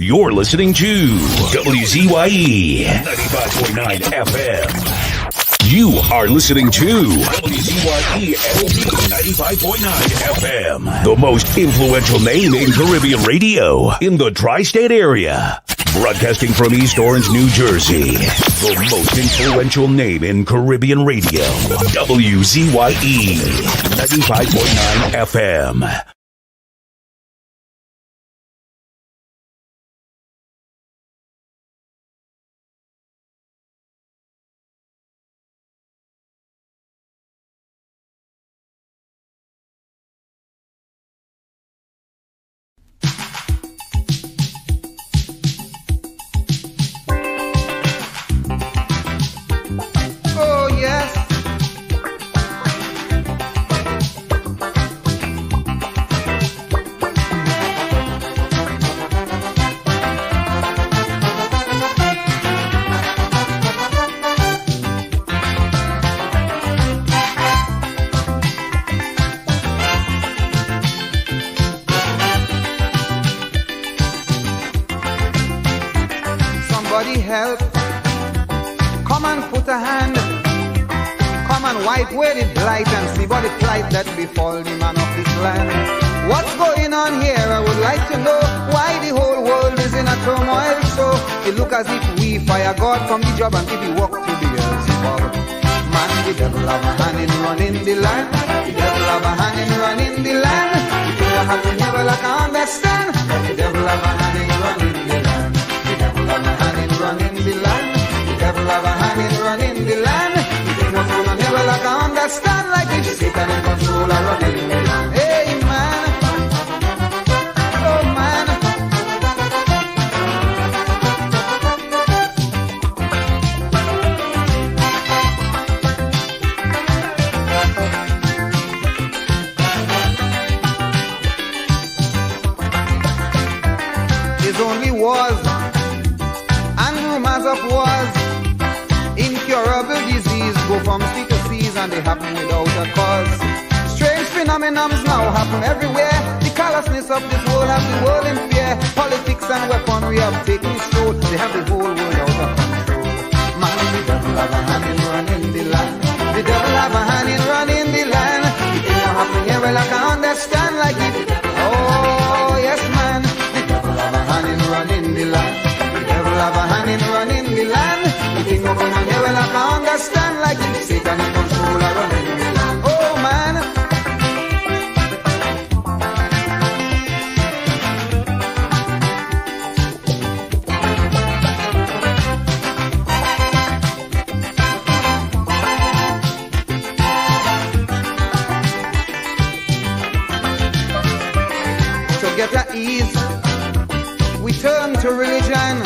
You're listening to WZYE 95.9 FM. You are listening to WZYE 95.9 FM, the most influential name in Caribbean radio in the tri-state area. Broadcasting from East Orange, New Jersey, the most influential name in Caribbean radio, WZYE 95.9 FM. Help, come and put a hand, come and wipe away the blight and see what the plight that befall the man of this land. What's going on here? I would like to know why the whole world is in a turmoil. So it look as if we fire God from the job and give the work to the Beelzebub. Man, the devil have a hand in running the land. The devil have a hand in running the land. The people have to never like understand. The devil have a hand in running the land. The devil have a hand in running the land. The devil have a hand in running the land. The demons will never like understand, like if Satan in control of running the land. Hey man, oh man. It's only wars and rumors of wars, incurable disease go from sea to seas and they happen without a cause. Strange phenomena now happen everywhere. The callousness of this world has the world in fear. Politics and weaponry have taken its toll. They have the whole world out of control. Man, the devil have a hand in running the land. The devil have a hand in running the land. The thing that happen here, well I can understand like it. Oh yes man, the devil have a hand in running the land. The devil have a hand in running the land. The thing that going on here, well I can understand like it. Satan in control of running the land. Oh man. Get at ease, we turn to religion,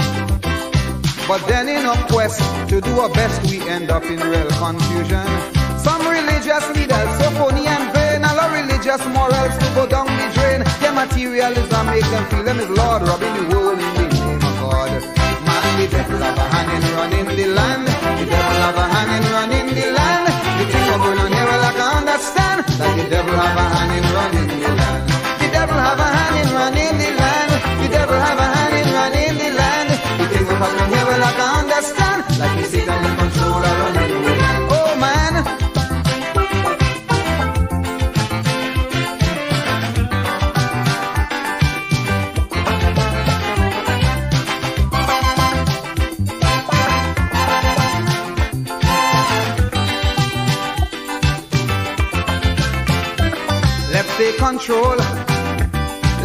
but then in our quest to do our best we end up in real confusion. Some religious leaders so phony and vain, allow religious morals to go down the drain. Their materialism make them feel them is Lord, robbing the world in the name of God. Man, the devil have a hand in running the land. The devil have a hand in running the land. The thing of going on here, well I can understand that the devil have a hand in running the land. The devil have a hand in running the land. The devil have a hand in running the land. The things that happen here, well I can understand. Like he Satan in control of running the land. Oh man. Let's take control.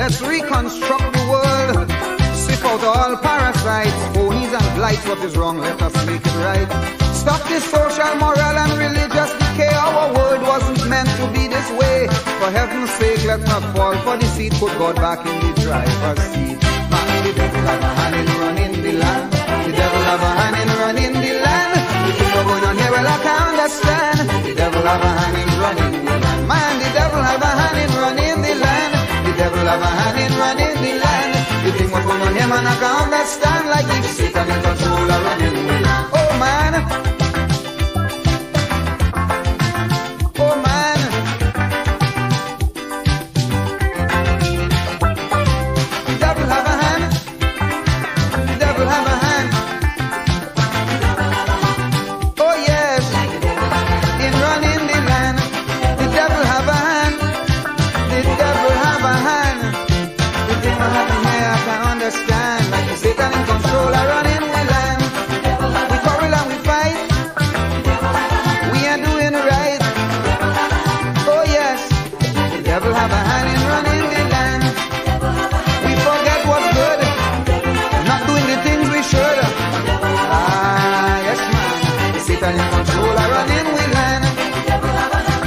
Let's reconstruct the world. Sift out all parasites, phonies and blights. What is wrong? Let us make it right. Stop this social, moral and religious decay. Our world wasn't meant to be this way. For heaven's sake, let's not fall for the seat. Put God back in the driver's seat. Man, the devil have a hand in running the land. The devil have a hand in running the land. The thing going on here, well I can understand. The devil have a hand in running the land. Man, the devil have a hand in running the land. The devil have a hand in running the land. The thing what's going on here, man, I can understand. Like if Satan in control of running the land. Oh man. Oh man. The devil have a hand.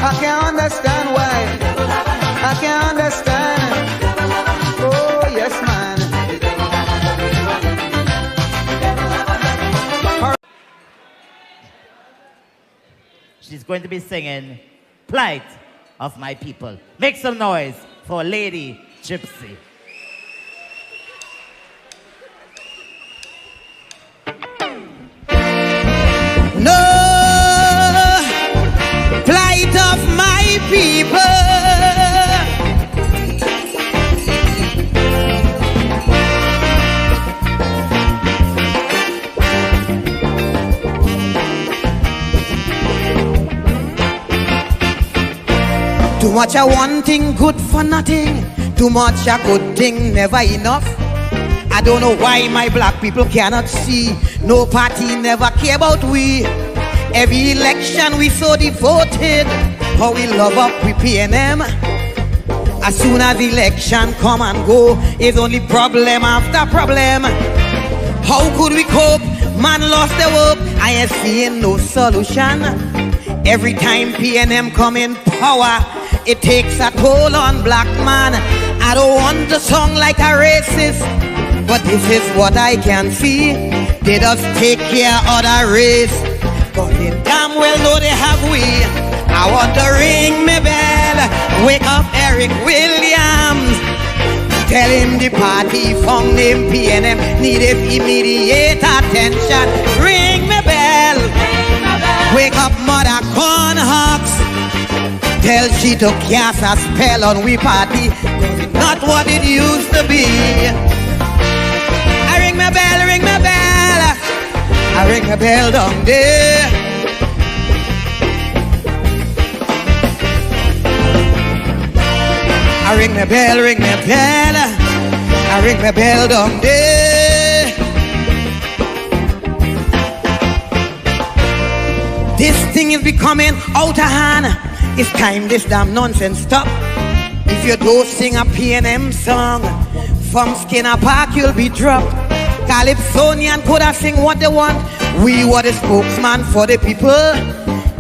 I can't understand why. I can't understand. Oh, yes, man. She's going to be singing Plight of My People. Make some noise for Lady Gypsy. No plight of my people. Too much a one thing, good for nothing. Too much a good thing, never enough. I don't know why my black people cannot see. No party never care about we. Every election we so devoted. How we love up we PNM. As soon as election come and go, it's only problem after problem. How could we cope? Man lost the hope. I ain't seeing no solution. Every time PNM come in power, it takes a toll on black man. I don't want to sound like a racist, but this is what I can see. They just take care of the race, but they damn well know they have we. I want to ring me bell, wake up Eric Williams. Tell him the party found him PNM needed immediate attention. Ring me bell, wake up Mother Cornhucks. Tell she to cast a spell on we party, cause it's not what it used to be. I ring my bell, ring my bell. I ring my bell down there. I ring my bell, ring my bell. I ring my bell down there. This thing is becoming out of hand. It's time this damn nonsense stop. If you don't sing a PNM song, from Skinner Park you'll be dropped. Calypsonian could have sing what they want. We were the spokesman for the people.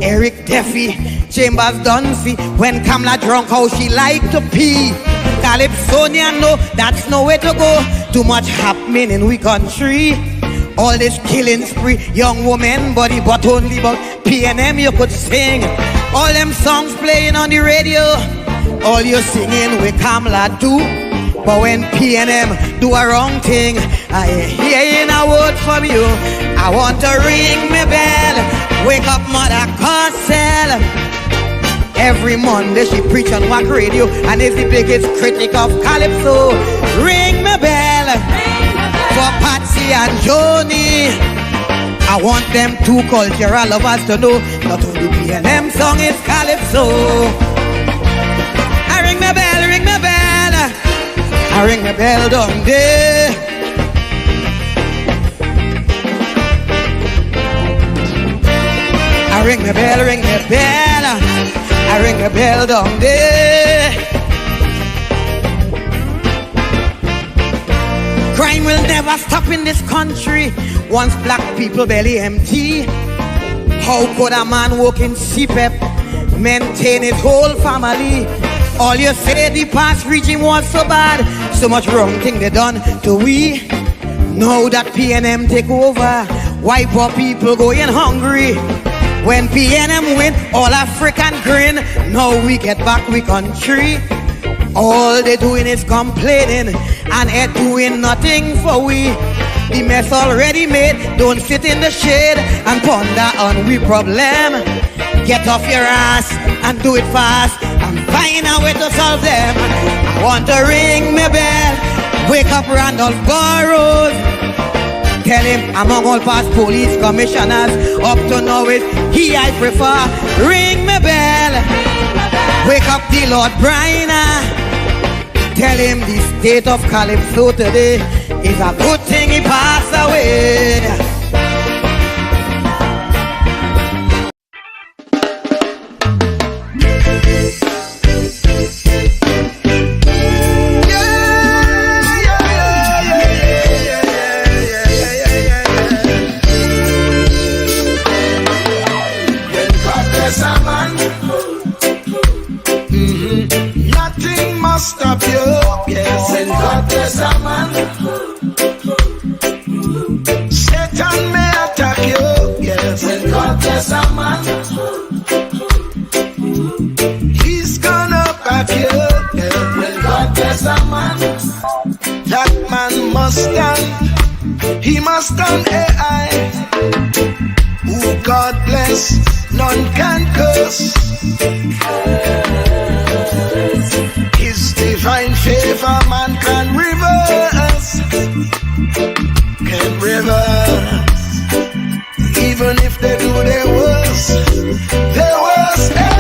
Eric Duffy, Chambers Dunphy. When Kamala drunk, how she like to pee. Calypsonian, no, that's no way to go. Too much happening in we country. All this killing spree, young woman body, but only about PNM you could sing. All them songs playing on the radio, all you singing with Kamala do. But when PNM do a wrong thing, I ain't hearing a word from you. I want to ring me bell, wake up Mother Cosell. Every Monday she preach on WAC radio and is the biggest critic of Calypso. Ring me bell for Patsy and Joni. I want them two cultural lovers to know not only PNM song is Calypso. I ring my bell, ring my bell. I ring my bell down there. I ring my bell, ring my bell. I ring my bell down there. Crime will never stop in this country once black people belly empty. How could a man work in CPEP, maintain his whole family? All you say the past regime was so bad, so much wrong thing they done to we. Now that PNM take over, why poor people going hungry? When PNM win, all African grin. Now we get back we country. All they doing is complaining and ain't doing nothing for we. The mess already made, don't sit in the shade and ponder on we problem. Get off your ass and do it fast and find a way to solve them. I want to ring my bell, wake up Randolph Burrows. Tell him among all past police commissioners, up to now is he I prefer. Ring my bell, wake up the Lord Bryna. Tell him the state of Calypso today is a good thing he passed away. back you. Yeah. When God bless a man, that man must stand. He must stand AI. Who God bless, none can curse. His divine favor man can reverse. Can reverse. Even if they do their worst. Their worst, hey.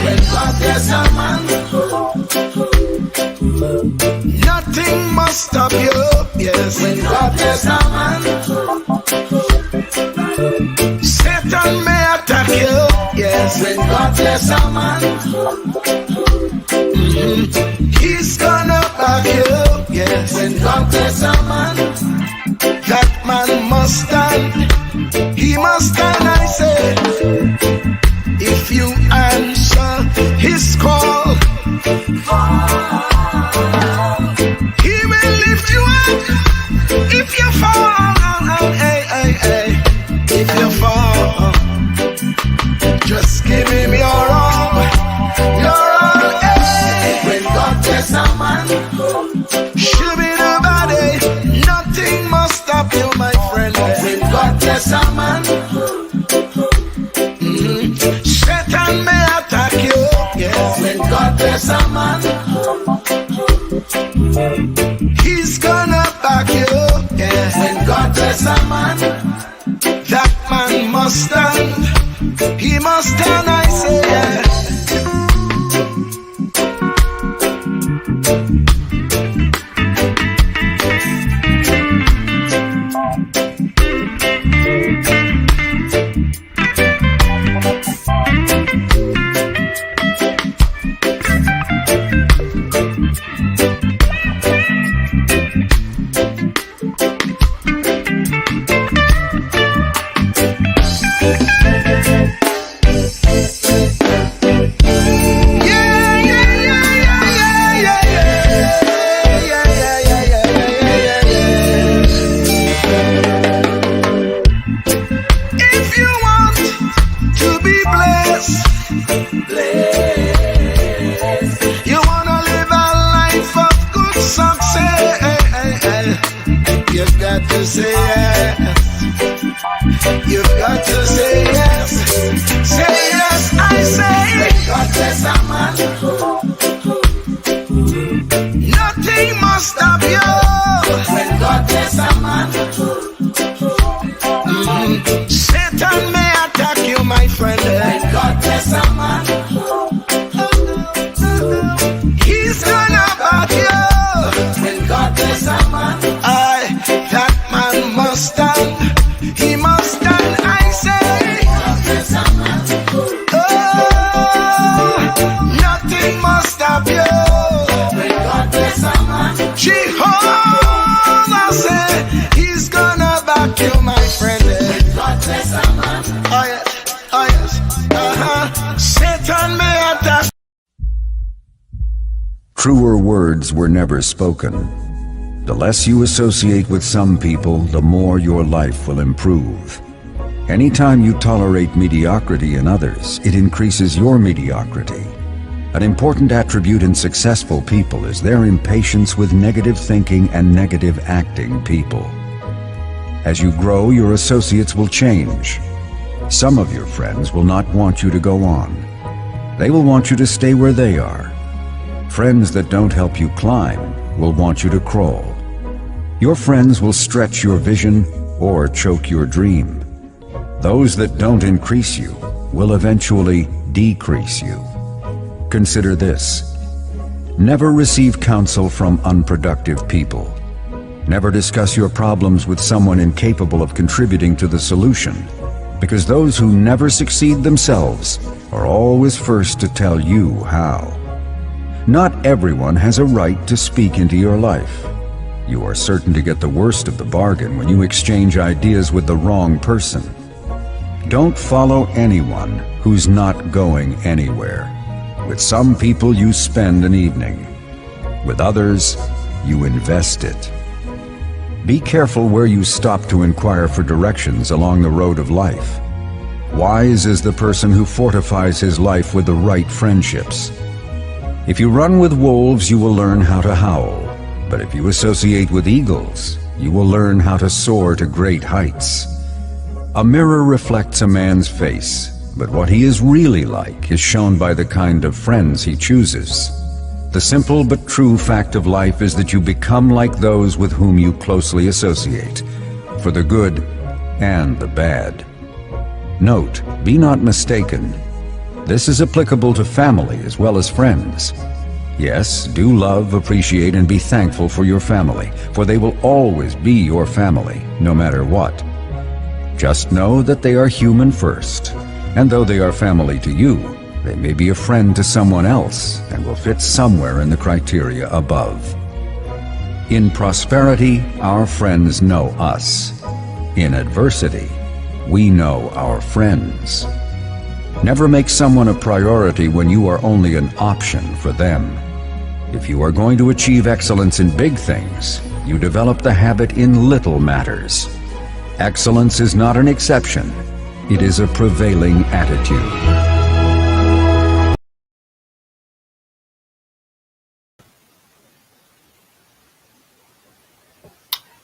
When God bless a man, nothing must stop you, yes. When God bless a man, Satan may attack you, yes. When God bless a man, he's gonna back you, yes. When God bless a man, that man must stand. He must stand, I say. If you answer his call, he will lift you up. If you fall, hey, hey, hey. If you fall, just give him your all. Your all, hey. When God bless a man, should be the body. Nothing must stop you, my friend. When God bless a man, Satan may attack you, yes. When God bless a man, he's gonna back you, yes. When God bless a man, that man must stand. He must stand, I say, yeah. Truer words were never spoken. The less you associate with some people, the more your life will improve. Anytime you tolerate mediocrity in others, it increases your mediocrity. An important attribute in successful people is their impatience with negative thinking and negative acting people. As you grow, your associates will change. Some of your friends will not want you to go on. They will want you to stay where they are. Friends that don't help you climb will want you to crawl. Your friends will stretch your vision or choke your dream. Those that don't increase you will eventually decrease you. Consider this. Never receive counsel from unproductive people. Never discuss your problems with someone incapable of contributing to the solution, because those who never succeed themselves are always first to tell you how. Not everyone has a right to speak into your life. You are certain to get the worst of the bargain when you exchange ideas with the wrong person. Don't follow anyone who's not going anywhere. With some people you spend an evening. With others, you invest it. Be careful where you stop to inquire for directions along the road of life. Wise is the person who fortifies his life with the right friendships. If you run with wolves, you will learn how to howl. But if you associate with eagles, you will learn how to soar to great heights. A mirror reflects a man's face, but what he is really like is shown by the kind of friends he chooses. The simple but true fact of life is that you become like those with whom you closely associate, for the good and the bad. Note, be not mistaken. This is applicable to family as well as friends. Yes, do love, appreciate, and be thankful for your family, for they will always be your family, no matter what. Just know that they are human first, and though they are family to you, they may be a friend to someone else and will fit somewhere in the criteria above. In prosperity, our friends know us. In adversity, we know our friends. Never make someone a priority when you are only an option for them. If you are going to achieve excellence in big things, you develop the habit in little matters. Excellence is not an exception. It is a prevailing attitude.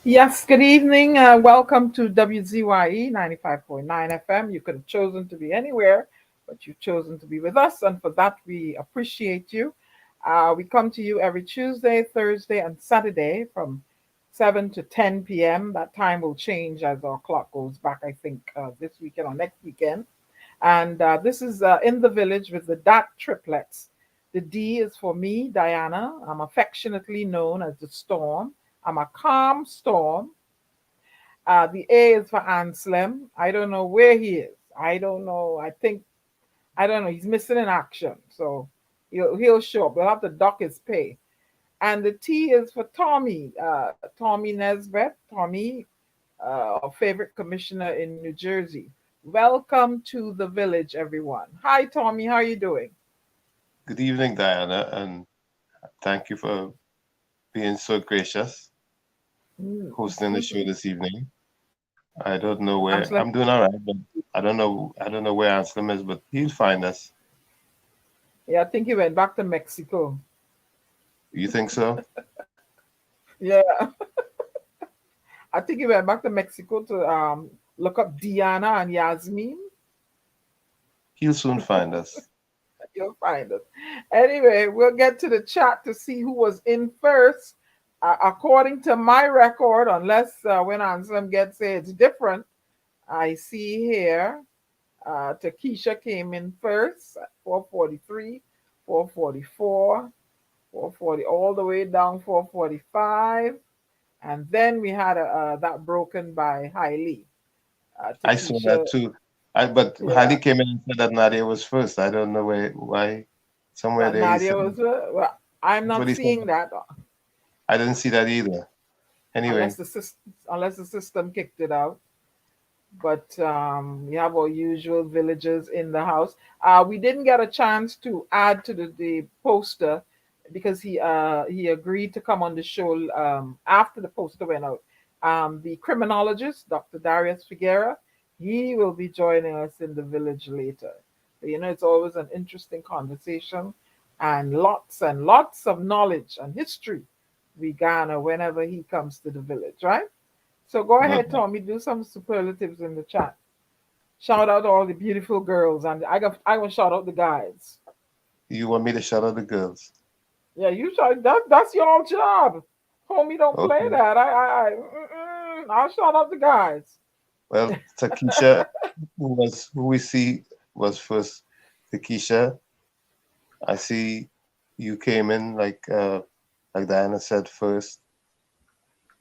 Yes, good evening. Welcome to WZYE 95.9 FM. You could have chosen to be anywhere, but you've chosen to be with us, and for that we appreciate you. We come to you every Tuesday, Thursday, and Saturday from 7 to 10 p.m. That time will change as our clock goes back, I think, this weekend or next weekend. And this is In the Village with the DAT Triplets. The D is for me, Diana. I'm affectionately known as the Storm. I'm a calm storm. The A is for Anselm. I don't know where he is. I don't know. I don't know. He's missing in action. So he'll show up. We'll have to dock his pay. And the T is for Tommy. Tommy Nesbitt. Tommy, our favorite commissioner in New Jersey. Welcome to the village, everyone. Hi, Tommy. How are you doing? Good evening, Diana, and thank you for being so gracious. Hosting the show this evening. I don't know where I'm doing all right, but I don't know where Anselm is, but he'll find us. Yeah, I think he went back to Mexico. You think so? Yeah. I think he went back to Mexico to look up Diana and Yasmin. He'll soon find us. You'll find us. Anyway, we'll get to the chat to see who was in first. According to my record, unless when Anselm gets it, it's different. I see here Takesha came in first at 443, 444, 440, all the way down 445. And then we had that broken by Hailey. I saw that too. But yeah. Hailey came in and said that Nadia was first. I don't know why. Somewhere there. Nadia was well, I'm not seeing that. I didn't see that either. Anyway, unless the system kicked it out. But we have our usual villagers in the house. We didn't get a chance to add to the poster because he agreed to come on the show after the poster went out. The criminologist, Dr. Darius Figuera, he will be joining us in the village later. But, it's always an interesting conversation and lots of knowledge and history we garner whenever he comes to the village, right? So go ahead, Tommy, do some superlatives in the chat. Shout out all the beautiful girls, and I will shout out the guys. You want me to shout out the girls? Yeah, you shout. That's your job, homie. Don't play that. I'll shout out the guys. Well, Takesha, who we see was first. Takesha, I see you came in like Diana said first.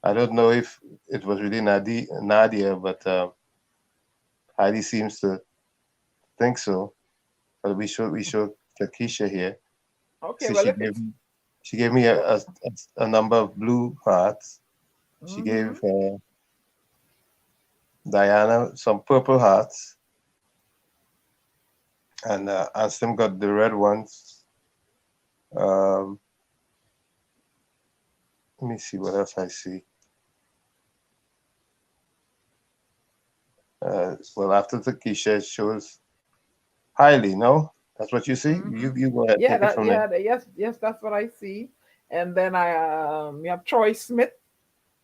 I don't know if it was really Nadia, but Heidi seems to think so. But we show Takesha here. Okay, so well, she gave me a number of blue hearts. She gave Diana some purple hearts, and Anselm got the red ones. Let me see what else I see. Well, after Takesha, it shows Hailey, no? That's what you see. Mm-hmm. You go ahead, Yeah, take it from there. yes, that's what I see. And then you have Troy Smith.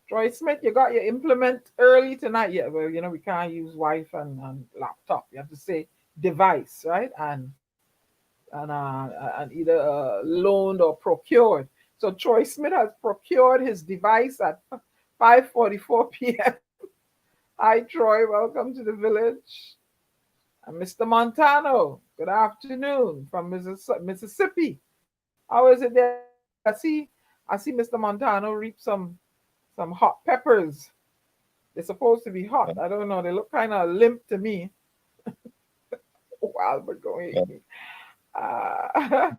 Troy Smith, you got your implement early tonight. Yeah, well, we can't use Wi-Fi and laptop. You have to say device, right? And either loaned or procured. So Troy Smith has procured his device at 5:44 p.m. Hi, Troy. Welcome to the village. And Mr. Montano, good afternoon from Mississippi. How is it there? I see Mr. Montano reap some hot peppers. They're supposed to be hot. I don't know. They look kind of limp to me. Wow, but going. Uh,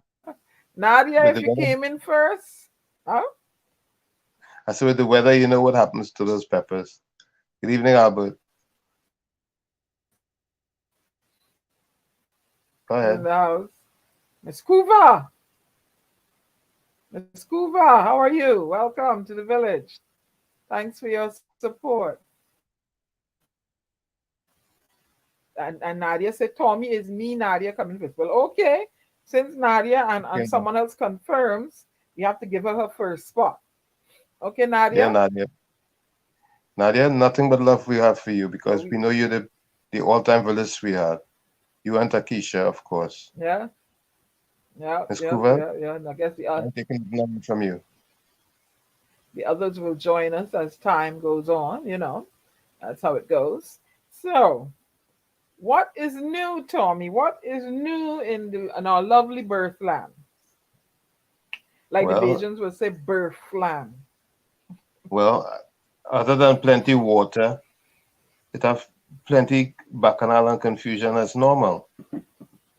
Nadia, With if the you weather, came in first, huh? I said with the weather, you know what happens to those peppers. Good evening, Albert. Go In ahead. the house. Miss Kuva. Miss Kuva, how are you? Welcome to the village. Thanks for your support. And Nadia said, Tommy, is me, Nadia, coming first? Well, okay. Since Nadia and Yeah, someone else confirms, we have to give her first spot. Okay, yeah, Nadia? Nadia. Nadia, nothing but love we have for you So because we know you're the all-time village sweetheart. You and Takisha, of course. yeah, yeah, Miss yeah, Coover, yeah, yeah. And I guess I'm taking the number from you. the others will join us as time goes on, That's how it goes. So, what is new, Tommy? What is new in our lovely birthland? Like the Well, Bajans would say, birthland. well, other than plenty water, it have plenty bacchanal and confusion as normal.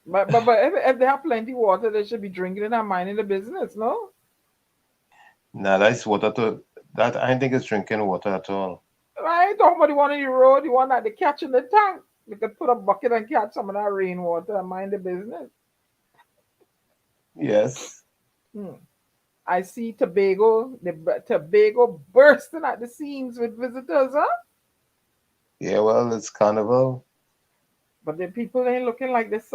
But if they have plenty water, they should be drinking it and minding the business, no? Now that's water to that I don't think it's drinking water at all. Right? Talking about the one on the road, the one that they catch in the tank. They could put a bucket and catch some of that rainwater and mind the business. Yes. Hmm. I see Tobago bursting at the seams with visitors, huh? Yeah, well, it's carnival. But the people ain't looking like this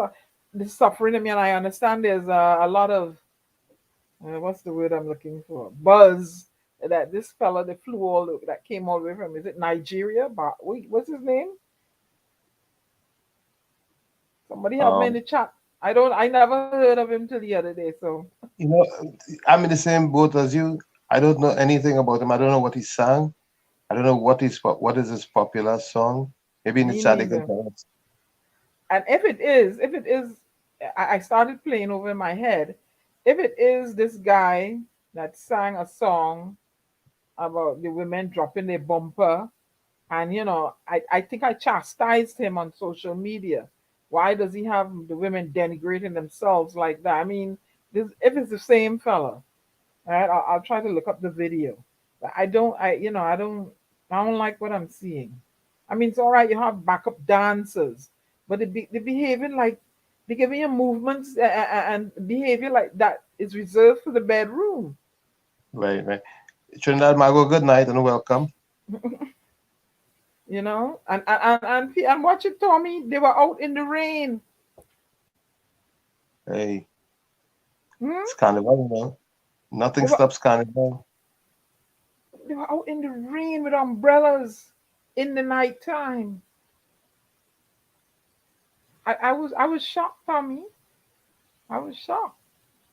suffering. I mean, I understand there's a lot of what's the word I'm looking for? Buzz that this fella that came all the way from, is it Nigeria? But wait, what's his name? Somebody help me in Um, the chat. I never heard of him till the other day. So you know, I'm in the same boat as you. I don't know anything about him. I don't know what he sang. I don't know what is his popular song. Maybe in the me chat they could neither. tell us. And if it is, I started playing over in my head. If it is this guy that sang a song about the women dropping their bumper, and I think I chastised him on social media. Why does he have the women denigrating themselves like that? I mean, if it's the same fella, all right, I'll try to look up the video. But I don't like what I'm seeing. I mean, it's all right, you have backup dancers, but they're behaving like they're giving you movements and behavior like that is reserved for the bedroom. Right, right. Trinidad Mago, good night and welcome. And watch it, Tommy. They were out in the rain. Hey, Hmm? it's carnival, you know. They Nothing were, stops carnival. they were out in the rain with umbrellas in the night time. I was shocked, Tommy. I was shocked.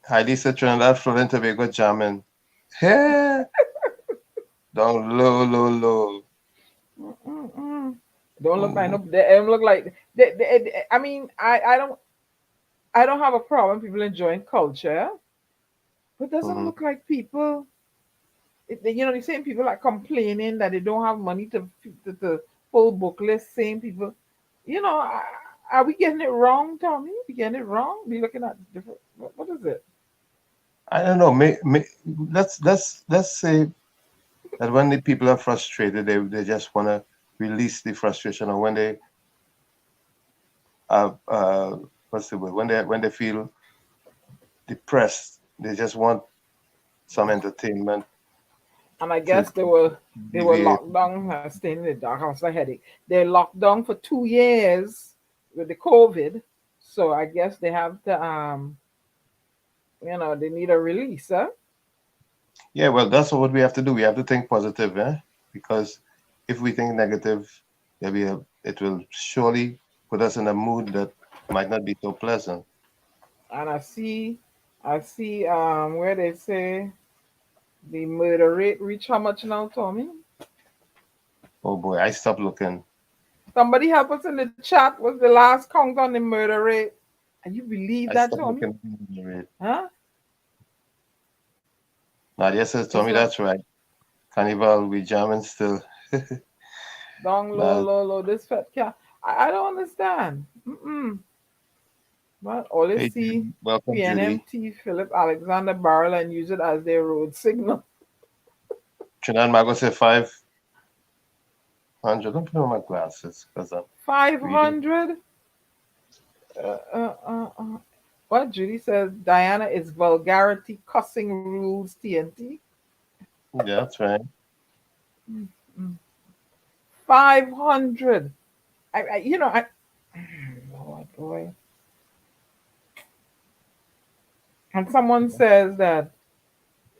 Heidi said Trinidad, Florida, and Tobago jamming. Hey, down low, low, low. Mm-mm. Don't look like Mm, no. They don't look like. I mean, I don't have a problem people enjoying culture, but it doesn't mhm. look like people. The same people like complaining that they don't have money to full book list. Same people, are we getting it wrong, Tommy? We getting it wrong? We looking at different. What is it? I don't know. Let's say that when the people are frustrated, they just want to release the frustration, or when they what's the word? When they feel depressed, they just want some entertainment And I to guess they were alleviate. locked down, staying in the dark house. A headache. They're locked down for 2 years with the COVID, So I guess they have to they need a release, huh? Yeah, well, that's what we have to do. We have to think positive, eh? Because if we think negative, it will surely put us in a mood that might not be so pleasant. And I see where they say the murder rate reach how much now, Tommy? Oh boy, I stopped looking. Somebody help us in the chat. What's the last count on the murder rate? And you believe I that, stopped Tommy? looking. Huh? Nadia says, It's Tommy, that's right. Carnival, we jamming still. down low, Nah, low, low. This fat cat. I don't understand. Mm-mm. But all they hey, see Judy. Welcome, Judy. PNMT Philip Alexander barrel and use it as their road signal. Trinidad Mago said 500. Don't put on my glasses because I'm reading. 500. Uh, uh, uh, uh. What Judy says, Diana is vulgarity, cussing rules, TNT. Yeah, that's right. Mm, mm. 500. I Lord boy. And someone says that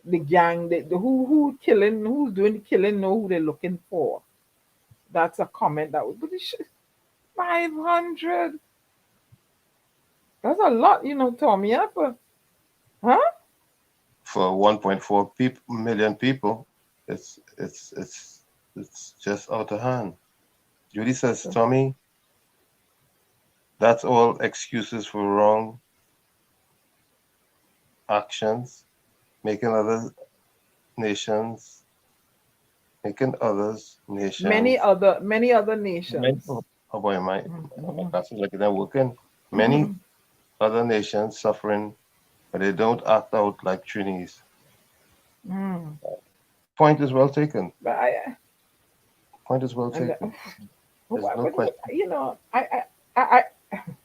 the gang, who killing, who's doing the killing, know who they're looking for. That's a comment that would, but 500. That's a lot, Tommy. Yeah, huh? For 1.4 million people, it's just out of hand. Judy says, Tommy, that's all excuses for wrong actions, making other nations, making others Many nations. other many other Oh, nations. oh boy, my Mhm, glasses like they're working. Many mhm, other nations suffering, but they don't act out like Trinis. mhm. Point is well taken. But Point is well and taken. There's no but, question.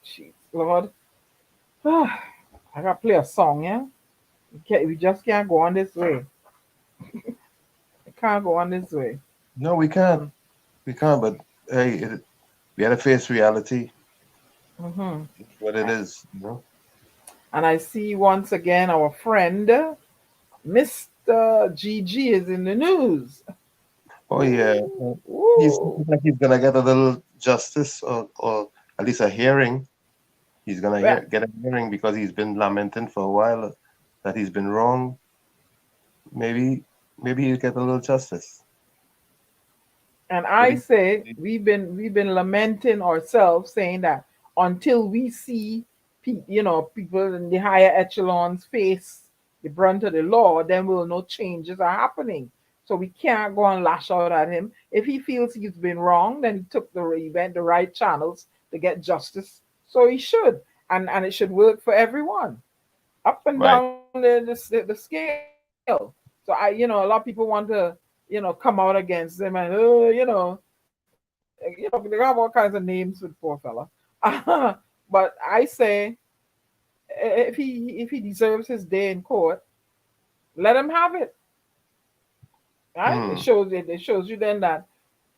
jeez, Lord, I gotta play a song, yeah. We just can't go on this way. I can't go on this way. No, we can't. Mm, We can't. But hey, we had to face reality. mhm. It's what it is. You know. And I see once again our friend Mr. GG is in the news. Oh yeah. Ooh, He's ooh. like he's gonna get a little justice or at least a hearing. He's gonna Well, get a hearing because he's been lamenting for a while that he's been wrong. Maybe maybe he'll get a little justice. and But I say we've been lamenting ourselves, saying that until we see people in the higher echelons face the brunt of the law, then we'll know changes are happening. So we can't go and lash out at him. If he feels he's been wrong, then he took the right channels to get justice. So he should, and it should work for everyone, up and right. down the scale. So a lot of people want to come out against him and they have all kinds of names with poor fella. But I say if he deserves his day in court, let him have it. Right? It Hmm. shows you then that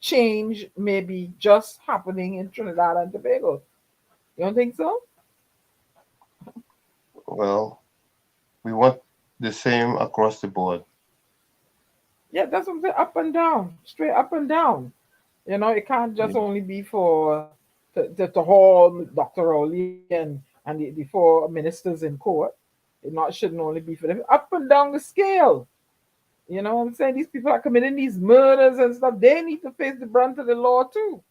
change may be just happening in Trinidad and Tobago. You don't think so? Well, we want the same across the board. Yeah, that's what I'm saying. Up and down, straight up and down. It can't just Yeah. only be for to haul Dr. Rowley and the four ministers in court. Shouldn't only be for them. Up and down the scale. You know what I'm saying? These people are committing these murders and stuff. They need to face the brunt of the law too.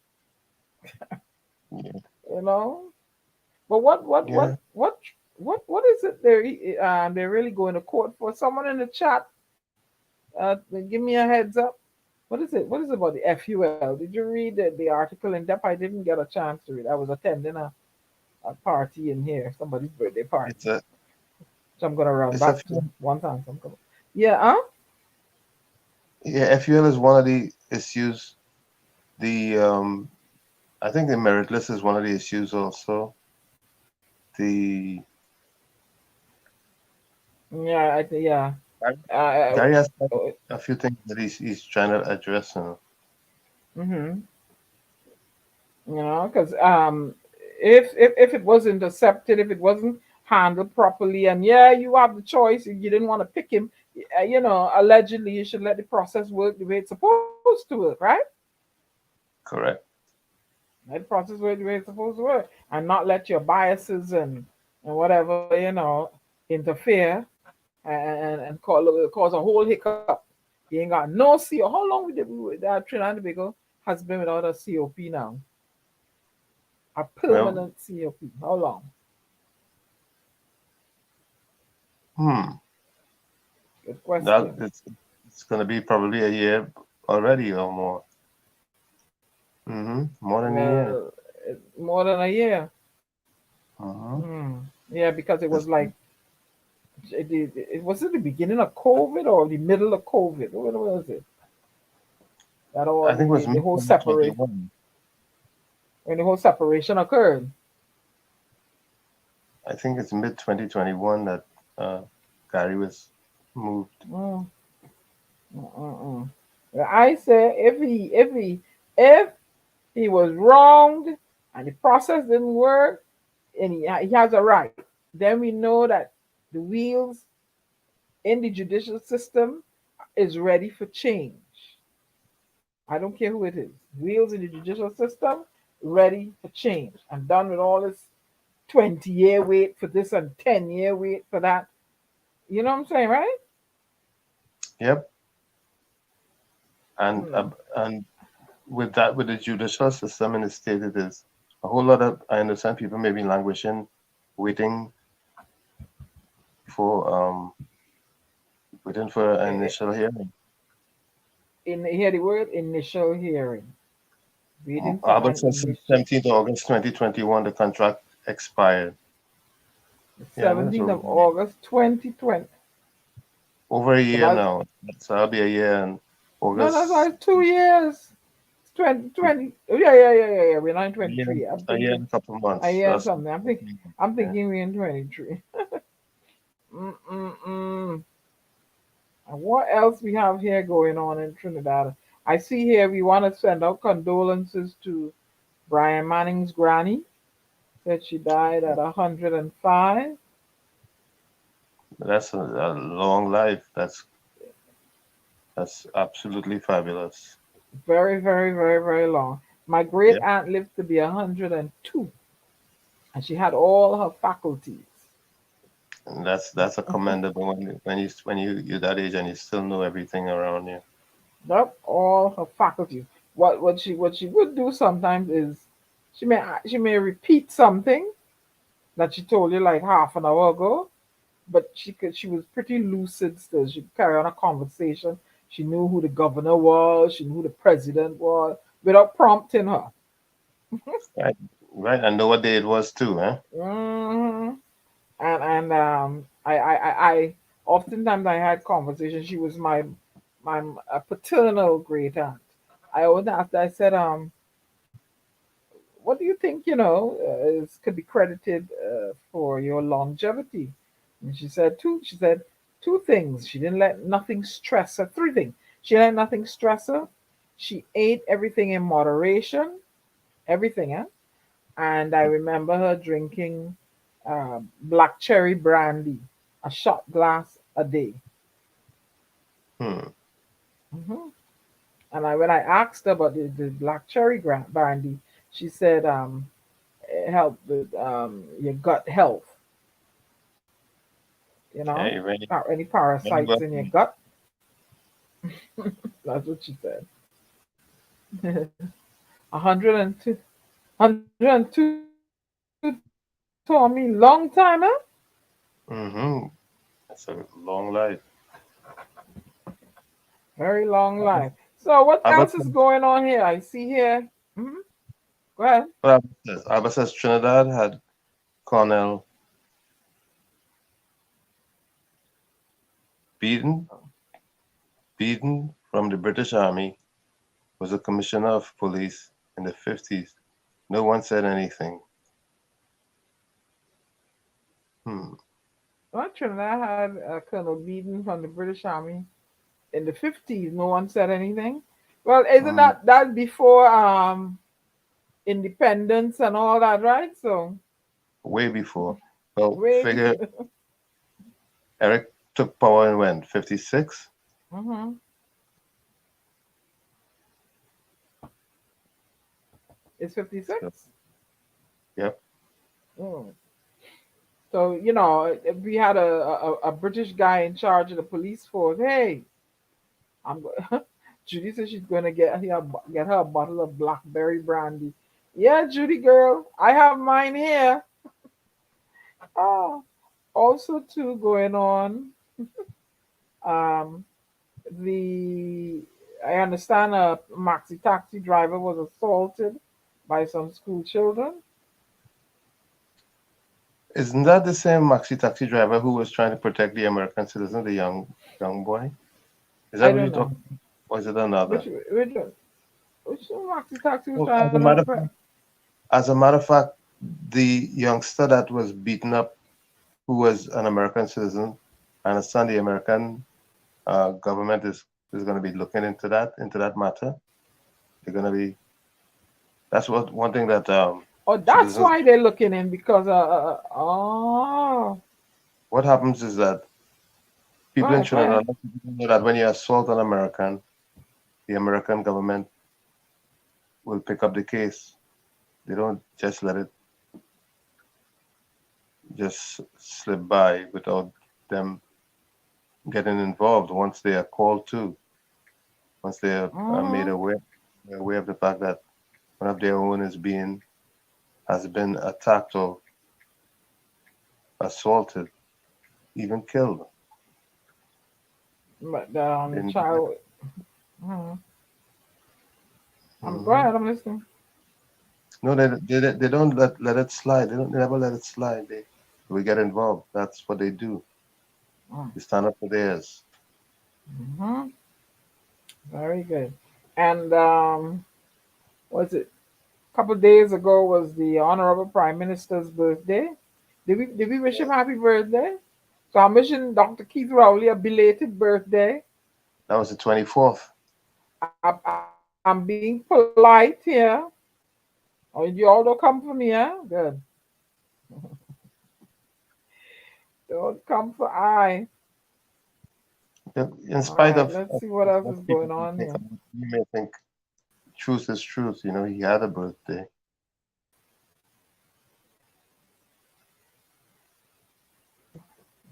Yeah. You know. But Yeah. what is it they're really going to court for? Someone in the chat, give me a heads up. What is it? What is it about the FUL? Did you read the article in depth? I didn't get a chance to read. I was attending a party in here, somebody's birthday party. It's a So I'm gonna run it's a back to one time. So I'm gonna, yeah, huh? yeah. FUL is one of the issues. The I think the merit list is one of the issues also. The Yeah, yeah. Gary has Uh, a few things that he's trying to address. mm-hmm. Because if it was intercepted, if it wasn't handled properly, and yeah, you have the choice. If you didn't want to pick him, allegedly you should let the process work the way it's supposed to work, right? Correct. Let the process work the way it's supposed to work, and not let your biases and whatever interfere and cause a whole hiccup. You ain't got no CO. How long that Trinidad and Tobago has been without a COP now? A Well, permanent COP. How long? hmm. Good That question. it's going to be probably a year already or more. More than a year. Well, more than a year. Mm-hmm. Yeah, because it was It's, like it was it the beginning of COVID or the middle of COVID? What was it? That all I think it was the mid whole separate 2021. when the whole separation occurred. I think it's mid 2021 that Gary was moved. Mm, Well, I say if he was wronged and the process didn't work and he has a right, then we know that the wheels in the judicial system is ready for change. I don't care who it is. Wheels in the judicial system ready for change. I'm done with all this 20-year wait for this and 10-year wait for that. You know what I'm saying, right? Yep. And Hmm. with that, with the judicial system in the state, it is a whole lot of. I understand people may be languishing, waiting for an initial hearing. Hear the word initial hearing. Waiting for Albert an says since initial. 17th August 2021, the contract expired. The Yeah, that's 17th of August 2020. over a So year that's now. So that'll be a year in no, that's August. like 2 years. It's 2020. Oh, yeah. We're not in A year, 23. I'm a year thinking and a couple of a months. year and That's something. I'm yeah. thinking we're in 23. Mm-mm-mm. And what else we have here going on in Trinidad? I see here we want to send out condolences to Brian Manning's granny. Said she died at 105. That's a long life. That's absolutely fabulous. Very, very, very, very long. My great Yeah, aunt lived to be 102, and she had all her faculties. and that's a commendable when you're that age and you still know everything around you. Yep, all her faculties. What she would do sometimes is she may repeat something that she told you like half an hour ago, but she was pretty lucid still. She'd carry on a conversation. She knew who the governor was. She knew who the president was without prompting her. Right, right. I know what day it was too, huh? hmm and I oftentimes I had conversations. She was my paternal great aunt. I always asked. I said, what do you think? Could be credited for your longevity? And she said two. She said two things. She didn't let nothing stress her. Three things. She didn't let nothing stress her. She ate everything in moderation. Everything, eh? And I remember her drinking black cherry brandy, a shot glass a day. Hmm. hmm when I asked her about the black cherry brandy, she said it helped with your gut health. Yeah, you really, Any very parasites well. in your gut. That's what she said. 102, 102 told me long time, huh? Mm-hmm. That's a long life. Very long life. So what Albert else is says, going on here? I see here. Go ahead. Albert says Trinidad had Colonel Beaton, Beaton from the British Army was a commissioner of police in the 50s. No one said anything. Hmm. Well, Trinidad had Colonel Beaton from the British Army in the 50s. No one said anything. Well, isn't Mm. that before independence and all that, right? So way before. Well, way figure Eric took power in when? 56? hmm It's So, 56. yep. Mm. So you know, if we had a British guy in charge of the police force, hey, I'm Judy says she's going to get her a bottle of blackberry brandy. Yeah, Judy girl, I have mine here. Oh, also too going on. Um, the I understand a maxi taxi driver was assaulted by some school children. Isn't that the same maxi taxi driver who was trying to protect the American citizen, the young boy? Is that I what you're don't know talking about? Or is it another? which maxi taxi was Well, trying to protect. as a matter of fact, the youngster that was beaten up, who was an American citizen, I understand the American government is going to be looking into that matter. They're going to be. That's what one thing that Oh, that's citizens. why they're looking in because oh, What happens is that go people in ahead, go Trinidad ahead. know that when you assault an American, the American government will pick up the case. They don't just let it just slip by without them getting involved once they are called to, once they are made Mhm. aware of the fact that one of their own has been attacked or assaulted, even killed. But the And, child. Mhm. Go mhm. ahead, I'm listening. No, they don't let it slide. They never let it slide. They get involved. That's what they do. They stand up for theirs. Mm-hmm. Very good. And was it a couple of days ago was the honorable prime minister's birthday? Did we wish him happy birthday? So I'm wishing Dr. Keith Rowley a belated birthday. That was the 24th. I'm being polite here. Oh, you all don't come for me, huh? Good. Don't come for I. In All spite right, let's of see what else what is people going may on think, here. you may think truth is truth. You know, he had a birthday.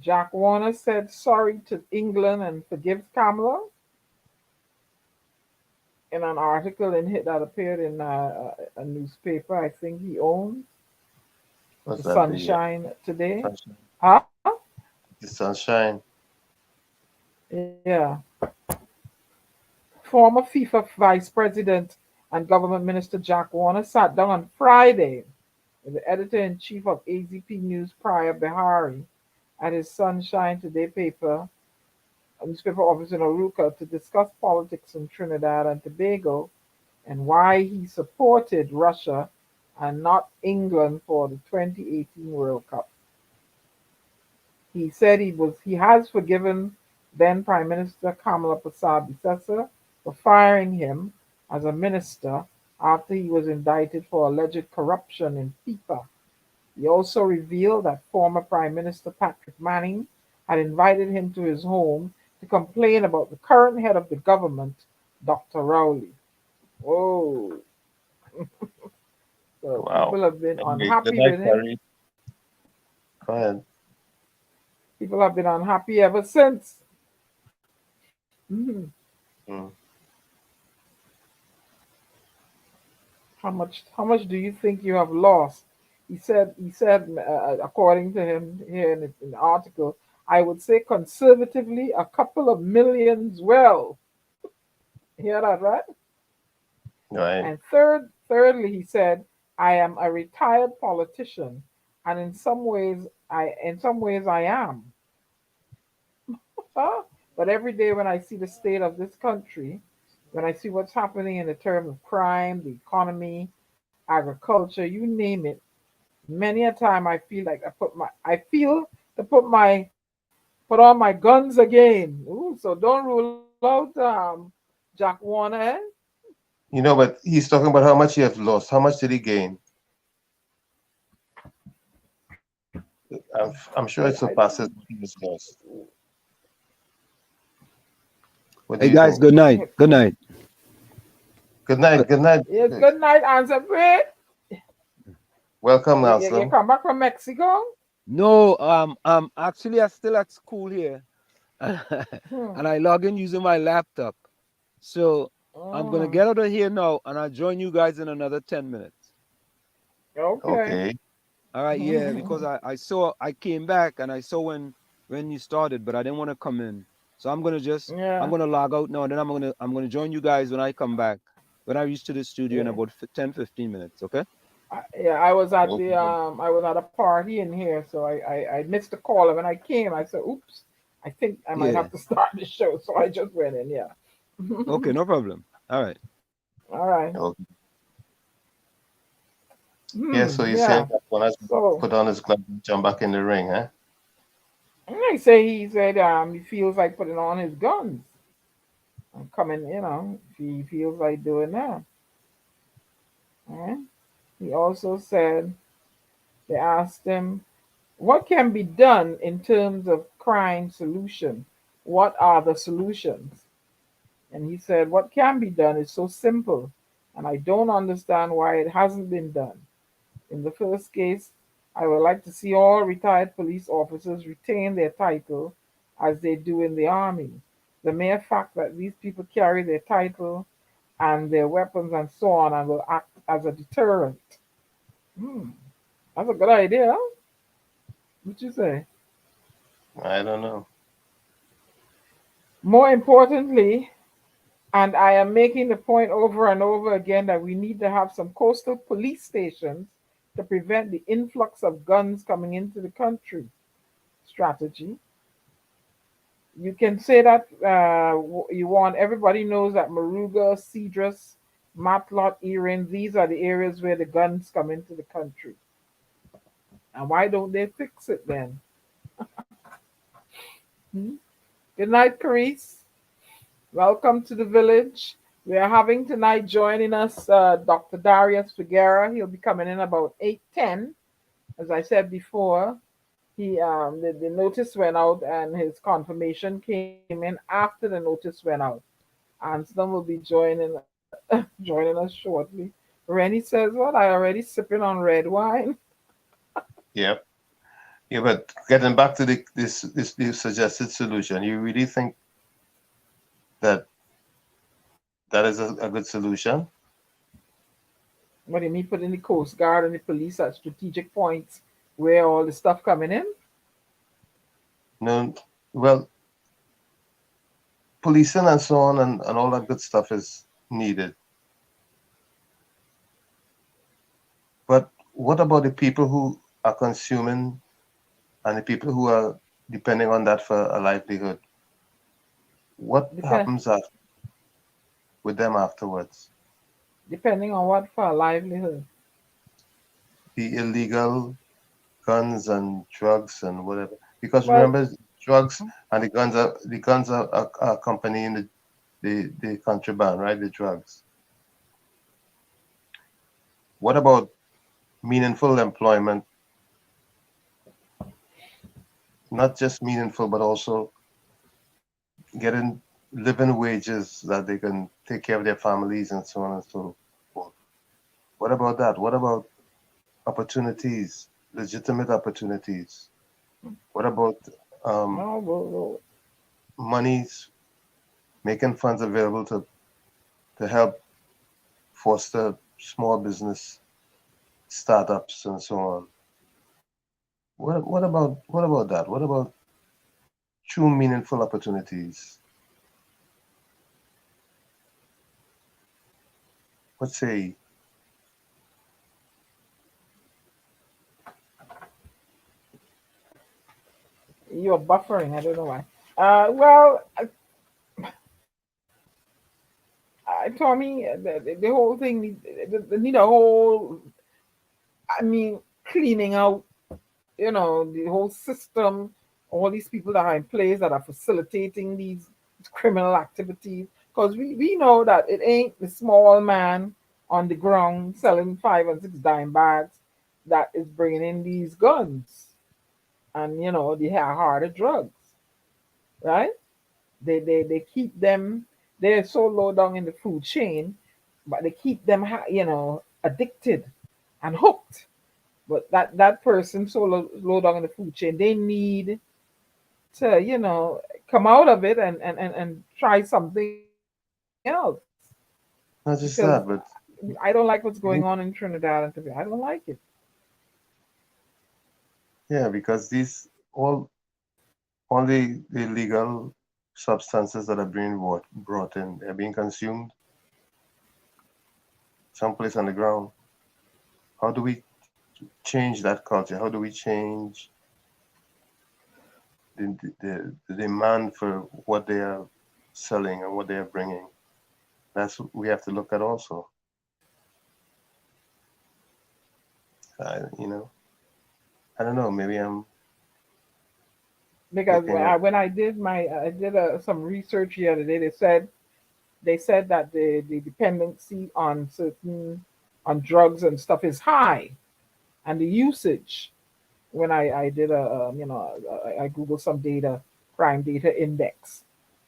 Jack Warner said sorry to England and forgives Kamala in an article that appeared in a newspaper I think he owns, Was the that Sunshine today. sunshine? Huh? The sunshine? Yeah. Former FIFA vice president and government minister Jack Warner sat down on Friday with the editor in chief of AZP News, Priya Behari, at his Sunshine Today paper, a newspaper office in Aruca, to discuss politics in Trinidad and Tobago and why he supported Russia and not England for the 2018 World Cup. He said he has forgiven then Prime Minister Kamala Persad-Bissessar for firing him as a minister after he was indicted for alleged corruption in FIFA. He also revealed that former Prime Minister Patrick Manning had invited him to his home to complain about the current head of the government, Dr. Rowley. Whoa. So Wow. people have been Anyway, good unhappy night, with him. Terry. Go ahead. People have been unhappy ever since. Mhm. Mm. How much do you think you have lost? He said according to him here in the article, I would say conservatively a couple of millions. Well, hear that, right? Right. And thirdly, he said, I am a retired politician, and in some ways I am. Huh? But every day when I see the state of this country, when I see what's happening in the terms of crime, the economy, agriculture, you name it, many a time I feel like I feel to put on my guns again. Ooh, so don't rule out Jack Warner. Eh? You know, but he's talking about how much he has lost. How much did he gain? I'm sure it surpasses what he has lost. What do Hey you guys, think? good night. Good night. Good night. Good night. Yes, good night, Answer Pray. Welcome, You Anselm. come back from Mexico? No, actually I'm still at school here. Hmm. And I log in using my laptop. So I'm gonna Mm. get out of here now and I'll join you guys in another 10 minutes. Okay. Okay. All right, yeah, because I came back and I saw when you started, but I didn't want to come in. So I'm Yeah. gonna log out now and then I'm gonna join you guys when I come back. When I reach to the studio in Yeah. about 10-15 minutes, okay? I was at Okay. a party in here, so I missed the call, and when I came, I said, "Oops, I think I might Yeah. have to start the show." So I just went in. Yeah. Okay, no problem. All right. All right. Okay. Yeah, so you're saying Yeah. that when I So put on his gloves and jump back in the ring, huh? he said he feels like putting on his guns and coming. He feels like doing that. Yeah. He also said they asked him what can be done in terms of crime solution. What are the solutions? And he said, what can be done is so simple, and I don't understand why it hasn't been done. In the first case, I would like to see all retired police officers retain their title as they do in the army. The mere fact that these people carry their title and their weapons and so on and will act as a deterrent. Hmm, that's a good idea. What you say? I don't know. More importantly, and I am making the point over and over again that we need to have some coastal police stations to prevent the influx of guns coming into the country. Strategy. You can say that you want everybody knows that Maruga, Cedrus, Matlot, Erin, these are the areas where the guns come into the country. And why don't they fix it then? Hmm? Good night, Carice. Welcome to the village. We are having tonight joining us Dr. Darius Figuera. He'll be coming in about 8:10. As I said before, the notice went out and his confirmation came in after the notice went out. Anston will be joining us shortly. Rennie says, "What? I already sipping on red wine." Yep. Yeah, but getting back to this new suggested solution, you really think that that is a good solution? What do you mean putting the Coast Guard and the police at strategic points where all the stuff coming in? No. Well, policing and so on and all that good stuff is needed. But what about the people who are consuming and the people who are depending on that for a livelihood? What Depend, happens with them afterwards? depending on what for a livelihood. The illegal guns and drugs and whatever. Because Well, remember, drugs and the guns are accompanying the contraband, right? The drugs. What about meaningful employment? Not just meaningful, but also getting living wages that they can take care of their families and so on and so forth. What about that? What about opportunities, legitimate opportunities? What about um, no, monies, making funds available to help foster small business startups and so on? What about that? What about true meaningful opportunities? What say? you're buffering. I don't know why. Well, Tommy, the whole thing they need a whole. I mean, cleaning out. The whole system. All these people that are in place that are facilitating these criminal activities. Because we know that it ain't the small man on the ground selling 5 and 6 dime bags that is bringing in these guns and the harder drugs, right? They keep them. They're so low down in the food chain, but they keep them addicted and hooked. But that person so low down in the food chain, they need to come out of it and try something else, Not because just that, but I don't like what's going on in Trinidad and Tobago. I don't like it. yeah, because these all the illegal substances that are being brought in, they're being consumed someplace on the ground. How do we change that culture? How do we change the demand for what they are selling and what they are bringing? That's what we have to look at also. You know, I don't know. Maybe I'm Because looking at. when I did some research the other day, they said that the dependency on certain on drugs and stuff is high, and the usage. When I did I googled some data, crime data index.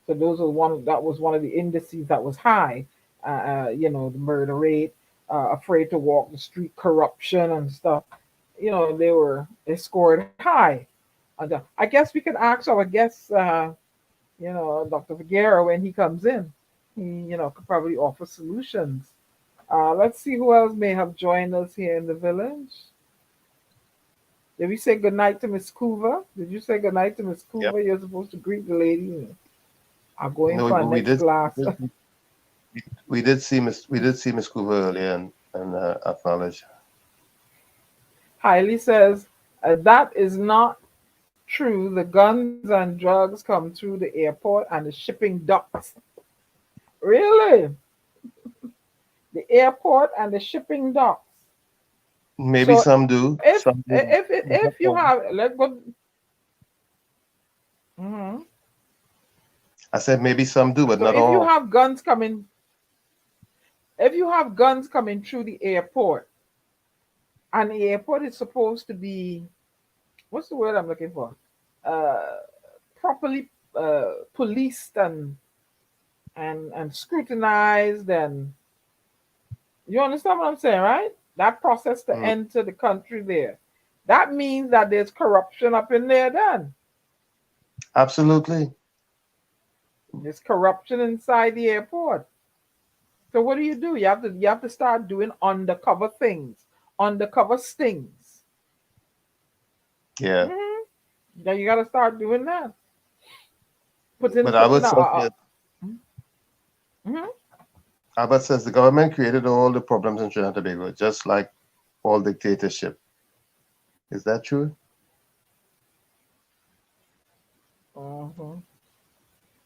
So those are that was one of the indices that was high. The murder rate, afraid to walk the street, corruption and stuff. They scored high. And, I guess we could ask our guest, Dr. Figueroa, when he comes in. He could probably offer solutions. Let's see who else may have joined us here in the village. Did we say good night to Miss Coover? Did you say good night to Miss Coover? Yep. You're supposed to greet the lady. I'm going No, for a we next glass. we did see Miss Cooper earlier and acknowledge. Hailey says that is not true. The guns and drugs come through the airport and the shipping docks. Really? The airport and the shipping docks. Maybe So some do. if Some do. if you have let's go. Mhm. I said maybe some do, but So not if you all. have guns coming, if you have guns coming through the airport, and the airport is supposed to be, what's the word I'm looking for? Uh, Properly policed and scrutinized, and you understand what I'm saying, right? That process to Mm, enter the country there. That means that there's corruption up in there then. absolutely. There's corruption inside the airport. So what do? You have to start doing undercover things, undercover stings. Yeah. Hmm. Now you gotta start doing that. But Putting mhm. Albert says the government created all the problems in Trinidad and Tobago, just like all dictatorship. Is that true? Mhm.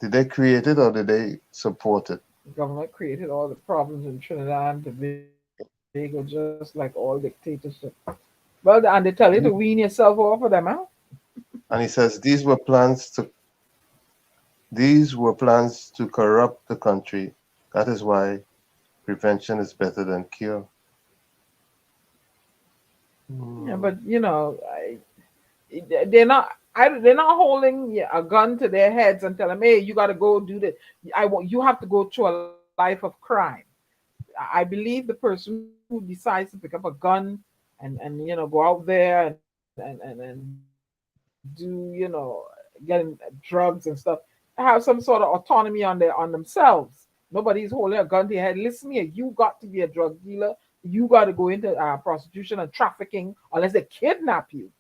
Did they create it or did they support it? The government created all the problems in Trinidad and Tobago, just like all dictatorship. Well, and they tell you to wean yourself off of them, huh? And he says these were plans to corrupt the country. That is why prevention is better than cure. Yeah, but they're not. They're not holding a gun to their heads and tell them, "Hey, you got to go do this. You have to go through a life of crime." I believe the person who decides to pick up a gun and go out there and do getting drugs and stuff, have some sort of autonomy on themselves. Nobody's holding a gun to your head. Listen here, you got to be a drug dealer. You got to go into prostitution and trafficking unless they kidnap you,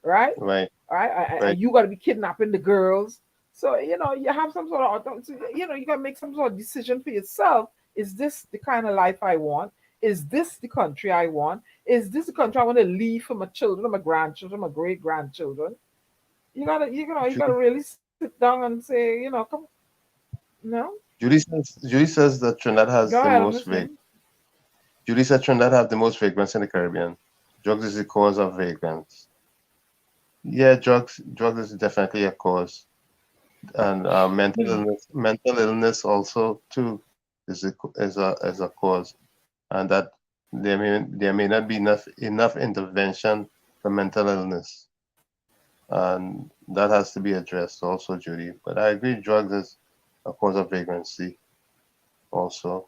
right? Right, All right, right. and you got to be kidnapping the girls. So you have some sort of so, you got to make some sort of decision for yourself. Is this the kind of life I want? Is this the country I want? Is this the country I want to leave for my children, my grandchildren, my great grandchildren? You gotta really sit down and say, come, no. Julie says that Trinidad has Go the ahead, I'm most vague. listening. Julie said Trinidad have the most vagrants in the Caribbean. Drugs is the cause of vagrants. Yeah, drugs is definitely a cause. and mental illness also too is a cause, and that there may not be enough intervention for mental illness, and that has to be addressed also, Judy. But I agree, drugs is a cause of vagrancy also.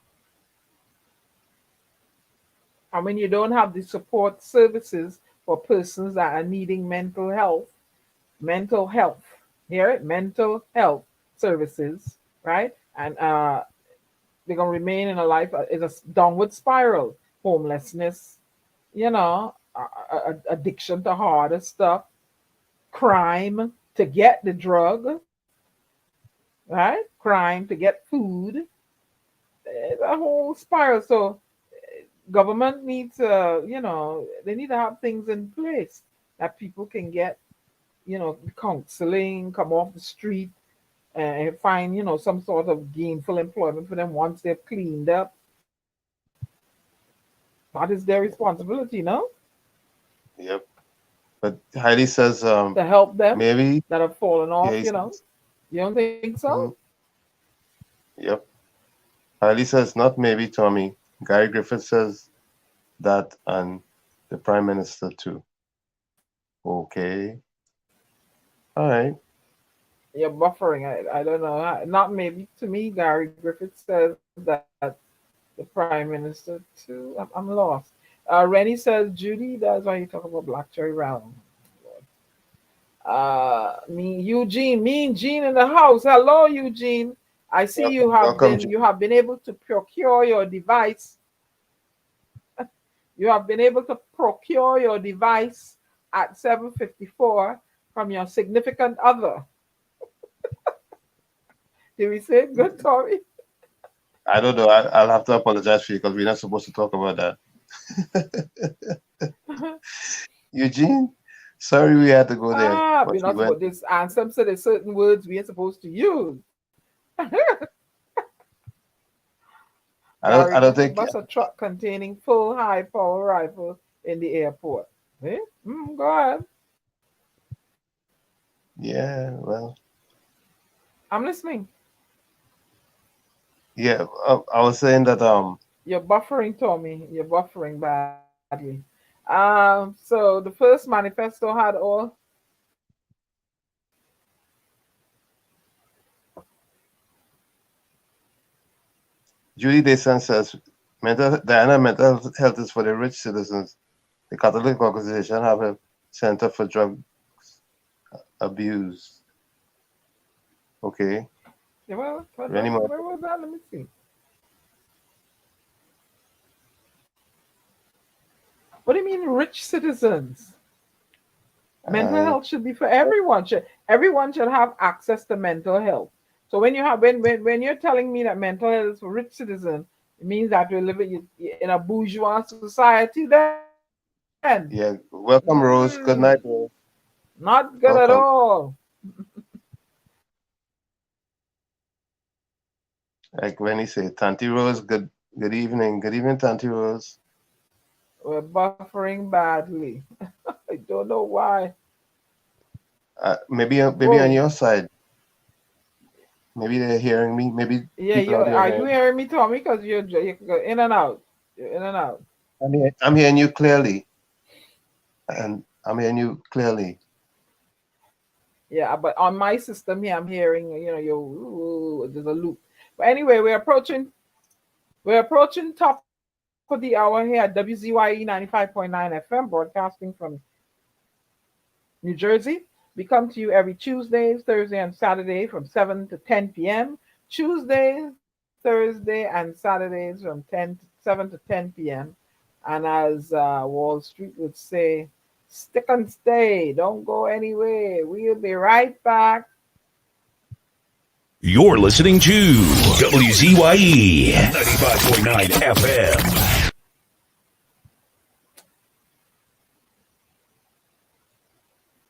And when you don't have the support services for persons that are needing mental health, hear it, mental health services, right? And they're gonna remain in a life in a downward spiral, homelessness, addiction to harder stuff, crime to get the drug, right? Crime to get food. It's a whole spiral. So government needs they need to have things in place that people can get, counseling, come off the street, and find, some sort of gainful employment for them once they've cleaned up. That is their responsibility, no? Yep. But Heidi says to help them maybe that have fallen off, You don't think so? Yep. Heidi says not maybe, Tommy. Gary Griffith says that, and the Prime Minister too. Okay. All right. You're buffering. I don't know. Not maybe. To me, Gary Griffith says that the Prime Minister too. I'm lost. Rennie says, Judy, that's why you talk about Black Cherry Round. Eugene in the house. Hello, Eugene. I see you have been able to procure your device. You have been able to procure your device at 7:54 from your significant other. Did we say it good, Tommy? I don't know. I'll have to apologize for you because we're not supposed to talk about that. Eugene, sorry we had to go there. We're not supposed to. This anthem said there's certain words we ain't supposed to use. I don't think bus a truck containing full high power rifle in the airport. Eh? Go ahead. Yeah, well, I'm listening. Yeah, I was saying that you're buffering, Tommy. You're buffering badly. So the first manifesto had all. Judy Desan says, Diana, mental health is for the rich citizens. The Catholic organization have a center for drug abuse. Okay. Yeah, well, where was that? Let me see. What do you mean, rich citizens? Mental health should be for everyone. Everyone should have access to mental health. So when you're telling me that mental health is for rich citizens, it means that we're living in a bourgeois society then. Yeah. Welcome, Rose. Good night, Rose. Not good at all. Like when he say, Tanti Rose, good evening. Good evening, Tanti Rose. We're buffering badly. I don't know why. Maybe on your side. Maybe they're hearing me. Maybe are you hearing me, Tommy? Because you're in and out. You're in and out. I'm hearing you clearly, and I'm hearing you clearly. Yeah, but on my system here, I'm hearing there's a loop. But anyway, we're approaching top of the hour here at WZYE 95.9 FM, broadcasting from New Jersey. We come to you every Tuesday, Thursday, and Saturday from 7 to 10 p.m. Tuesday, Thursday, and Saturdays from 7 to 10 p.m. And as Wall Street would say, stick and stay. Don't go anywhere. We'll be right back. You're listening to WZYE 95.9 FM.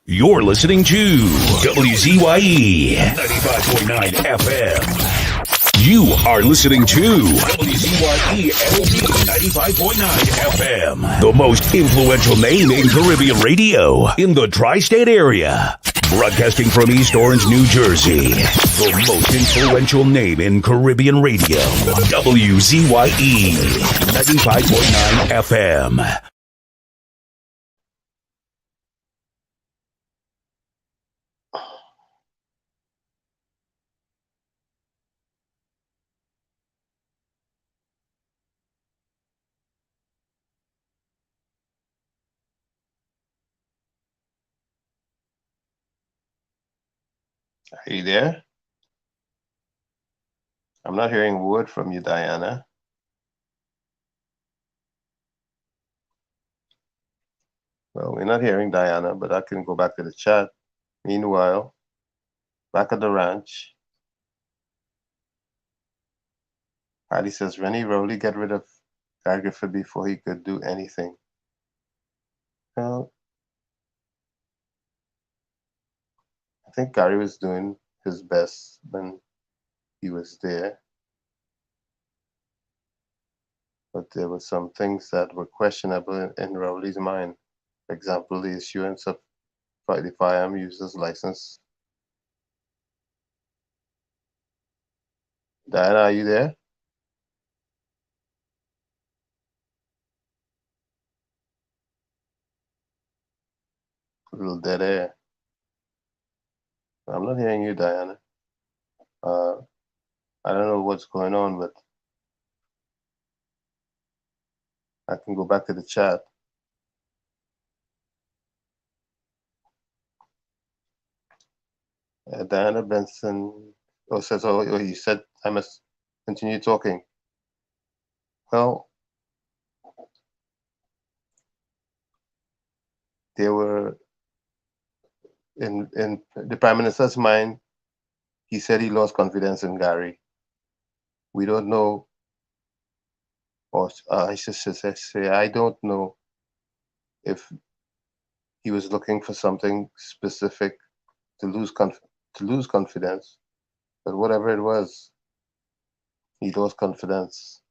You're listening to WZYE 95.9 FM. You are listening to WZYE 95.9 FM, the most influential name in Caribbean radio in the tri-state area. Broadcasting from East Orange, New Jersey. The most influential name in Caribbean radio. WZYE 95.9 FM. Are you there? I'm not hearing a word from you, Diana. Well, we're not hearing Diana, but I can go back to the chat. Meanwhile, back at the ranch, Patty says, Rennie Rowley get rid of Guy Griffith before he could do anything. Well, I think Gary was doing his best when he was there. But there were some things that were questionable in Rowley's mind. For example, the issuance of the firearm user's license. Diana, are you there? A little dead air. I'm not hearing you, Diana. I don't know what's going on, but I can go back to the chat. Diana Benson says, oh, you said I must continue talking. Well, there were, in the Prime Minister's mind, he said he lost confidence in Gary. We don't know, or I should say, I don't know if he was looking for something specific to lose confidence, but whatever it was, he lost confidence.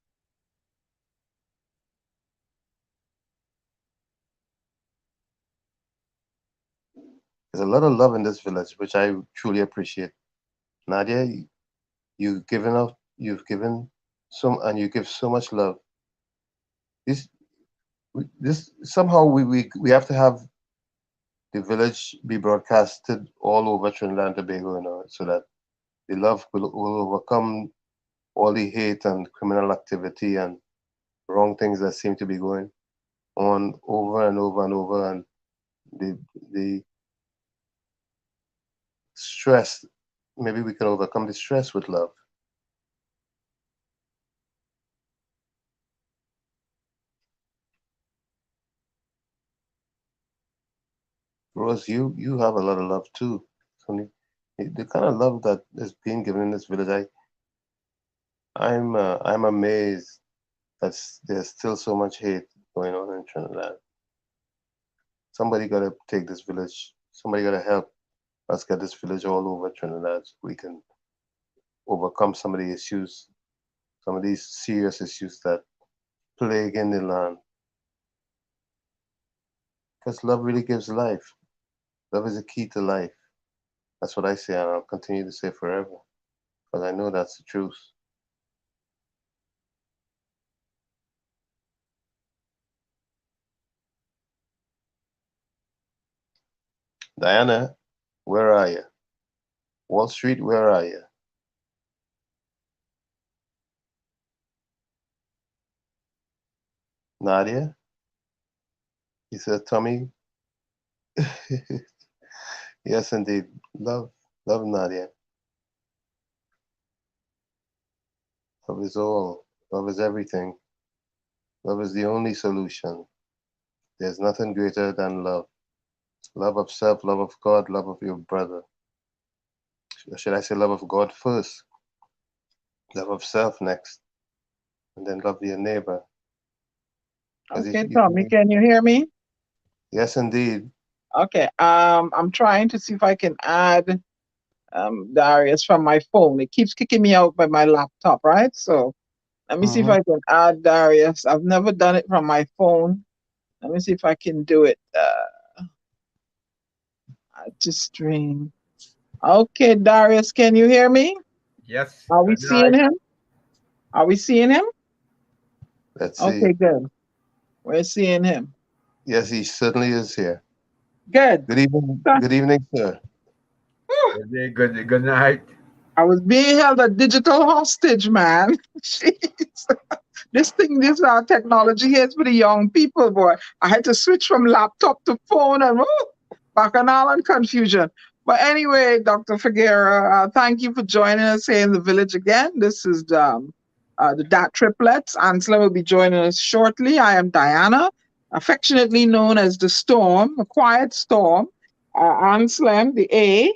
There's a lot of love in this village, which I truly appreciate. Nadia, you've given some, and you give so much love. This somehow we have to have the village be broadcasted all over Trinidad and Tobago, so that the love will overcome all the hate and criminal activity and wrong things that seem to be going on over and over and over, and the stress. Maybe we can overcome the stress with love. Rose, you have a lot of love too. So the kind of love that is being given in this village, I'm amazed that there's still so much hate going on in Trinidad. Somebody got to take this village. Somebody got to help us get this village all over Trinidad so we can overcome some of the issues, some of these serious issues that plague in the land. Because love really gives life. Love is the key to life. That's what I say, and I'll continue to say forever, because I know that's the truth. Diana, where are you? Wall Street, where are you? Nadia? He said, Tommy. Yes, indeed. Love Nadia. Love is all. Love is everything. Love is the only solution. There's nothing greater than love. Love of self, love of God, love of your brother. Should I say love of God first? Love of self next. And then love your neighbor. Okay, Tommy, can you hear me? Yes, indeed. Okay, I'm trying to see if I can add Darius from my phone. It keeps kicking me out by my laptop, right? So let me see if I can add Darius. I've never done it from my phone. Let me see if I can do it. To stream. Okay, Darius, can you hear me? Yes. Are we seeing him? Are we seeing him? Let's see. Okay, good. We're seeing him. Yes, he certainly is here. Good. Good evening. Good evening, sir. Good day, good night. I was being held a digital hostage, man. Jeez. This technology here is for the young people, boy. I had to switch from laptop to phone and bacchanal and confusion. But anyway, Dr. Figuera, thank you for joining us here in the village again. This is the DAT Triplets. Ansela will be joining us shortly. I am Diana, affectionately known as the Storm, a quiet storm. Anselm, the A,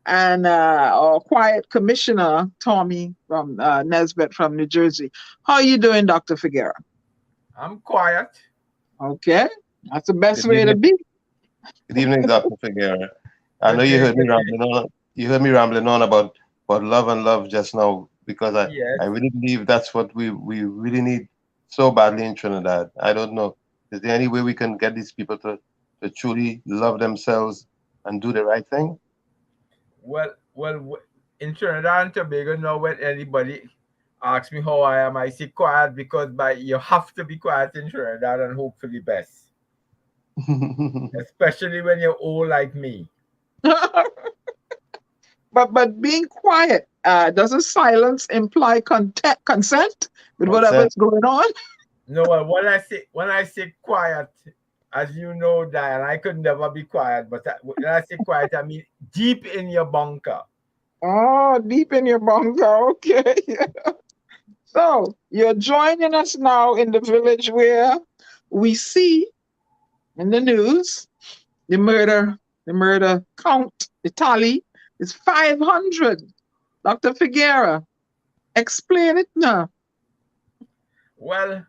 and our quiet commissioner, Tommy from Nesbitt from New Jersey. How are you doing, Dr. Figuera? I'm quiet. Okay, that's the best way to be. Good evening, Dr. Figuera. I know you heard me rambling on. You heard me rambling on about love and love just now because I really believe that's what we really need so badly in Trinidad. I don't know. Is there any way we can get these people to truly love themselves and do the right thing? Well, in Trinidad and Tobago now, when anybody asks me how I am, I say quiet because you have to be quiet in Trinidad and hope for the best. Especially when you're old like me. But being quiet, doesn't silence imply consent with whatever's going on? No, when I say quiet, as you know, Diane, I could never be quiet. But when I say quiet, I mean deep in your bunker. Oh, deep in your bunker. Okay. So you're joining us now in the village where we see in the news the murder count, the tally is 500. Dr. Figuera, explain it now. Well,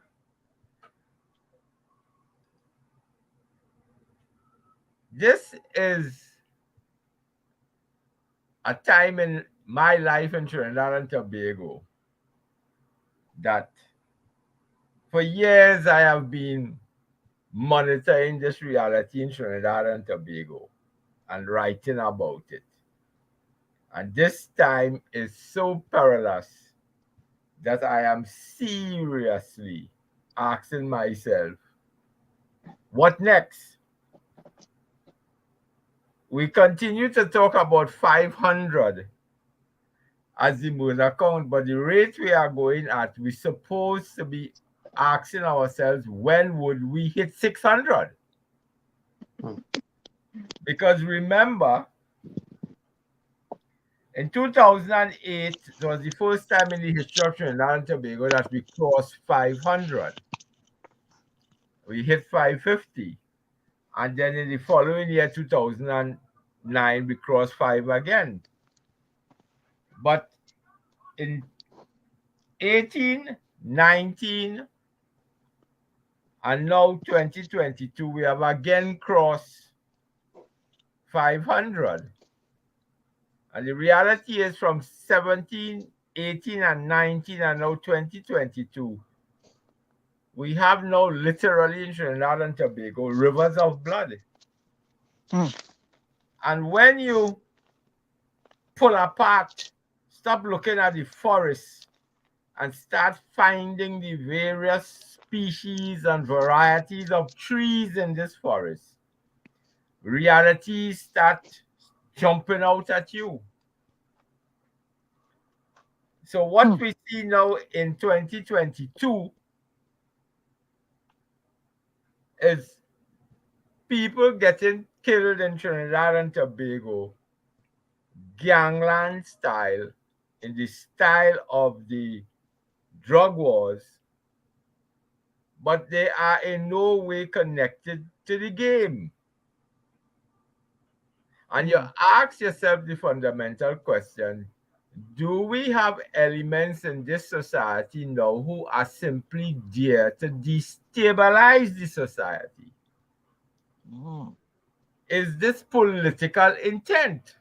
this is a time in my life in Trinidad and Tobago that for years I have been monitoring this reality in Trinidad and Tobago and writing about it. And this time is so perilous that I am seriously asking myself, what next? We continue to talk about 500 as the murder count, but the rate we are going at, we're supposed to be asking ourselves, when would we hit 600? Because remember, in 2008, it was the first time in the history of Trinidad and Tobago that we crossed 500. We hit 550. And then in the following year, 2009, we crossed 5 again. But in 18, 19, and now 2022, we have again crossed 500. And the reality is from 17, 18, and 19, and now 2022, we have now literally in Trinidad and Tobago rivers of blood. And when you pull apart, stop looking at the forest and start finding the various species and varieties of trees in this forest, realities start jumping out at you. So what we see now in 2022 is people getting killed in Trinidad and Tobago, gangland style, in the style of the drug wars, but they are in no way connected to the game. And you ask yourself the fundamental question, do we have elements in this society now who are simply there to destabilize the society? Is this political intent?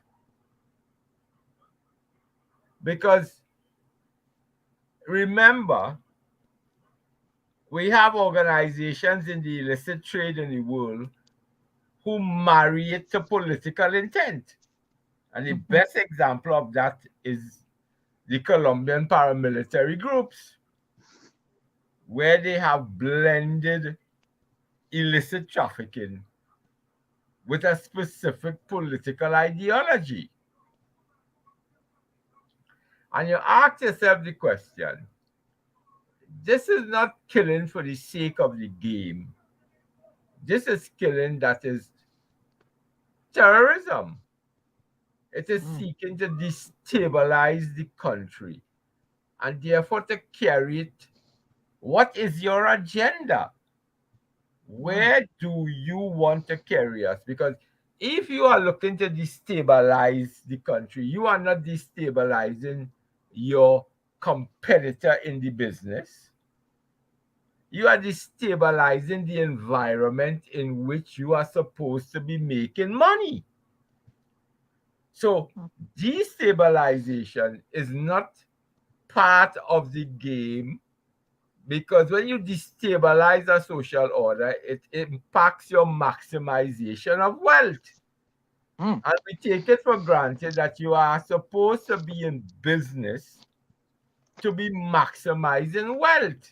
Because remember, we have organizations in the illicit trade in the world who marry it to political intent. And the best example of that is the Colombian paramilitary groups, where they have blended illicit trafficking with a specific political ideology. And you ask yourself the question, this is not killing for the sake of the game. This is killing that is terrorism. It is seeking to destabilize the country. And therefore to carry it, what is your agenda? Where do you want to carry us? Because if you are looking to destabilize the country, you are not destabilizing your competitor in the business. You are destabilizing the environment in which you are supposed to be making money. So destabilization is not part of the game, because when you destabilize a social order, it impacts your maximization of wealth. And we take it for granted that you are supposed to be in business to be maximizing wealth.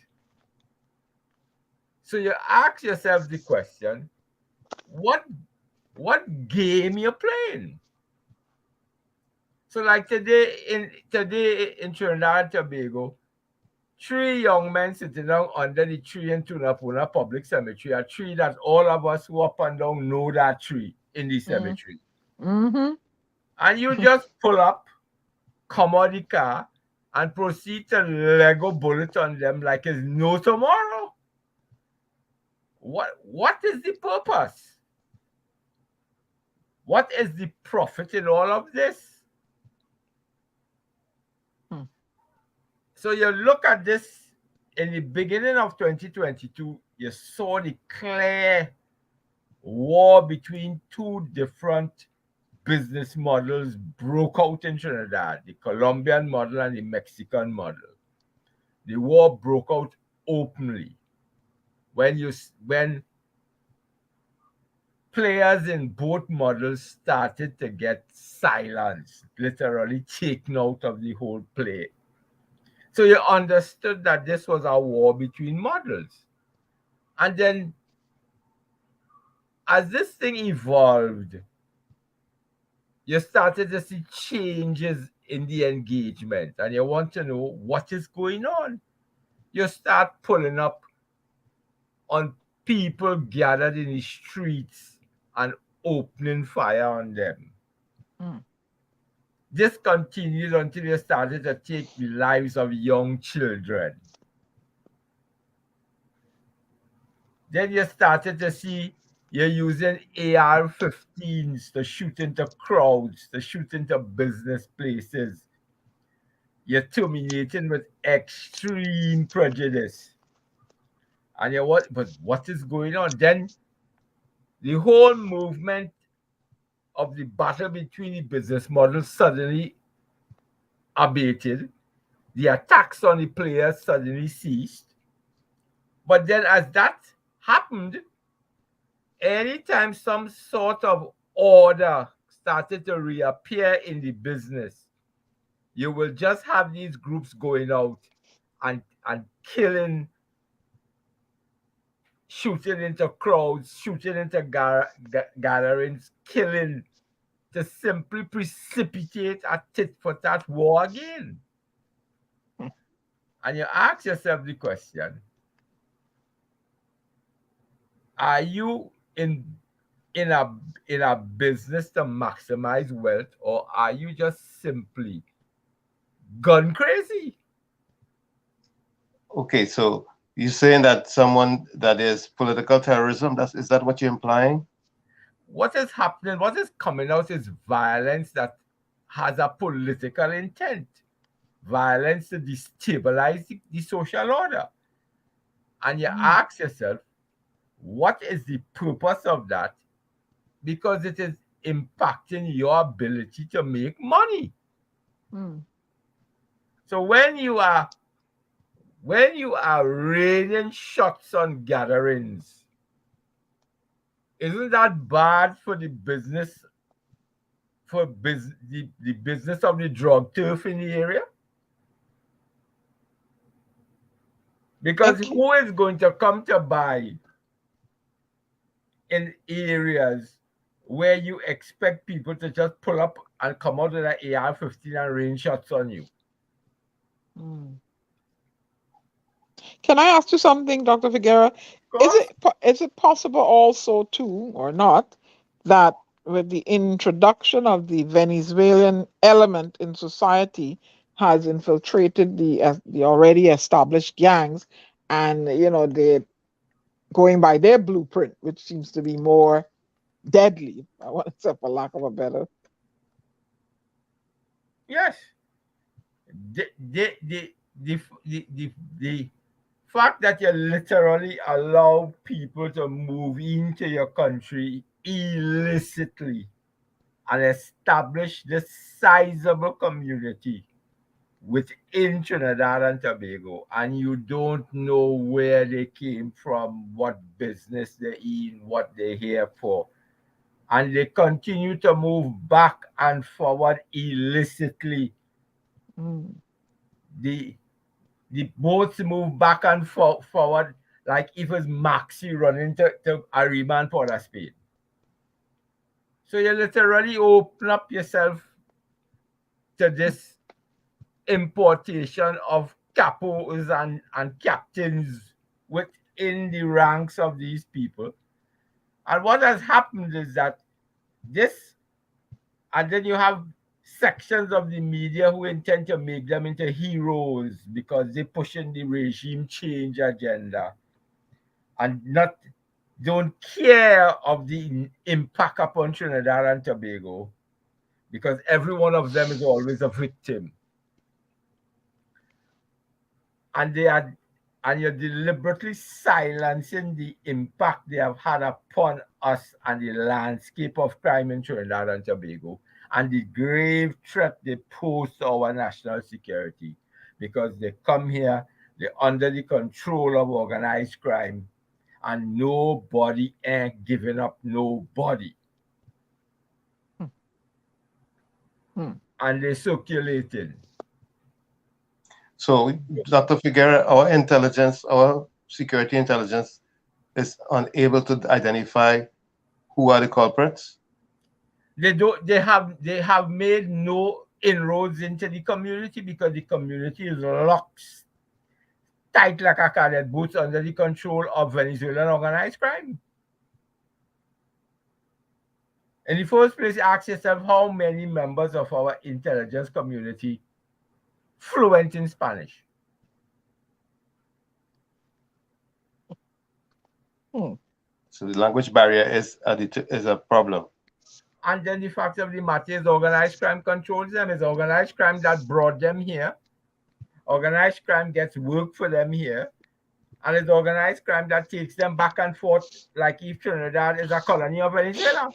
So you ask yourself the question, what game you're playing? So like today in Trinidad and Tobago, 3 young men sitting down under the tree in Tunapuna Public Cemetery, a tree that all of us who up and down know that tree in the cemetery. And you just pull up, come out the car, and proceed to Lego bullet on them like it's no tomorrow. What is the purpose? What is the profit in all of this? So you look at this in the beginning of 2022, you saw the clear war between 2 different business models broke out in Trinidad, the Colombian model and the Mexican model. The war broke out openly when players in both models started to get silenced, literally taken out of the whole play. So you understood that this was a war between models. And then as this thing evolved, you started to see changes in the engagement, and you want to know what is going on. You start pulling up on people gathered in the streets and opening fire on them. This continued until you started to take the lives of young children. Then you started to see you're using AR-15s to shoot into crowds, to shoot into business places. You're terminating with extreme prejudice. And but what is going on? Then the whole movement of the battle between the business models suddenly abated. The attacks on the players suddenly ceased. But then as that happened, anytime some sort of order started to reappear in the business, you will just have these groups going out and killing, shooting into crowds, shooting into gatherings, killing, to simply precipitate a tit-for-tat war again. And you ask yourself the question, are you in a business to maximize wealth, or are you just simply gun crazy? Okay, so you're saying that someone that is political terrorism, is that what you're implying? What is happening, what is coming out is violence that has a political intent. Violence to destabilize the social order. And you ask yourself, what is the purpose of that? Because it is impacting your ability to make money. So when you are raining shots on gatherings, Isn't that bad for the business, the business of the drug turf in the area? Because Okay. who is going to come to buy in areas where you expect people to just pull up and come out with an AR-15 and rain shots on you? Can I ask you something, Dr. Figuera? Of course. Is it possible also too, or not, that with the introduction of the Venezuelan element in society has infiltrated the already established gangs, and they're going by their blueprint, which seems to be more deadly. I want to say, for lack of a better. Yes. The fact that you literally allow people to move into your country illicitly and establish this sizable community within Trinidad and Tobago, and you don't know where they came from, what business they're in, what they're here for, and they continue to move back and forward illicitly. The boats move back and forward like if it's Maxi running to Arima and Port of Spain. So you literally open up yourself to this importation of capos and captains within the ranks of these people. And what has happened is that this, and then you have sections of the media who intend to make them into heroes because they're pushing the regime change agenda and don't care of the impact upon Trinidad and Tobago, because every one of them is always a victim. And you're deliberately silencing the impact they have had upon us and the landscape of crime in Trinidad and Tobago, and the grave threat they pose to our national security, because they come here, they're under the control of organized crime, and nobody ain't giving up nobody. And they're circulating. So, Dr. Figuera, our intelligence, our security intelligence is unable to identify who are the culprits? They have made no inroads into the community because the community is locked tight like a cadet boots under the control of Venezuelan organized crime. In the first place, ask yourself how many members of our intelligence community fluent in Spanish. So the language barrier is a problem. And then the fact of the matter is organized crime controls them. It's organized crime that brought them here. Organized crime gets work for them here. And it's organized crime that takes them back and forth like if Trinidad is a colony of Venezuela.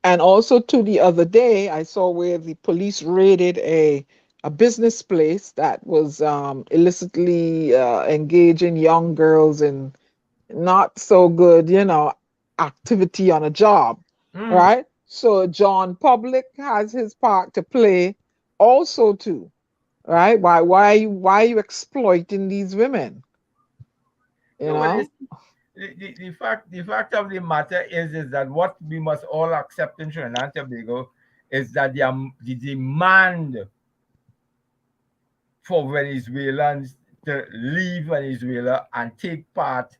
And also, to the other day, I saw where the police raided a business place that was illicitly engaging young girls in not so good, activity on a job, right? So John Public has his part to play also too, right? Why are you exploiting these women? The fact of the matter is that what we must all accept in Trinidad and Tobago is that the demand for Venezuelans to leave Venezuela and take part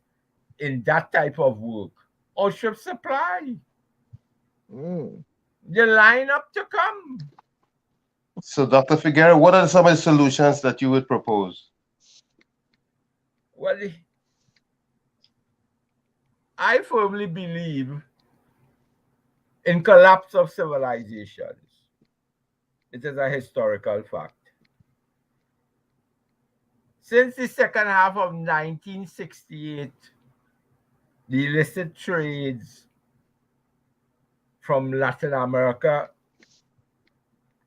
in that type of work outstrips supply. They line up to come. So, Dr. Figuera, what are some of the solutions that you would propose? Well, I firmly believe in collapse of civilizations. It is a historical fact. Since the second half of 1968, the illicit trades from Latin America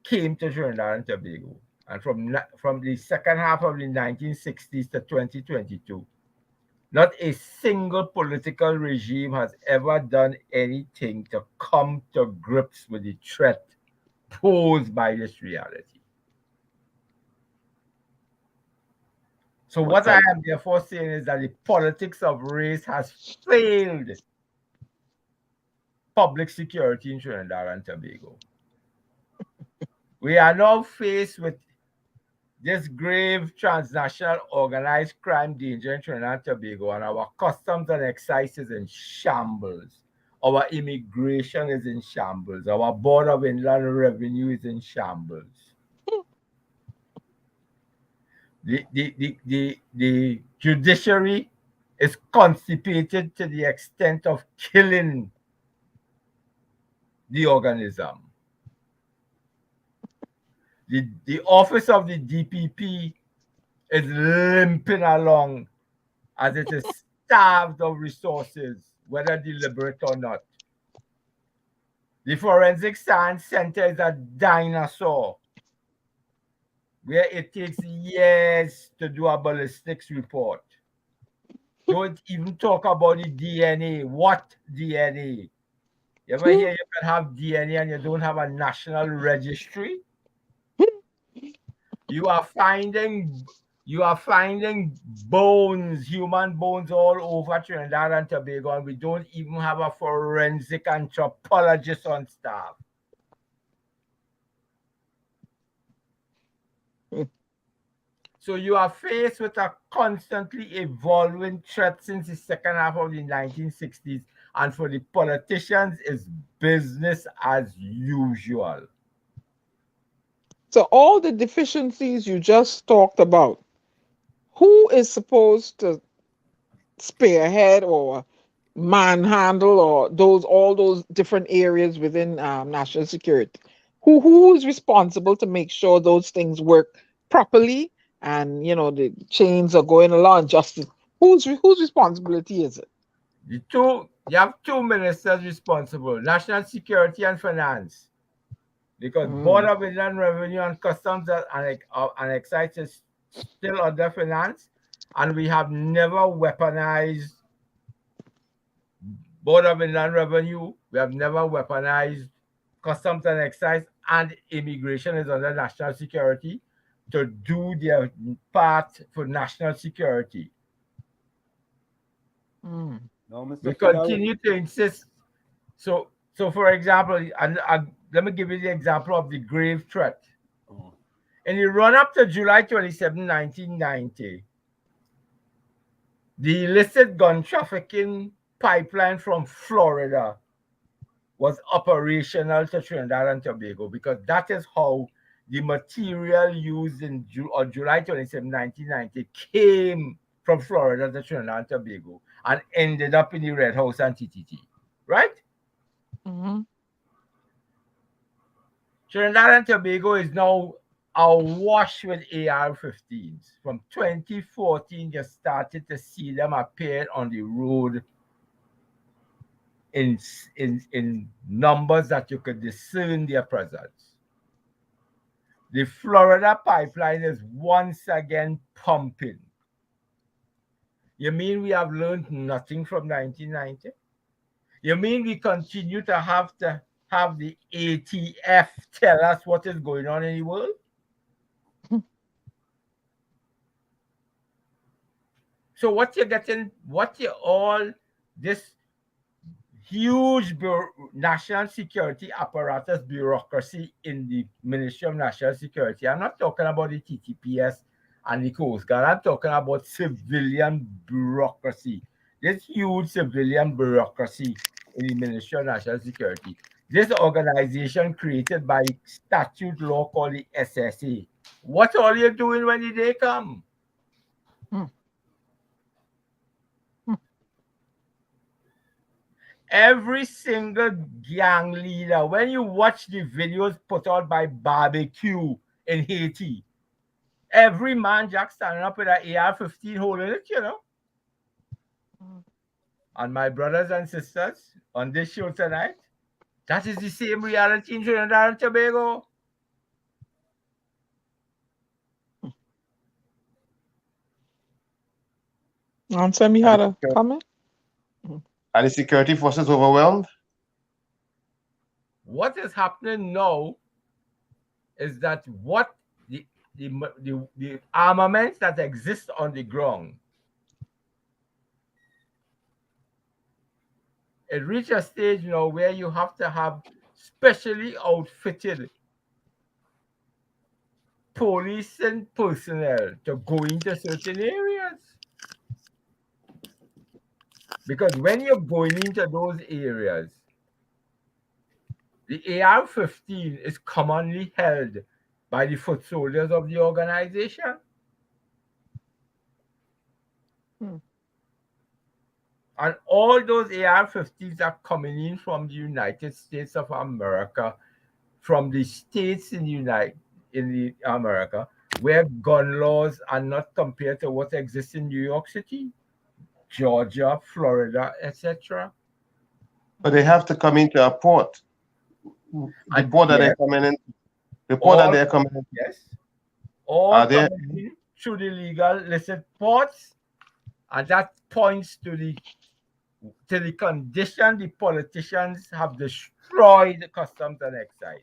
came to Trinidad and Tobago. And from the second half of the 1960s to 2022, Not a single political regime has ever done anything to come to grips with the threat posed by this reality. So what I am therefore saying is that the politics of race has failed public security in Trinidad and Tobago. We are now faced with this grave transnational organized crime danger in Trinidad and Tobago, and our customs and excise is in shambles. Our immigration is in shambles. Our Board of Inland Revenue is in shambles. The judiciary is constipated to the extent of killing the organism. The office of the DPP is limping along as it is starved of resources, whether deliberate or not. The Forensic Science Center is a dinosaur where it takes years to do a ballistics report. Don't even talk about the DNA. What DNA? You ever hear you can have DNA and you don't have a national registry? You are finding bones, human bones all over Trinidad and Tobago, and we don't even have a forensic anthropologist on staff. So you are faced with a constantly evolving threat since the second half of the 1960s, and for the politicians, it's business as usual. So all the deficiencies you just talked about, who is supposed to spearhead or manhandle or all those different areas within national security? Who is responsible to make sure those things work properly and the chains are going along justice? Whose responsibility is it? You have two ministers responsible: national security and finance. Because Board of Inland Revenue and Customs and Excise is still under finance, and we have never weaponized Board of Inland Revenue. We have never weaponized Customs and Excise, and Immigration is under national security to do their part for national security. We continue to insist. So for example, let me give you the example of the grave threat. In the run-up to July 27, 1990, the illicit gun trafficking pipeline from Florida was operational to Trinidad and Tobago, because that is how the material used on July 27, 1990 came from Florida to Trinidad and Tobago and ended up in the Red House and TTT, right? Trinidad and Tobago is now awash with AR-15s. From 2014, you started to see them appear on the road in numbers that you could discern their presence. The Florida pipeline is once again pumping. You mean we have learned nothing from 1990? You mean we continue to have the ATF tell us what is going on in the world? So this huge national security apparatus bureaucracy in the Ministry of National Security. I'm not talking about the TTPS and the Coast Guard. I'm talking about civilian bureaucracy. This huge civilian bureaucracy in the Ministry of National Security. This organization created by statute law called the SSA. What are you doing when the day come? Every single gang leader, when you watch the videos put out by Barbecue in Haiti, every man Jack standing up with an AR-15 holding it, And my brothers and sisters, on this show tonight, that is the same reality in Trinidad and Tobago. Ansem, you had a comment? Are the security forces overwhelmed? What is happening now is that what the armaments that exist on the ground, it reached a stage now where you have to have specially outfitted police and personnel to go into certain areas. Because when you're going into those areas, the AR-15 is commonly held by the foot soldiers of the organization. And all those AR-15s are coming in from the United States of America, from the states in America, where gun laws are not compared to what exists in New York City, Georgia, Florida, etc. But they have to come into a port. The port that they're coming in. The port that they're coming in. Yes. All coming in through the legal illicit ports, and that points to the condition the politicians have destroyed the customs and excise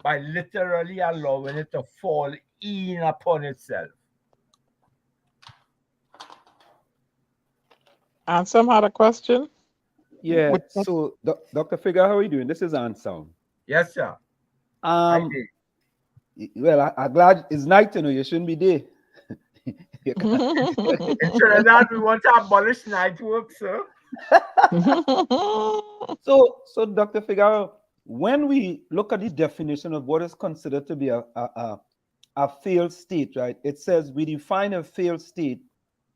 by literally allowing it to fall in upon itself. Ansem had a question? Yeah. So, Dr. Figure, how are you doing? This is Ansem. Yes, sir. Well, I'm glad it's night to know you shouldn't be there. In Trinidad, we want to abolish night work, sir. So, Dr. Figaro, when we look at the definition of what is considered to be a failed state, right? It says we define a failed state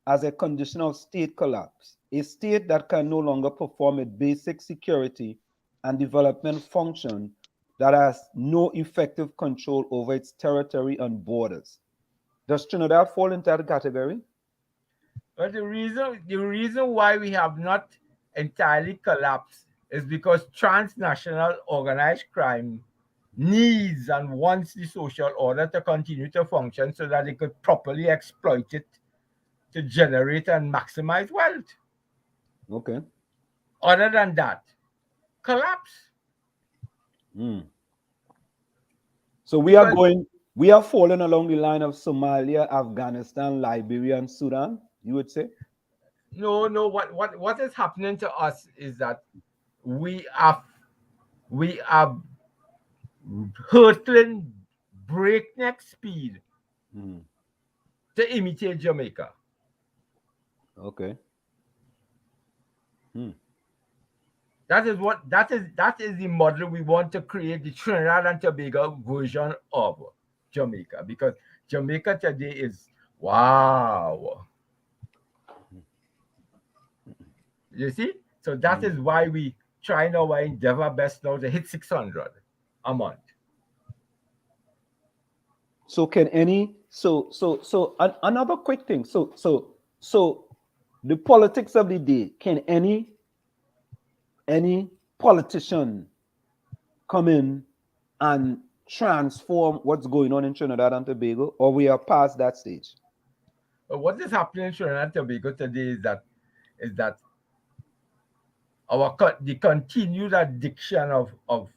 as a condition of state collapse, a state that can no longer perform its basic security and development function, that has no effective control over its territory and borders. Does Trinidad fall into that category? But the reason why we have not entirely collapsed is because transnational organized crime needs and wants the social order to continue to function so that they could properly exploit it to generate and maximize wealth. Okay. Other than that, collapse. So we are falling along the line of Somalia, Afghanistan, Liberia, and Sudan, you would say? No. What is happening to us is that we are hurtling breakneck speed to imitate Jamaica. Okay. That is the model we want to create, the Trinidad and Tobago version of Jamaica, because Jamaica today is wow. You see? So that is why we try now our endeavor best now to hit 600 a month. So can another quick thing. So the politics of the day, can any politician come in and transform what's going on in Trinidad and Tobago, or we are past that stage? But what is happening in Trinidad and Tobago today is that the continued addiction of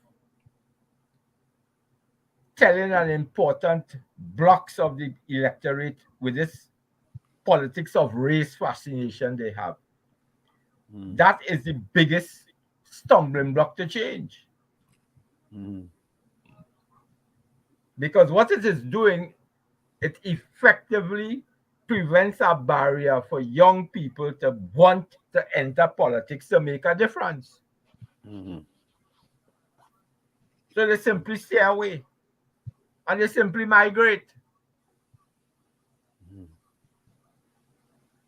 telling an important blocks of the electorate with this politics of race fascination they have. That is the biggest stumbling block to change. Because what it is doing, it effectively prevents a barrier for young people to want to enter politics to make a difference. So they simply stay away and they simply migrate.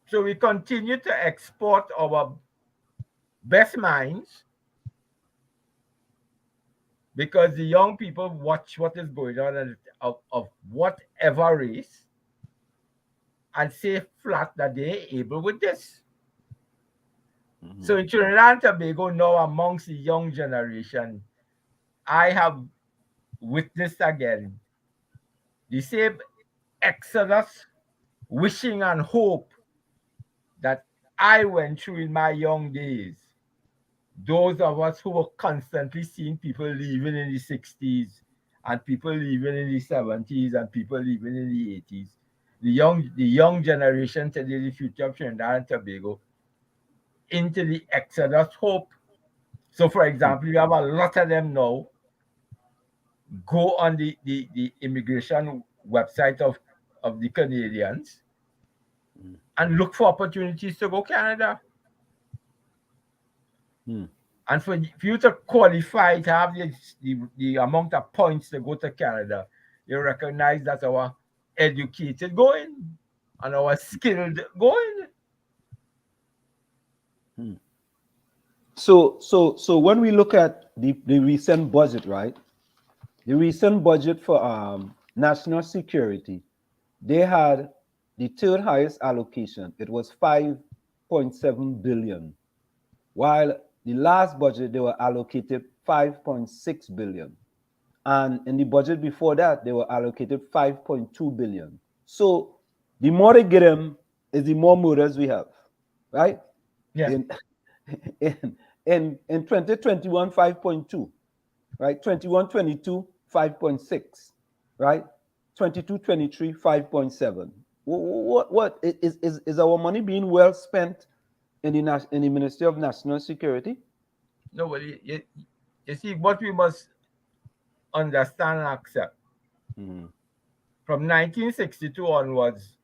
So we continue to export our best minds because the young people watch what is going on of whatever race and say flat that they're able with this. So in Trinidad and Tobago now, amongst the young generation, I have witnessed again the same exodus, wishing and hope that I went through in my young days. Those of us who were constantly seeing people leaving in the 60s and people leaving in the 70s and people leaving in the 80s. The young generation today, the future of Trinidad and Tobago, into the Exodus hope. So, for example, you have a lot of them now go on the immigration website of the Canadians and look for opportunities to go Canada. And for you to qualify to have the amount of points to go to Canada, you recognize that our educated going and our skilled going. So when we look at the recent budget, right? The recent budget for national security, they had the third highest allocation. It was 5.7 billion, while the last budget they were allocated 5.6 billion, and in the budget before that they were allocated 5.2 billion. So the more they get them, is the more murders we have, right? Yeah. In 2021, 5.2, right? 21-22, 5.6, right? 22-23, 5.7. What is our money being well spent in the Ministry of National Security? No, but you see, what we must understand and accept from 1962 onwards,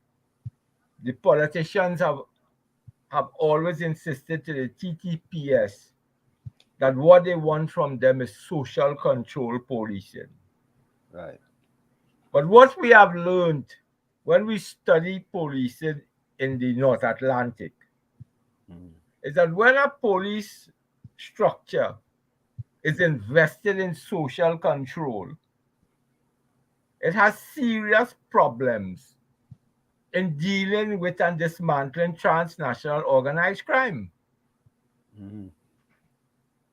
the politicians have always insisted to the TTPS that what they want from them is social control policing. Right. But what we have learned when we study policing in the North Atlantic is that when a police structure is invested in social control, it has serious problems in dealing with and dismantling transnational organized crime.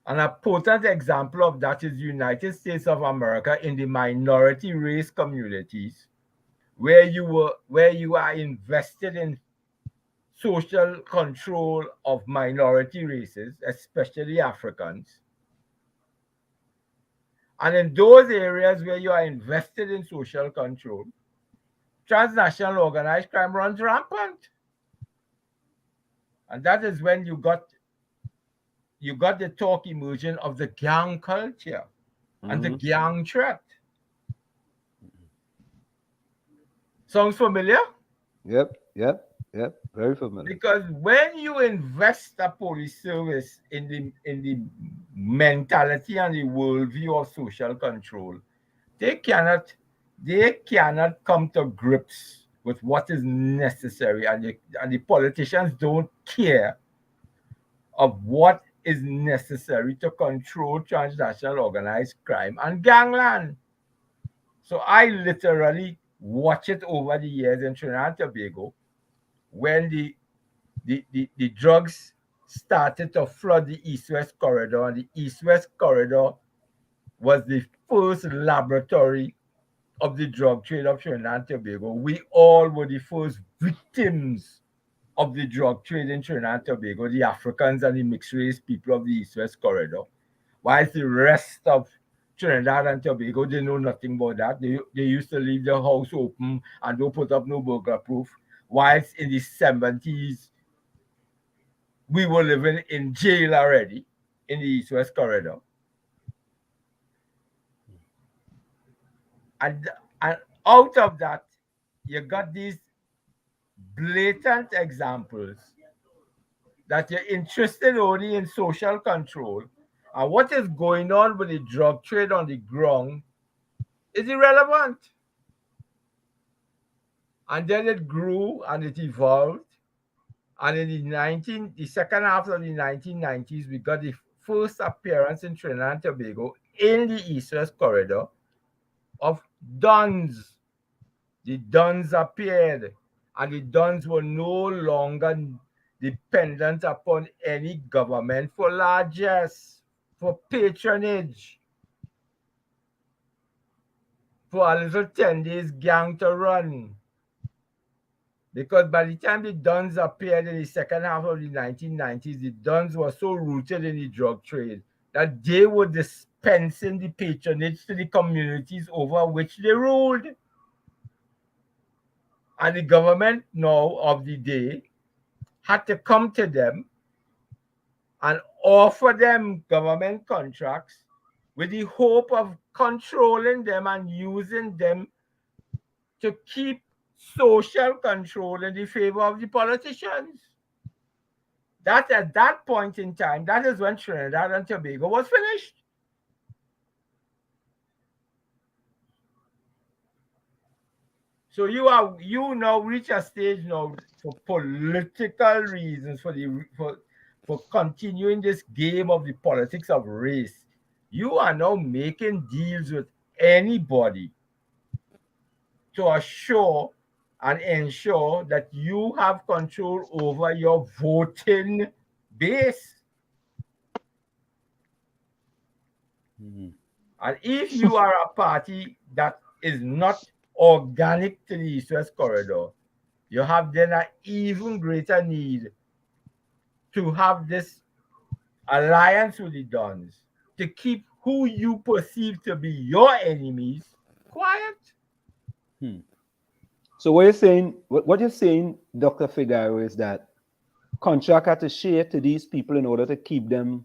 An important example of that is the United States of America in the minority race communities, where you are invested in social control of minority races, especially Africans. And in those areas where you are invested in social control, transnational organized crime runs rampant. And that is when you got the talk emerging of the gang culture and the gang threat. Sounds familiar? Yep. Very familiar. Because when you invest a police service in the mentality and the worldview of social control, they cannot come to grips with what is necessary, and the politicians don't care of what is necessary to control transnational organized crime and gangland. So I literally watch it over the years in Trinidad and Tobago when the drugs started to flood the East-West corridor, and the East-West corridor was the first laboratory of the drug trade of Trinidad and Tobago. We all were the first victims of the drug trade in Trinidad and Tobago, the Africans and the mixed race people of the East-West corridor. Whilst the rest of Trinidad and Tobago, they know nothing about that. They used to leave their house open and don't put up no burglar proof. Whilst in the 70s, we were living in jail already in the East-West corridor. And out of that, you got these blatant examples that you're interested only in social control, and what is going on with the drug trade on the ground is irrelevant. And then it grew and it evolved. And in the second half of the 1990s, we got the first appearance in Trinidad and Tobago in the East-West corridor of Dons. The Dons appeared, and the Dons were no longer dependent upon any government for largesse, for patronage, for a little 10 days gang to run. Because by the time the Duns appeared in the second half of the 1990s, the Duns were so rooted in the drug trade that they were dispensing the patronage to the communities over which they ruled. And the government now of the day had to come to them and offer them government contracts with the hope of controlling them and using them to keep social control in the favor of the politicians. That at that point in time, that is when Trinidad and Tobago was finished. So you now reach a stage now for political reasons, for continuing this game of the politics of race. You are now making deals with anybody to assure and ensure that you have control over your voting base. And if you are a party that is not organic to the East-West corridor, you have then an even greater need to have this alliance with the Dons to keep who you perceive to be your enemies quiet. So what you're saying, Dr. Figaro, is that contract had to share to these people in order to keep them,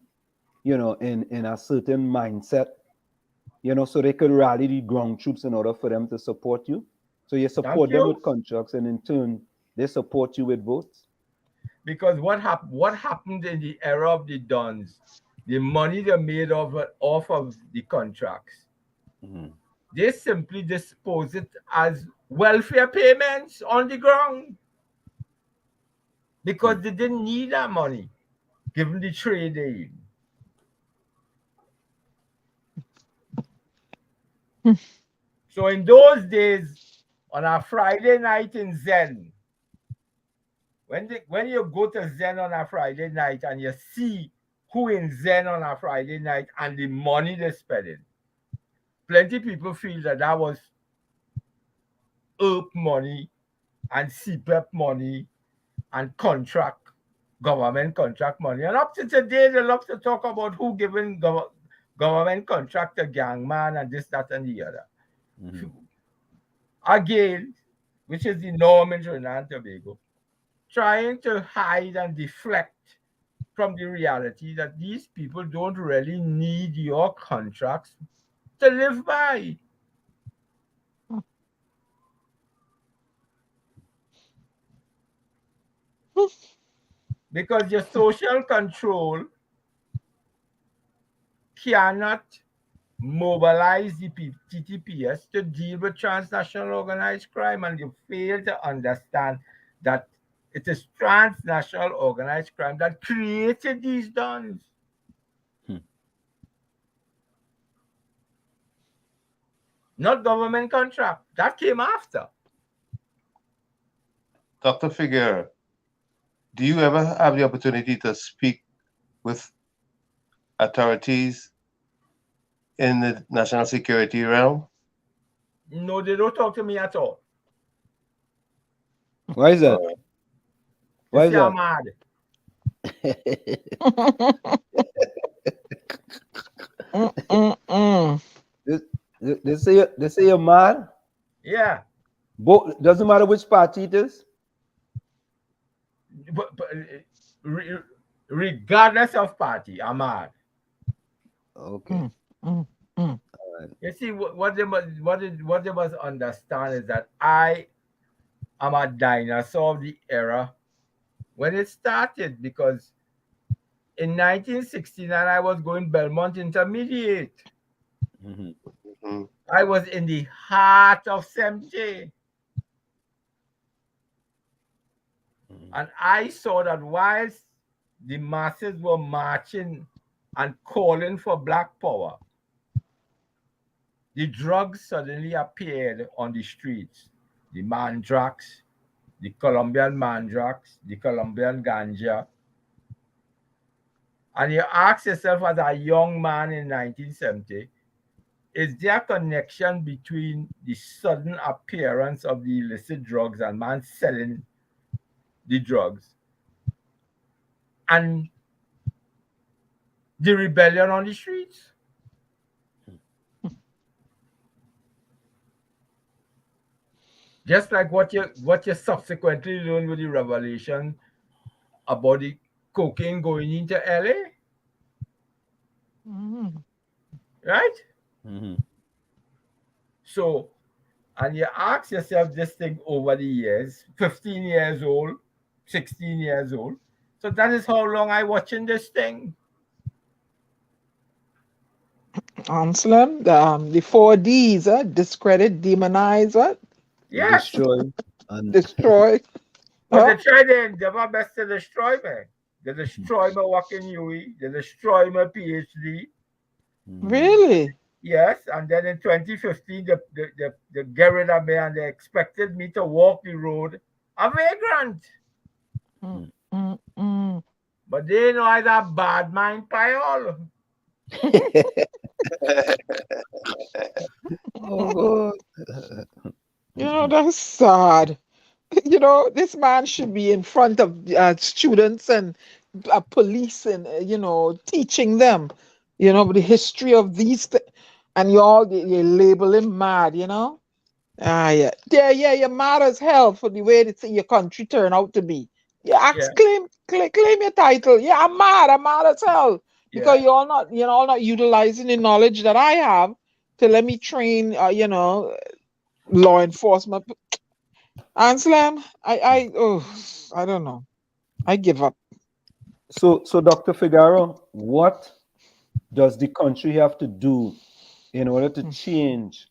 in a certain mindset, so they could rally the ground troops in order for them to support you. So you support them with contracts, and in turn, they support you with votes. Because what happened in the era of the Dons, the money they made off of the contracts, they simply dispose it as welfare payments on the ground because they didn't need that money, given the trade aid. So in those days, on a Friday night in Zen, when you go to Zen on a Friday night and you see who in Zen on a Friday night and the money they're spending, plenty of people feel that was ERP money and CPEP money and government contract money. And up to today, they love to talk about who giving government contract to gangman and this, that, and the other. Again, which is the norm in Trinidad and Tobago, trying to hide and deflect from the reality that these people don't really need your contracts to live by. Because your social control cannot mobilize the TTPS to deal with transnational organized crime, and you fail to understand that it is transnational organized crime that created these Dons. Not government contract. That came after. Dr. Figueroa, do you ever have the opportunity to speak with authorities in the national security realm? No, they don't talk to me at all. Why is that? Why is that? Mad. They say you're mad? Yeah. Doesn't matter which party it is? But regardless of party, I'm mad. Okay. You see, what they must understand is that I am a dinosaur of the era when it started, because in 1969 I was going Belmont Intermediate. I was in the heart of Semte. And I saw that whilst the masses were marching and calling for black power, the drugs suddenly appeared on the streets. The mandrax, the Colombian mandrax, the Colombian ganja. And you ask yourself as a young man in 1970, is there a connection between the sudden appearance of the illicit drugs and man selling the drugs, and the rebellion on the streets. Just like what you subsequently learned with the revelation about the cocaine going into LA, right? So, and you ask yourself this thing over the years, 15 years old, 16 years old. So that is how long I watching this thing. Anselm, the 4Ds, discredit, demonize, what? Yes. Destroy. And Destroy. But they try their endeavor best to destroy me. They destroy my work in UE. They destroy my PhD. Really? Yes, and then in 2015, they get rid of me and they expected me to walk the road a vagrant. But they know I got bad mind by all. oh, You know, that's sad. You know, this man should be in front of students and police and, teaching them, the history of these and you label him mad, yeah. You're mad as hell for the way your country turned out to be. Claim your title. Yeah, I'm mad as hell. Because you're all not utilizing the knowledge that I have to let me train, law enforcement. Anselm, I don't know. I give up. So Dr. Figaro, what does the country have to do in order to change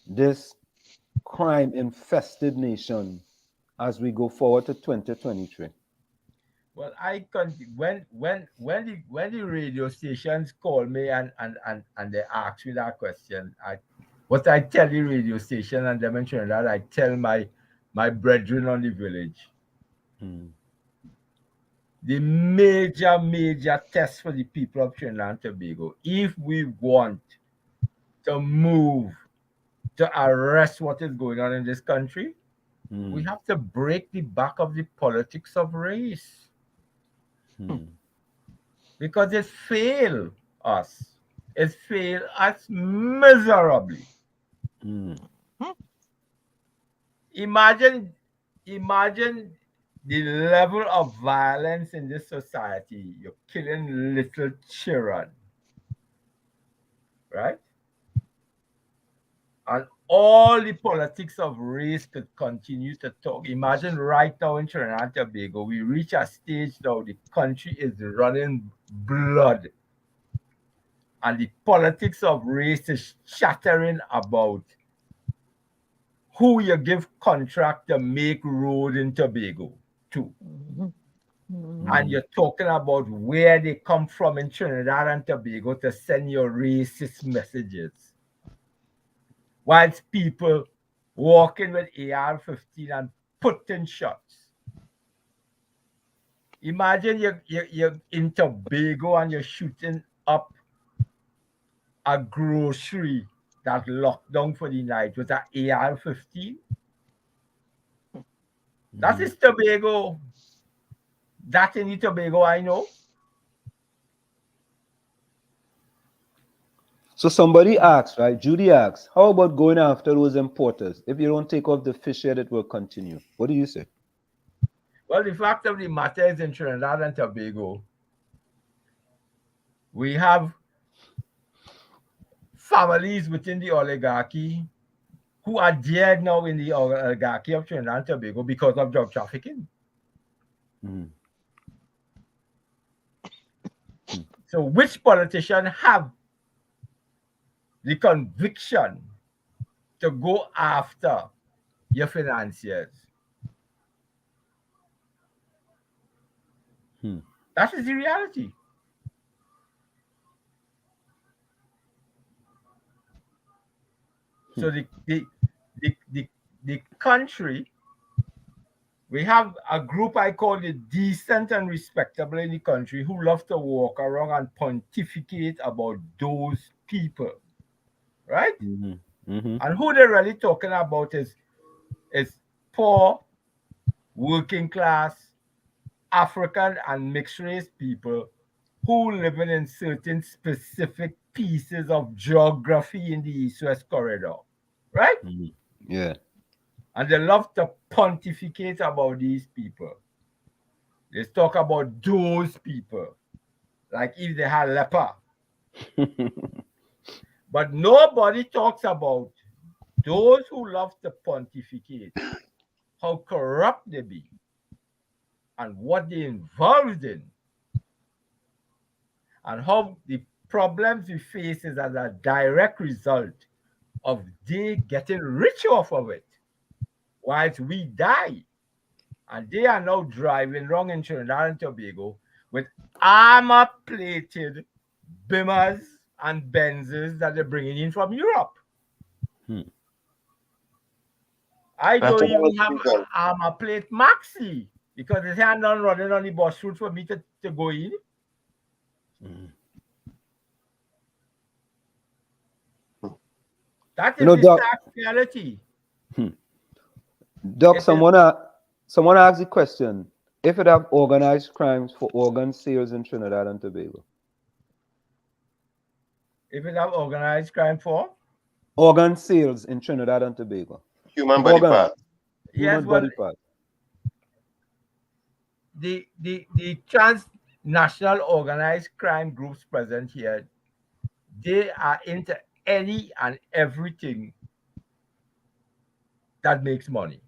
this crime-infested nation as we go forward to 2023? Well, when the radio stations call me and they ask me that question, what I tell the radio station and them in Trinidad, I tell my brethren on the village. The major test for the people of Trinidad and Tobago, if we want to move to arrest what is going on in this country, we have to break the back of the politics of race. Because it failed us. It failed us miserably. Imagine the level of violence in this society. You're killing little children, right? And all the politics of race could continue to talk. Imagine right now in Trinidad and Tobago, we reach a stage now the country is running blood. And the politics of race is chattering about who you give contract to make road in Tobago to. And you're talking about where they come from in Trinidad and Tobago to send your racist messages. Whilst people walking with AR-15 and putting shots. Imagine you're in Tobago and you're shooting up a grocery that locked down for the night with an AR-15. That is Tobago. That in the Tobago I know. So somebody asks, right? Judy asks, how about going after those importers? If you don't take off the fish here, it will continue. What do you say? Well, the fact of the matter is in Trinidad and Tobago, we have families within the oligarchy who are dead now in the oligarchy of Trinidad and Tobago because of drug trafficking. So which politician have the conviction to go after your financiers? That is the reality. So the country, we have a group I call the decent and respectable in the country who love to walk around and pontificate about those people, right? And who they're really talking about is poor, working class, African and mixed race people who living in certain specific pieces of geography in the East-West corridor, right? Yeah. And they love to pontificate about these people. They talk about those people, like if they had leper. But nobody talks about those who love to pontificate, how corrupt they be, and what they involved in, and how the problems we face is as a direct result of they getting rich off of it, whilst we die. And they are now driving wrong in Trinidad and Tobago with armor-plated Bimmers and Benzes that they're bringing in from Europe. I don't even have an armor plate Maxi because it's hand on running on the bus route for me to go in. That is the stark reality. Doc, someone asked the question, if it have organized crimes for organ sales in Trinidad and Tobago. If it have organized crime for? Organ sales in Trinidad and Tobago. Human body part. Yes, body part. The transnational organized crime groups present here, they are into any and everything that makes money.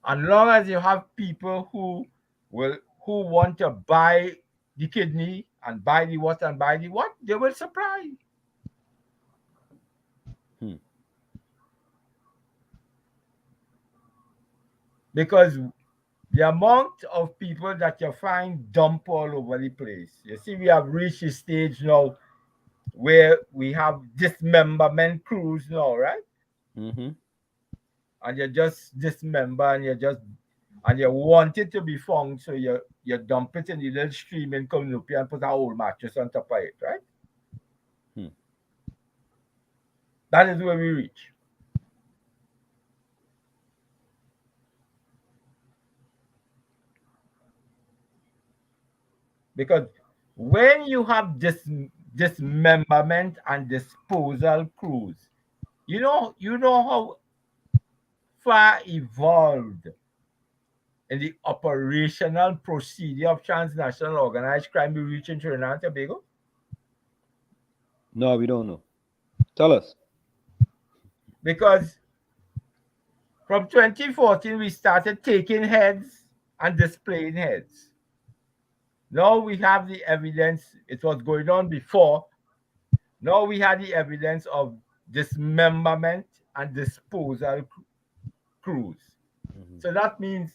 As long as you have people who want to buy the kidney and buy the what and buy the what, they will supply. Because the amount of people that you find dump all over the place. You see, we have reached a stage now where we have dismemberment crews now, right? And you just dismember and you want it to be found, so you dump it in the little stream in Community and put a whole mattress on top of it, right? That is where we reach. Because when you have dismemberment and disposal crews, you know how far evolved in the operational procedure of transnational organized crime we reach in Trinidad and Tobago? No, we don't know. Tell us. Because from 2014, we started taking heads and displaying heads. Now we have the evidence. It was going on before. Now we have the evidence of dismemberment and disposal crews. So that means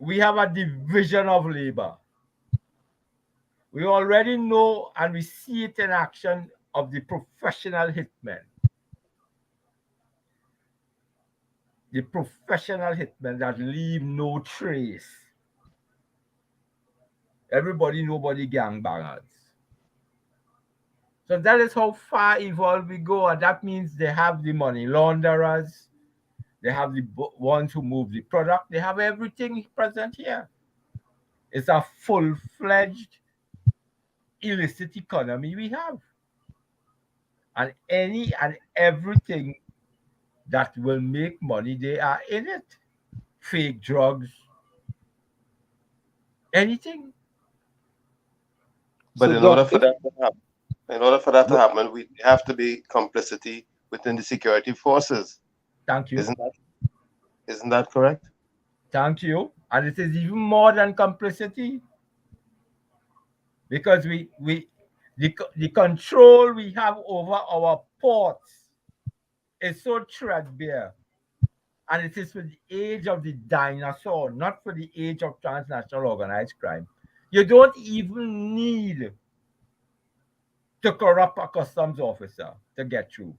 we have a division of labor. We already know and we see it in action of the professional hitmen. The professional hitmen that leave no trace. Everybody, nobody gangbangers. So that is how far evolved we go. And that means they have the money launderers. They have the ones who move the product. They have everything present here. It's a full-fledged illicit economy we have. And any and everything that will make money, they are in it. Fake drugs, anything. But in order for that to happen, we have to be complicity within the security forces. Thank you. Isn't that correct? Thank you. And it is even more than complicity. Because the control we have over our ports is so threadbare. And it is for the age of the dinosaur, not for the age of transnational organized crime. You don't even need to corrupt a customs officer to get through.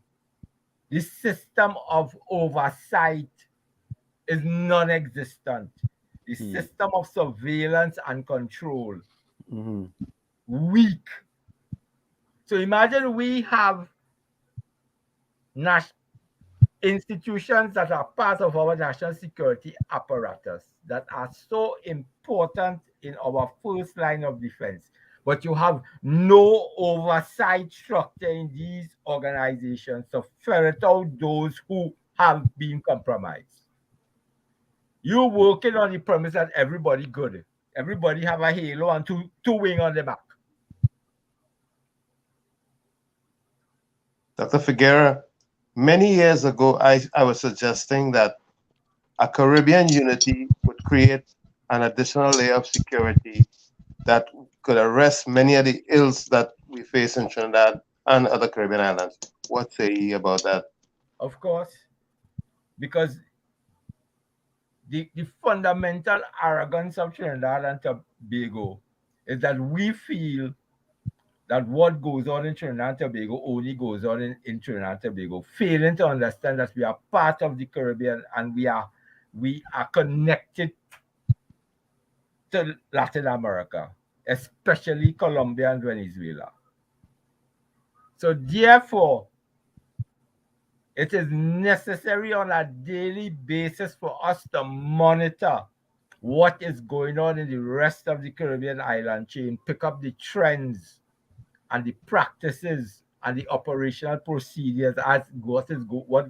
The system of oversight is non-existent. The system of surveillance and control, weak. So imagine we have institutions that are part of our national security apparatus that are so important in our first line of defense. But you have no oversight structure in these organizations to ferret out those who have been compromised. You working on the premise that everybody good. Everybody have a halo and two wing on the back. Dr. Figuera, many years ago, I was suggesting that a Caribbean unity would create an additional layer of security that could arrest many of the ills that we face in Trinidad and other Caribbean islands. What say ye about that? Of course, because the fundamental arrogance of Trinidad and Tobago is that we feel that what goes on in Trinidad and Tobago only goes on in Trinidad and Tobago, failing to understand that we are part of the Caribbean and we are connected to Latin America, especially Colombia and Venezuela. So therefore, it is necessary on a daily basis for us to monitor what is going on in the rest of the Caribbean island chain, pick up the trends and the practices and the operational procedures as what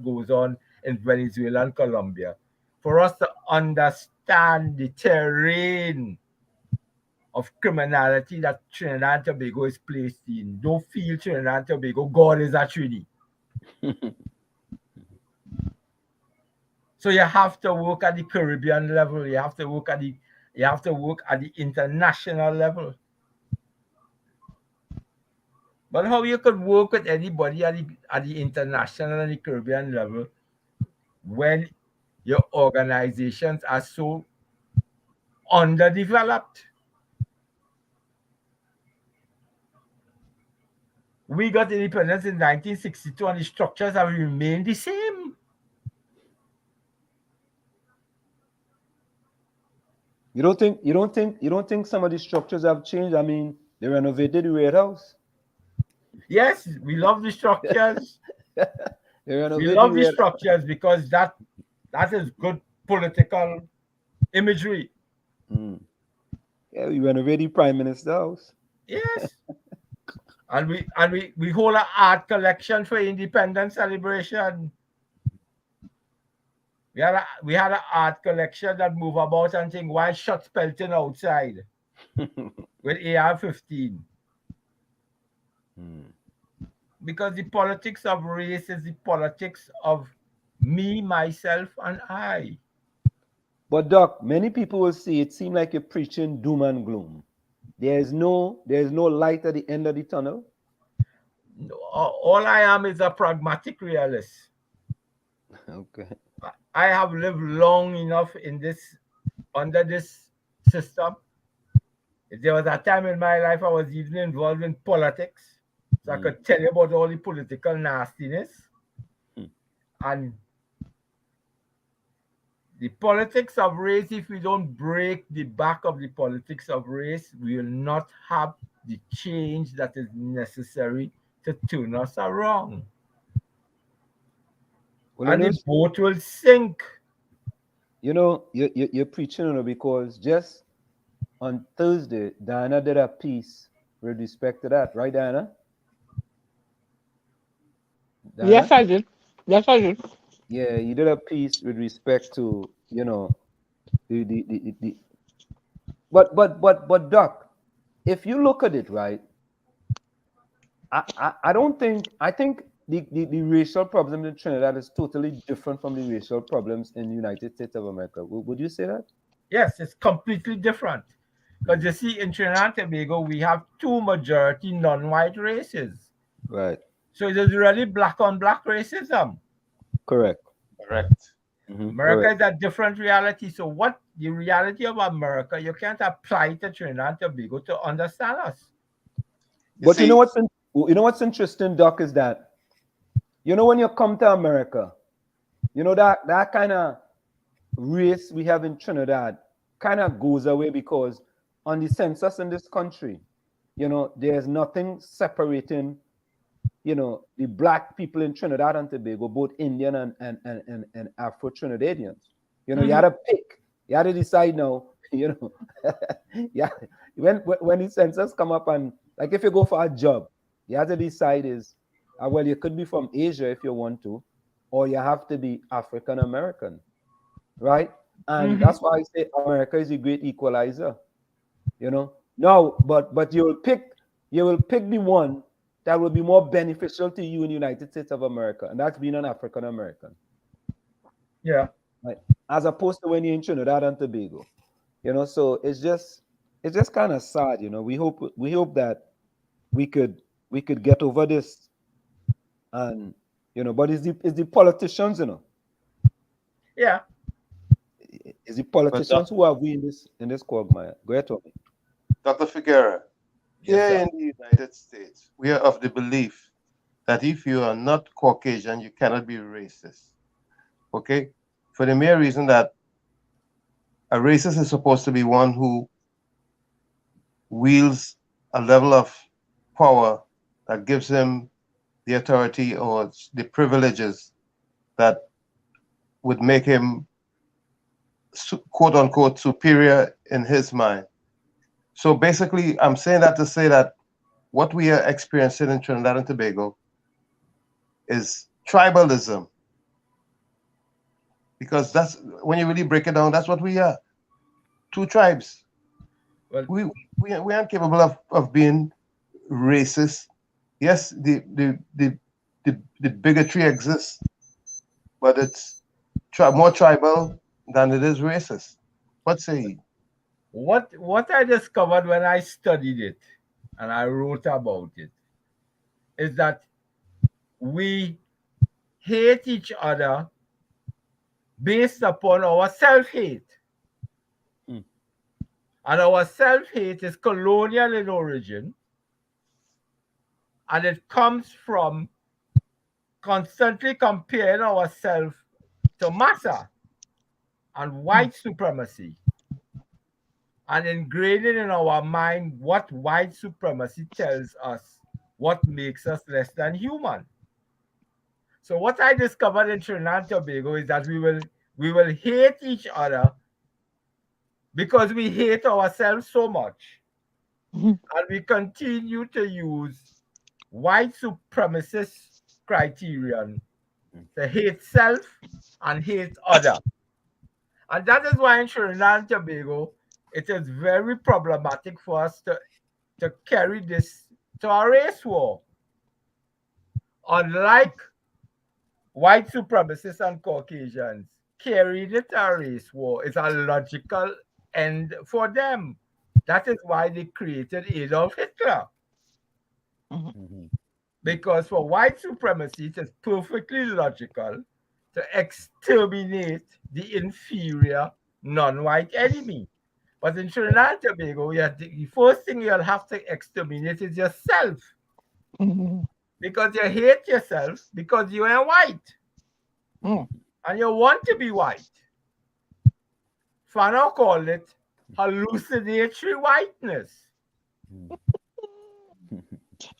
goes on in Venezuela and Colombia, for us to understand the terrain of criminality that Trinidad and Tobago is placed in. Don't feel Trinidad and Tobago, God is a Trini. So you have to work at the Caribbean level. You have to work at the international level. But how you could work with anybody at the international and the Caribbean level when your organizations are so underdeveloped? We got independence in 1962 and the structures have remained the same. You don't think some of the structures have changed? I mean, they renovated the Red House. Yes, we love the structures. We love the structures because that is good political imagery. Yeah, we renovated the Prime Minister's house. Yes. and we hold an art collection for independence celebration. We had an art collection that move about and think why shots pelting outside with AR-15. Because the politics of race is the politics of me, myself, and I. But Doc, many people will say it seems like you're preaching doom and gloom. There's no light at the end of the tunnel. No, all I am is a pragmatic realist. Okay. I have lived long enough under this system. If there was a time in my life I was even involved in politics, so I could tell you about all the political nastiness. And the politics of race, if we don't break the back of the politics of race, we will not have the change that is necessary to turn us around. Well, and the boat will sink. You know, you're preaching because just on Thursday, Diana did a piece with respect to that, right, Diana? Yes, I did. Yes, I did. Yeah, you did a piece with respect to, you know, but Doc, if you look at it, right, I think the racial problem in Trinidad is totally different from the racial problems in the United States of America. Would you say that? Yes, it's completely different. Because you see, in Trinidad and Tobago, we have two majority non-white races. Right. So it is really black on black racism. Correct. America is a different reality. So what the reality of America, you can't apply to Trinidad and Tobago to understand us. But you know what's interesting, Doc, is that, you know, when you come to America, you know, that kind of race we have in Trinidad kind of goes away because on the census in this country, you know, there's nothing separating the black people in Trinidad and Tobago, both Indian and Afro-Trinidadians. You had to pick. You had to decide now, yeah. When the census come up and like if you go for a job, you have to decide is, well, you could be from Asia if you want to, or you have to be African American, right? And that's why I say America is a great equalizer. No, but you will pick the one that will be more beneficial to you in the United States of America, and that's being an African American. Yeah. Right. As opposed to when you're in Trinidad and Tobago. So it's just kind of sad, We hope that we could get over this. And but it's the politicians, Yeah. It's the politicians who are we in this quagmire. Go ahead, Tommy. Dr. Figueroa, Yes, here in the United States, we are of the belief that if you are not Caucasian, you cannot be racist. Okay? For the mere reason that a racist is supposed to be one who wields a level of power that gives him the authority or the privileges that would make him quote unquote superior in his mind. So basically, I'm saying that to say that what we are experiencing in Trinidad and Tobago is tribalism. Because that's, when you really break it down, that's what we are. Two tribes. Well, we aren't capable of being racist. Yes, the bigotry exists, but it's more tribal than it is racist. What say you? What I discovered when I studied it and I wrote about it is that we hate each other based upon our self-hate. And our self-hate is colonial in origin, and it comes from constantly comparing ourselves to massa and white supremacy, and ingraining in our mind what white supremacy tells us, what makes us less than human. So what I discovered in Trinidad and Tobago is that we will hate each other because we hate ourselves so much. And we continue to use white supremacist criterion to hate self and hate other. And that is why in Trinidad and Tobago, it is very problematic for us to carry this to a race war. Unlike white supremacists and Caucasians, carrying it to a race war is a logical end for them. That is why they created Adolf Hitler. Because for white supremacy, it is perfectly logical to exterminate the inferior non-white enemy. But in Trinidad and Tobago, the first thing you'll have to exterminate is yourself. Because you hate yourself because you are white. And you want to be white. Fano called it hallucinatory whiteness.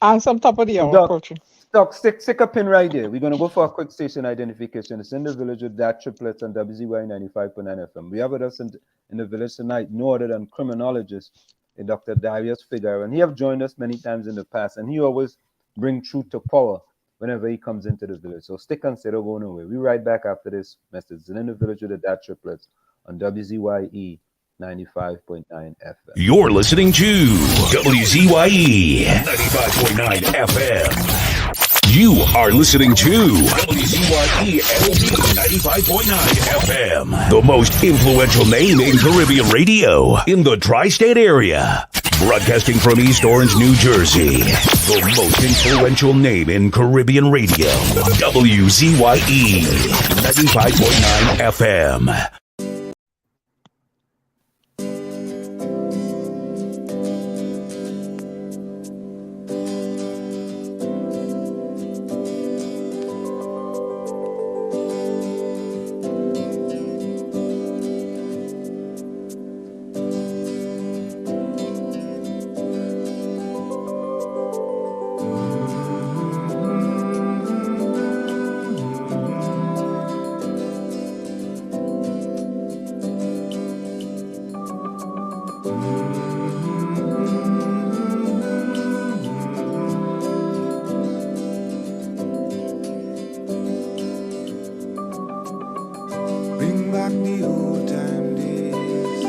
And some top of the hour, coach. Doc, stick a pin right there. We're going to go for a quick station identification. It's in the village with DAT Triplets and WZYE 95.9 FM. We have with us in the village tonight no other than criminologist Dr. Darius Figueroa. And he have joined us many times in the past, and he always bring truth to power whenever he comes into the village. So stick and stay, don't go nowhere. We right back after this message. It's in the village with the DAT Triplets on WZYE 95.9 FM. You're listening to WZYE 95.9 FM. You are listening to WZYE 95.9 FM, the most influential name in Caribbean radio in the tri-state area. Broadcasting from East Orange, New Jersey, the most influential name in Caribbean radio. WZYE 95.9 FM. Bring back the old time days.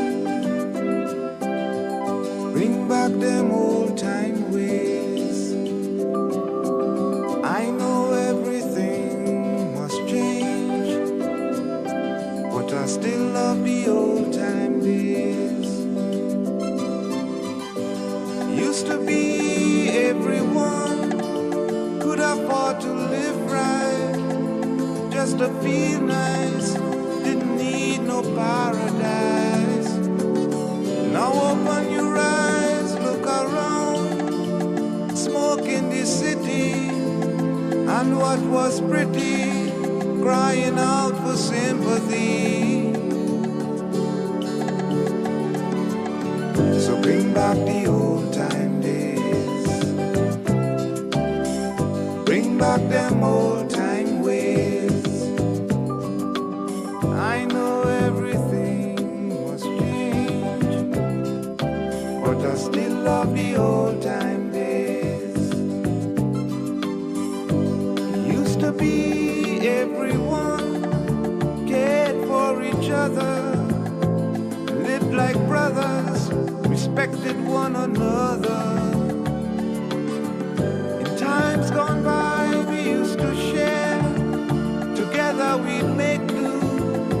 Bring back them old time ways. I know everything must change, but I still love the old time days. Used to be everyone could afford to live right, just to feel nice, didn't need no paradise. Now open your eyes, look around, smoke in the city, and what was pretty, crying out for sympathy. So bring back the old time days. Bring back them old time ways. I know everything must change, but I still love the old time days. Used to be everyone cared for each other, lived like brothers, respected one another. In times gone by, we used to share, together we'd make do.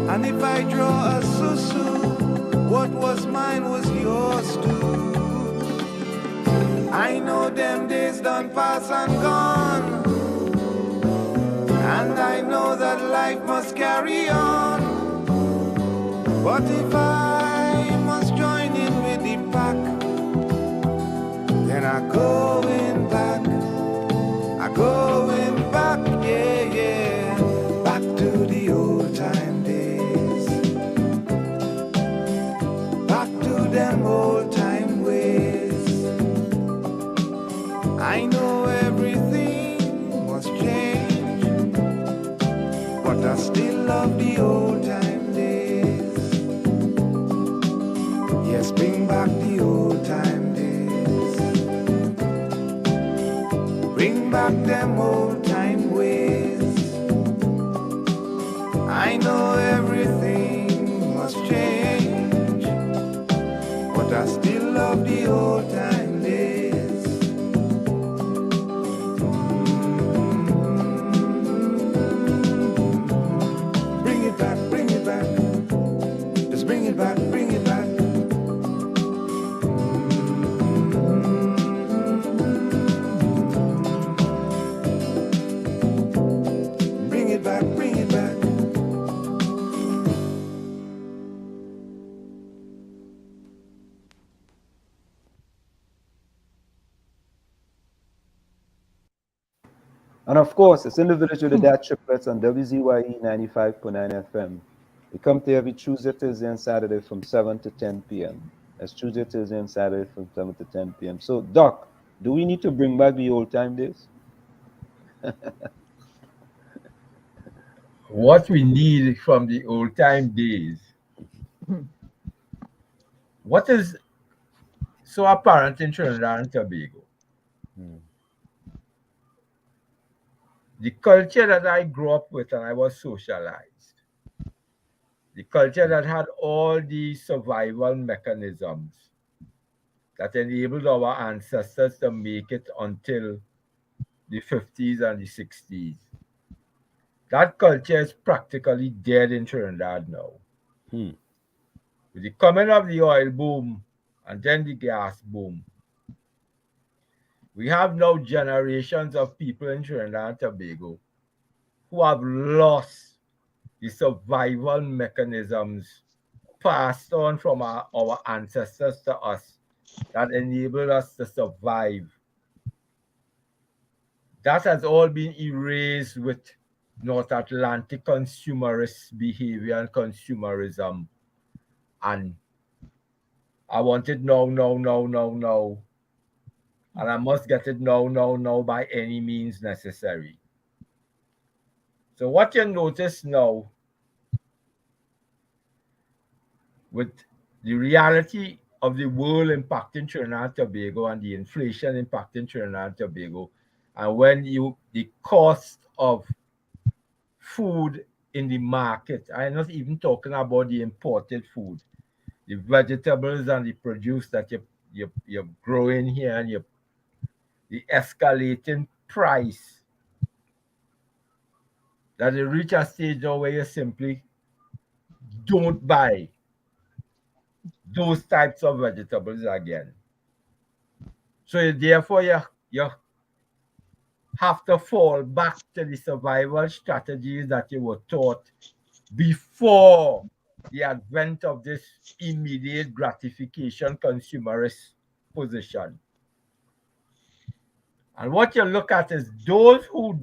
And if I draw a susu, what was mine was yours too. I know them days done pass and gone, and I know that life must carry on. But if I must join in with the pack, then I going back, I going back, yeah, yeah, back to the old time days, back to them old time ways. I know everything must change, but I still love the old time days. Yes, bring back the old time days. Bring back them old time ways. I know everything must change, but I still love the old time days. Bring it back, bring it back. Just bring it back, bring it back. Bring it back, bring it back. And of course, it's in the village with the DAT Triplets on WZYE 95.9 FM. We come to every Tuesday, Thursday, and Saturday from 7 to 10 p.m. That's Tuesday, Thursday, and Saturday from 7 to 10 p.m. So, Doc, do we need to bring back the old time days? What we need from the old time days, what is so apparent in Trinidad and Tobago? The culture that I grew up with and I was socialized, the culture that had all the survival mechanisms that enabled our ancestors to make it until the 50s and the 60s. That culture is practically dead in Trinidad now. With the coming of the oil boom and then the gas boom, we have now generations of people in Trinidad and Tobago who have lost the survival mechanisms passed on from our ancestors to us that enabled us to survive. That has all been erased with North Atlantic consumerist behavior and consumerism. And I want it now, now, now, now, now. And I must get it now, now, now by any means necessary. So what you notice now with the reality of the world impacting Trinidad and Tobago and the inflation impacting Trinidad and Tobago, and when the cost of food in the market, I'm not even talking about the imported food, the vegetables and the produce that you're growing here, and the escalating price, that you reach a stage now where you simply don't buy those types of vegetables again. So therefore you have to fall back to the survival strategies that you were taught before the advent of this immediate gratification consumerist position. And what you look at is those who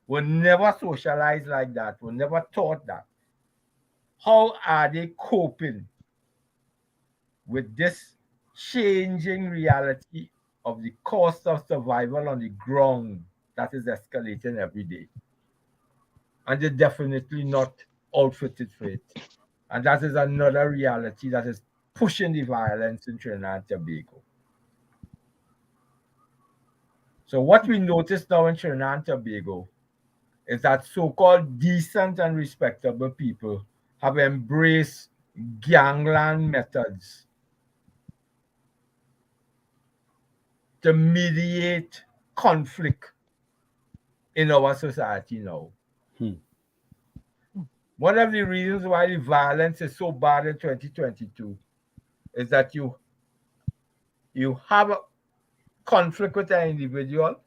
were never socialized like that, were never taught that. How are they coping with this changing reality of the cost of survival on the ground that is escalating every day? And they're definitely not outfitted for it. And that is another reality that is pushing the violence in Trinidad and Tobago. So what we notice now in Trinidad and Tobago is that so-called decent and respectable people have embraced gangland methods to mediate conflict in our society now. One of the reasons why the violence is so bad in 2022 is that you have a conflict with an individual,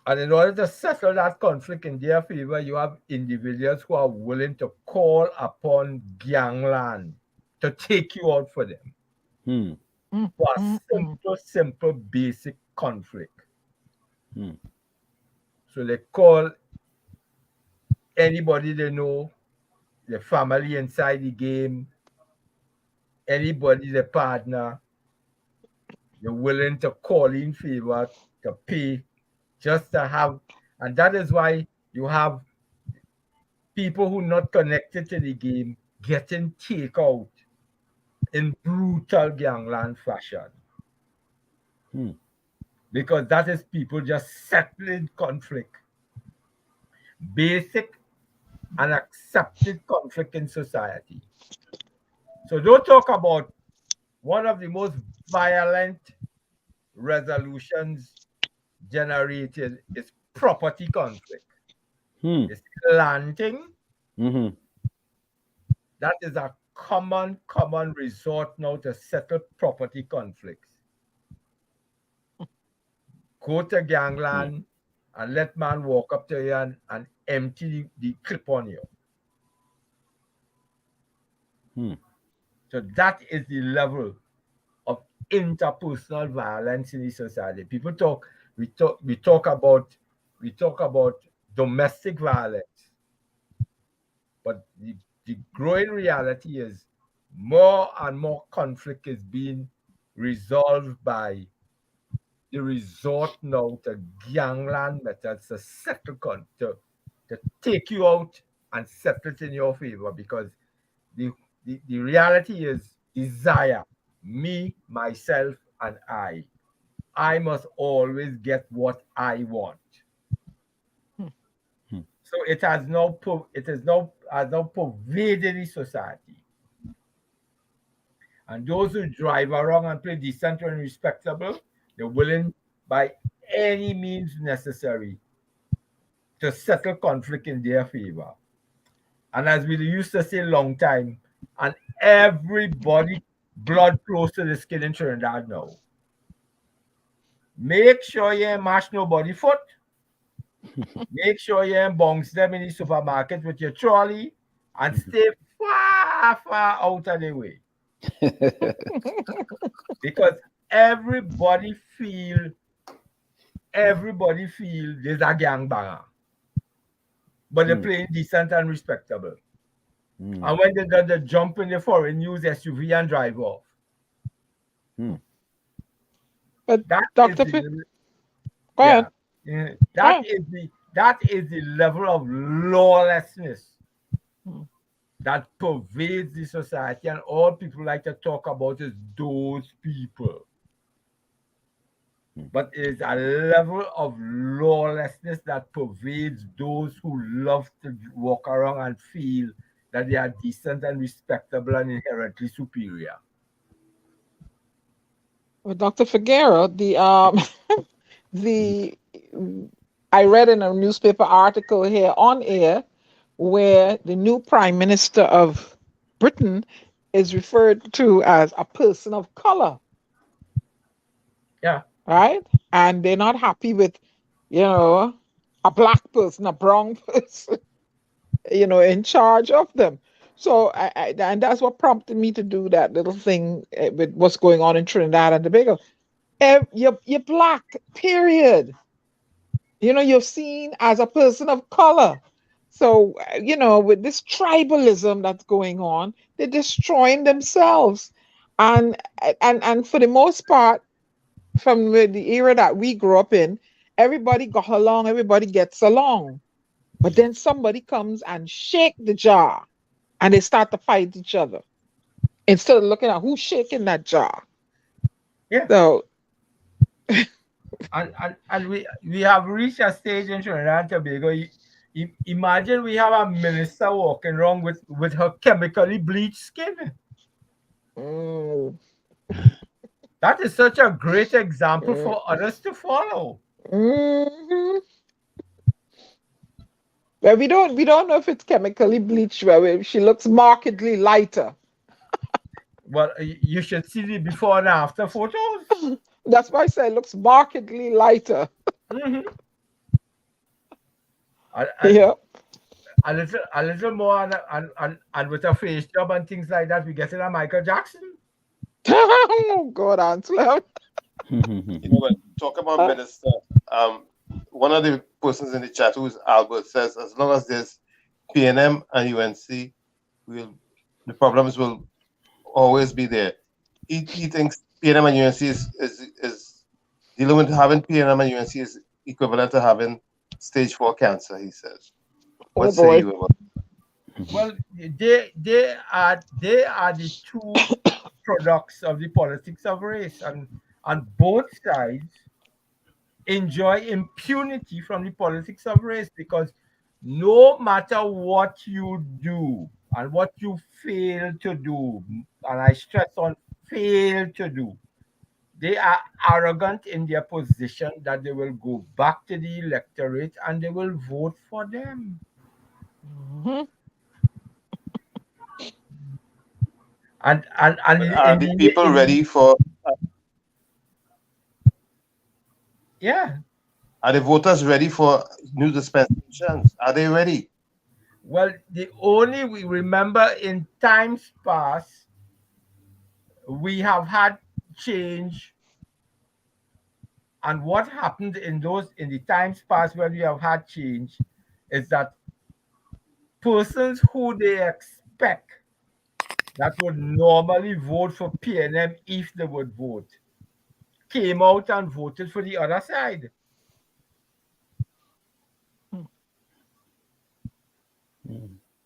and in order to settle that conflict in their favor, you have individuals who are willing to call upon gangland to take you out for them. For a simple, basic conflict. So they call anybody they know, the family inside the game, anybody, the partner, you're willing to call in favor, to pay, just to have. And that is why you have people who are not connected to the game getting takeout in brutal gangland fashion. Because that is people just settling conflict. Basic and accepted conflict in society. So don't talk about one of the most violent resolutions generated is property conflict. It's landing. That is a common resort now to settle property conflicts. Go to gangland and let man walk up to you and empty the clip on you. So that is the level of interpersonal violence in the society. We talk about domestic violence, but the growing reality is more and more conflict is being resolved by the resort now to gangland methods to settle to take you out and settle it in your favor, because the reality is desire. Me, myself, and I must always get what I want. So it has now pervaded the society. And those who drive around and play decent and respectable, they're willing by any means necessary to settle conflict in their favor. And as we used to say long time, and everybody blood close to the skin in Trinidad now. Make sure you ain't mash nobody foot. Make sure you ain't bounce them in the supermarket with your trolley, and stay far out of the way. Because everybody feel there's a gangbanger, but they're playing decent and respectable. And when they got the jump in the foreign use SUV and drive off. But that Dr. is Go ahead. That is the level of lawlessness that pervades the society, and all people like to talk about is those people. But it is a level of lawlessness that pervades those who love to walk around and feel that they are decent and respectable and inherently superior. Well, Dr. Figueroa, the I read in a newspaper article here on air where the new Prime Minister of Britain is referred to as a person of color. Yeah. Right? And they're not happy with, a black person, a brown person, in charge of them. So, and that's what prompted me to do that little thing with what's going on in Trinidad and Tobago. You're black, period. You're seen as a person of color. So, with this tribalism that's going on, they're destroying themselves. And for the most part, from the era that we grew up in, everybody got along, everybody gets along. But then somebody comes and shake the jar and they start to fight each other instead of looking at who's shaking that jar. Yeah. So and we have reached a stage in Trinidad and Tobago. Imagine we have a minister walking around with her chemically bleached skin. That is such a great example for others to follow. Mm-hmm. Well, we don't know if it's chemically bleached. Well, she looks markedly lighter. Well, you should see the before and after photos. That's why I say it looks markedly lighter. Mm-hmm. Yeah. A little more and with a face job and things like that, we get in a Michael Jackson. Oh God, Ansel. When talk about minister, one of the persons in the chat, who's Albert, says as long as there's PNM and UNC, the problems will always be there. He thinks PNM and UNC is dealing with having PNM and UNC is equivalent to having stage 4 cancer. He says. What say you about that? Well, they are the two products of the politics of race, and both sides enjoy impunity from the politics of race, because no matter what you do and what you fail to do, and I stress on fail to do, they are arrogant in their position that they will go back to the electorate and they will vote for them. Mm-hmm. And are the people ready for? Yeah. Are the voters ready for new dispensations? Are they ready? Well, we remember in times past, we have had change. And what happened in the times past when we have had change is that persons who they expect that would normally vote for PNM if they would vote came out and voted for the other side.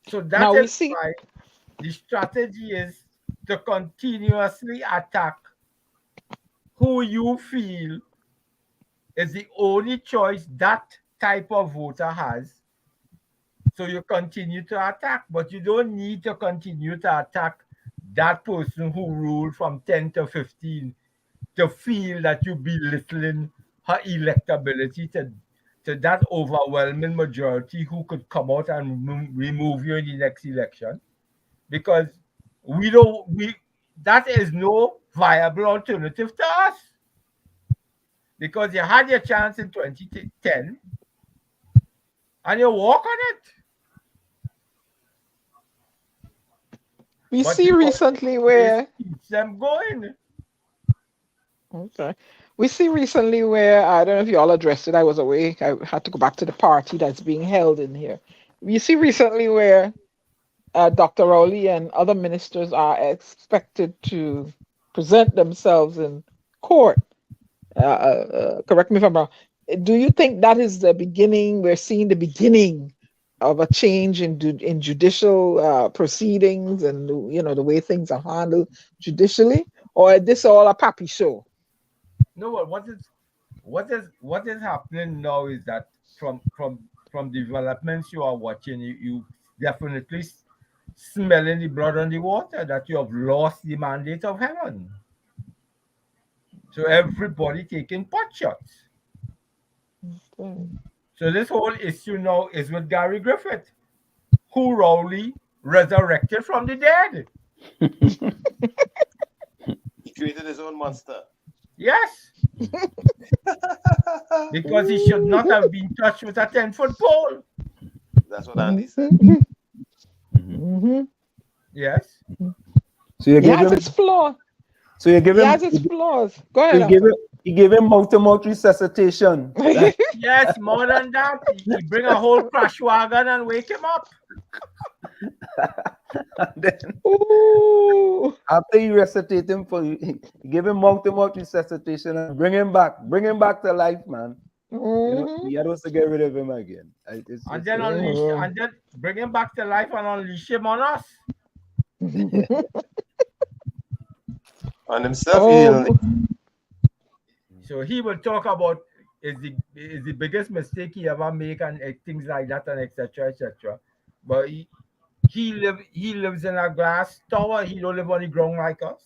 So that is why the strategy is to continuously attack who you feel is the only choice that type of voter has. So you continue to attack, but you don't need to continue to attack that person who ruled from 10 to 15 to feel that you're belittling her electability to that overwhelming majority who could come out and remove you in the next election. Because that is no viable alternative to us. Because you had your chance in 2010 and you walk on it. We see recently where keeps them going. Okay. We see recently where, I don't know if you all addressed it, I was away. I had to go back to the party that's being held in here. We see recently where Dr. Rowley and other ministers are expected to present themselves in court. Correct me if I'm wrong. Do you think that is the beginning? We're seeing the beginning of a change in judicial proceedings and the way things are handled judicially, or is this all a pappy show? No, but what is happening now is that from developments you are watching, you definitely smelling the blood on the water that you have lost the mandate of heaven. So everybody taking pot shots. Okay. So this whole issue now is with Gary Griffith, who Rowley resurrected from the dead. He created his own monster. Yes. Because he should not have been touched with a 10-foot pole. That's what Andy said. Mm-hmm. Yes. So you give him its flaws. So you give He him has its flaws. Go ahead. He gave him mouth-to-mouth resuscitation. Yes, more than that. He bring a whole crash wagon and wake him up. And then, Ooh. after you resuscitate him, he give him mouth-to-mouth resuscitation and bring him back to life, man. Mm-hmm. You have to get rid of him again. And then bring him back to life and unleash him on us. On himself. So he will talk about is the biggest mistake he ever make and things like that and etc. But he lives in a glass tower. He don't live on the ground like us.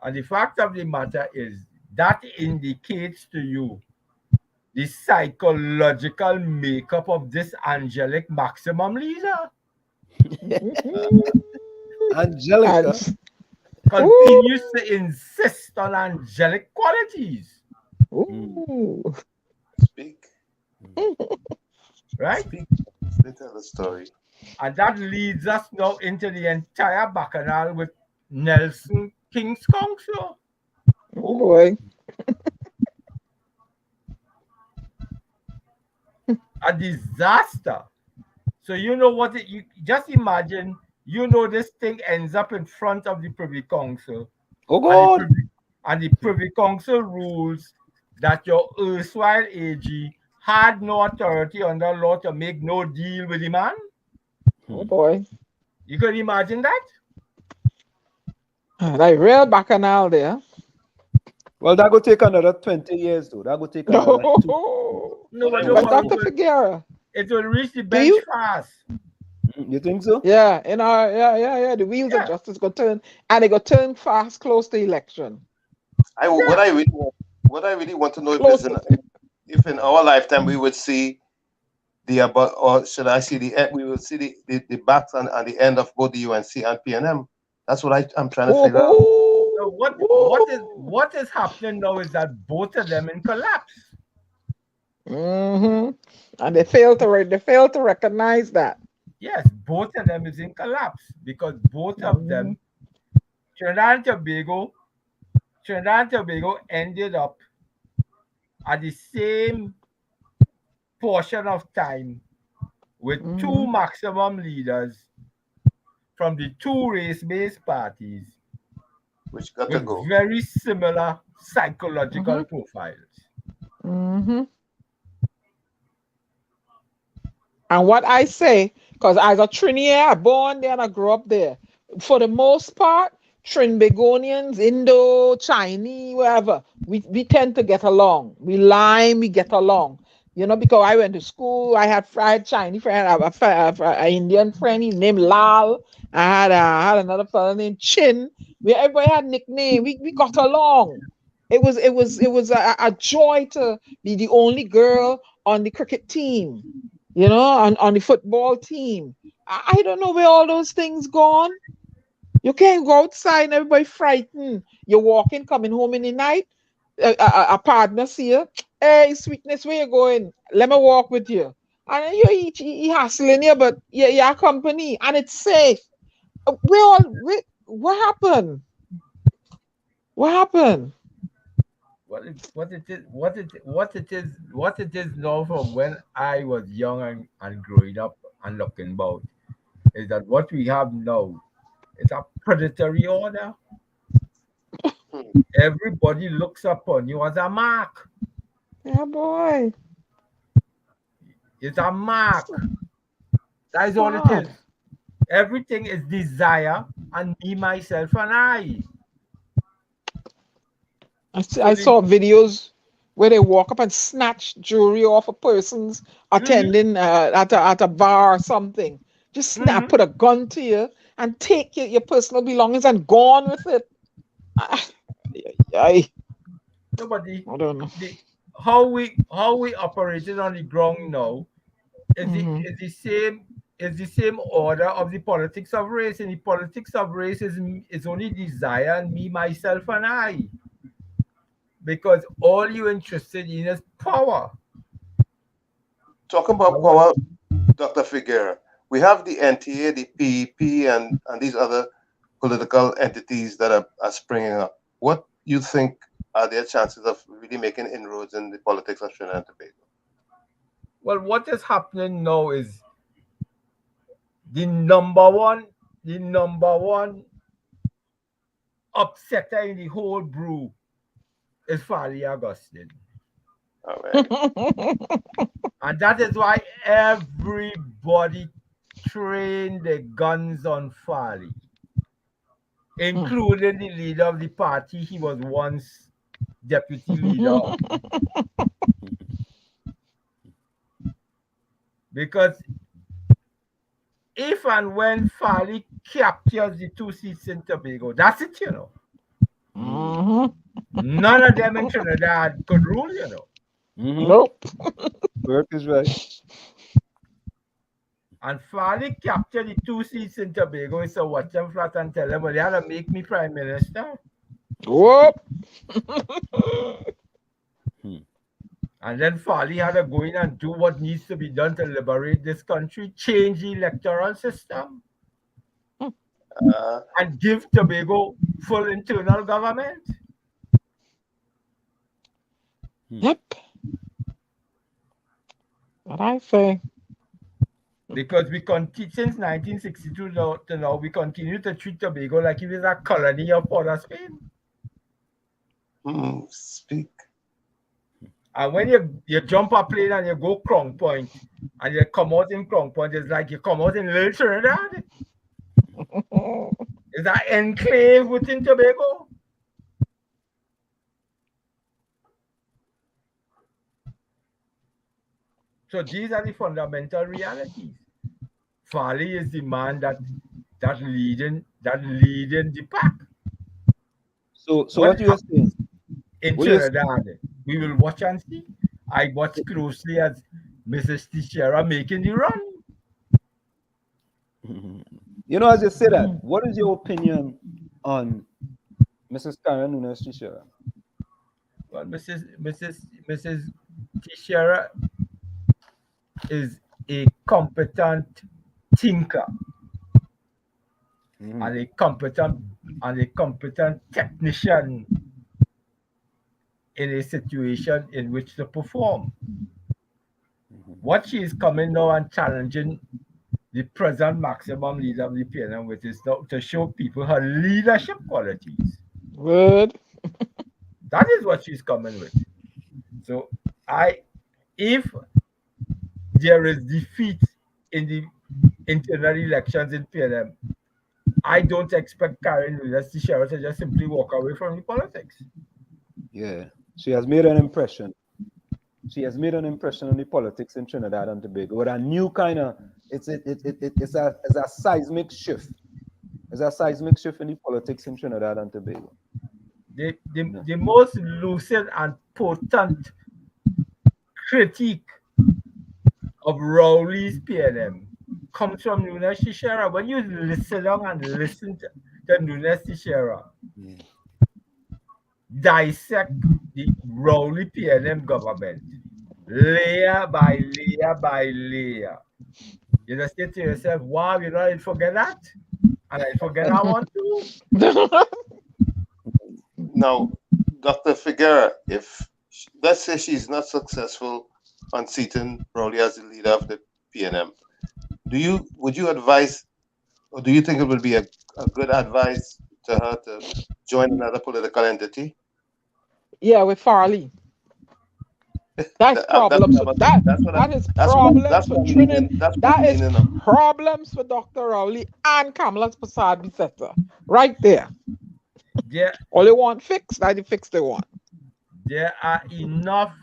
And the fact of the matter is that indicates to you the psychological makeup of this angelic maximum leader. Angelica continues to insist on angelic qualities. Ooh. Speak. Right? Speak. Tell the story. And that leads us now into the entire bacchanal with Nelson King's Council. Oh boy. A disaster. So you know what you just imagine, this thing ends up in front of the Privy Council. Oh God. And the Privy Council rules that your erstwhile AG had no authority under law to make no deal with the man. Oh boy. You could imagine that? Like real bacchanal there. Well, that will take another 20 years, though. That will take another No, but Dr. Figuera, it will reach the bench fast. You think so? Yeah, the wheels of justice go turn, and they go turn fast close to election. What I really want to know if in our lifetime we would see we will see the backs and the end of both the UNC and PNM. That's what I'm trying to figure out. So what is happening now is that both of them in collapse. Mm-hmm. And they fail to recognize that. Yes, both of them is in collapse because both of them, Trinidad and Tobago ended up at the same portion of time with two maximum leaders from the two race-based parties, which got with to go. very similar psychological profiles. Mm-hmm. And what I say, because I got Trinidad, born there and I grew up there. For the most part, Trinbagonians, Indo, Chinese, wherever, we tend to get along. We get along. Because I went to school, I had Chinese friend, I had an Indian friend, he named Lal. I had another fellow named Chin. Everybody had nickname. We got along. It was a joy to be the only girl on the cricket team, on the football team. I don't know where all those things gone. You can't go outside and everybody frightened. You're walking, coming home in the night. A partner see you. Hey, sweetness, where you going? Let me walk with you. And you hassling you, but you're company and it's safe. What happened? What happened? What it is now from when I was young and growing up and looking about is that what we have now is a predatory order. Everybody looks upon you as a mark. Yeah, boy. It's a mark. That is all it is. Everything is desire and me, myself, and I. I saw videos where they walk up and snatch jewelry off a person's attending at a bar or something. Just snap, put a gun to you, and take your personal belongings and go on with it. Nobody. I don't know. How we operated on the ground now is the same order of the politics of race. And the politics of race is only desire and me, myself, and I. Because all you're interested in is power. Talking about power, Dr. Figueroa, we have the NTA, the PEP, and these other political entities that are springing up. What you think are their chances of really making inroads in the politics of Trinidad and Tobago? Well, what is happening now is the number one upsetter in the whole brew is Farley Augustine. And that is why everybody trained their guns on Farley, including the leader of the party he was once deputy leader. Because if and when Farley captures the 2 seats in Tobago, that's it, you know. None of them in Trinidad could rule, you know. Nope. Work is right. And Farley captured the 2 seats in Tobago, so watch them flat and tell them, well, they had to make me prime minister. Whoop. And then Farley had to go in and do what needs to be done to liberate this country, change the electoral system, and give Tobago full internal government. Yep. What I say. Because we continue since 1962 to now, we continue to treat Tobago like it is a colony of Port of Spain. Speak. And when you jump a plane and you go Crown Point and you come out in Crown Point, it's like you come out in Little Trinidad. Is that enclave within Tobago? So these are the fundamental realities. Farley is the man that leading the pack. So what you are saying? In Trinidad, we will watch and see. I watch closely as Mrs. Teixeira making the run. You know, as you say that, what is your opinion on Mrs. Karen Nunes Teixeira? Well, Mrs. Teixeira is a competent thinker and a competent technician in a situation in which to perform. What she is coming now and challenging the present maximum leader of the PNM with is to show people her leadership qualities. Good. That is what she's coming with. So if there is defeat in the internal elections in PNM, I don't expect Karen Nunes Teixeira to just simply walk away from the politics. Yeah, she has made an impression. She has made an impression on the politics in Trinidad and Tobago with a new kind of, it's a seismic shift. It's a seismic shift in the politics in Trinidad and Tobago. The most lucid and potent critique of Rowley's PNM comes from Nunes Teixeira. When you listen down and listen to Nunes Teixeira dissect the Rowley PNM government layer by layer by layer, you just say to yourself, wow, you know, I forget that, and I forget that one too. Now, Dr. Figueroa, if let's say she's not successful on seating Rowley as the leader of the PNM, would you advise, or do you think it would be a good advice to her to join another political entity? Yeah, with Farley. That's problems for that. That is problems for Trinidad. That is problems for Dr. Rowley and Kamala's Prasad Bisetta. Right there. Yeah. All they want fixed, that the fix they want. There are enough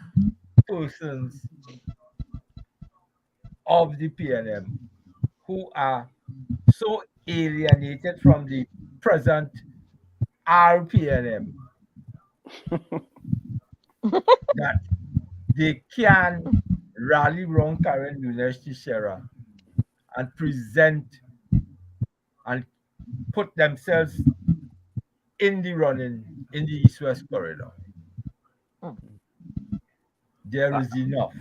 persons of the PNM who are so alienated from the present RPNM that they can rally round Karen Nunes Teixeira and present and put themselves in the running in the East-West corridor. There is enough.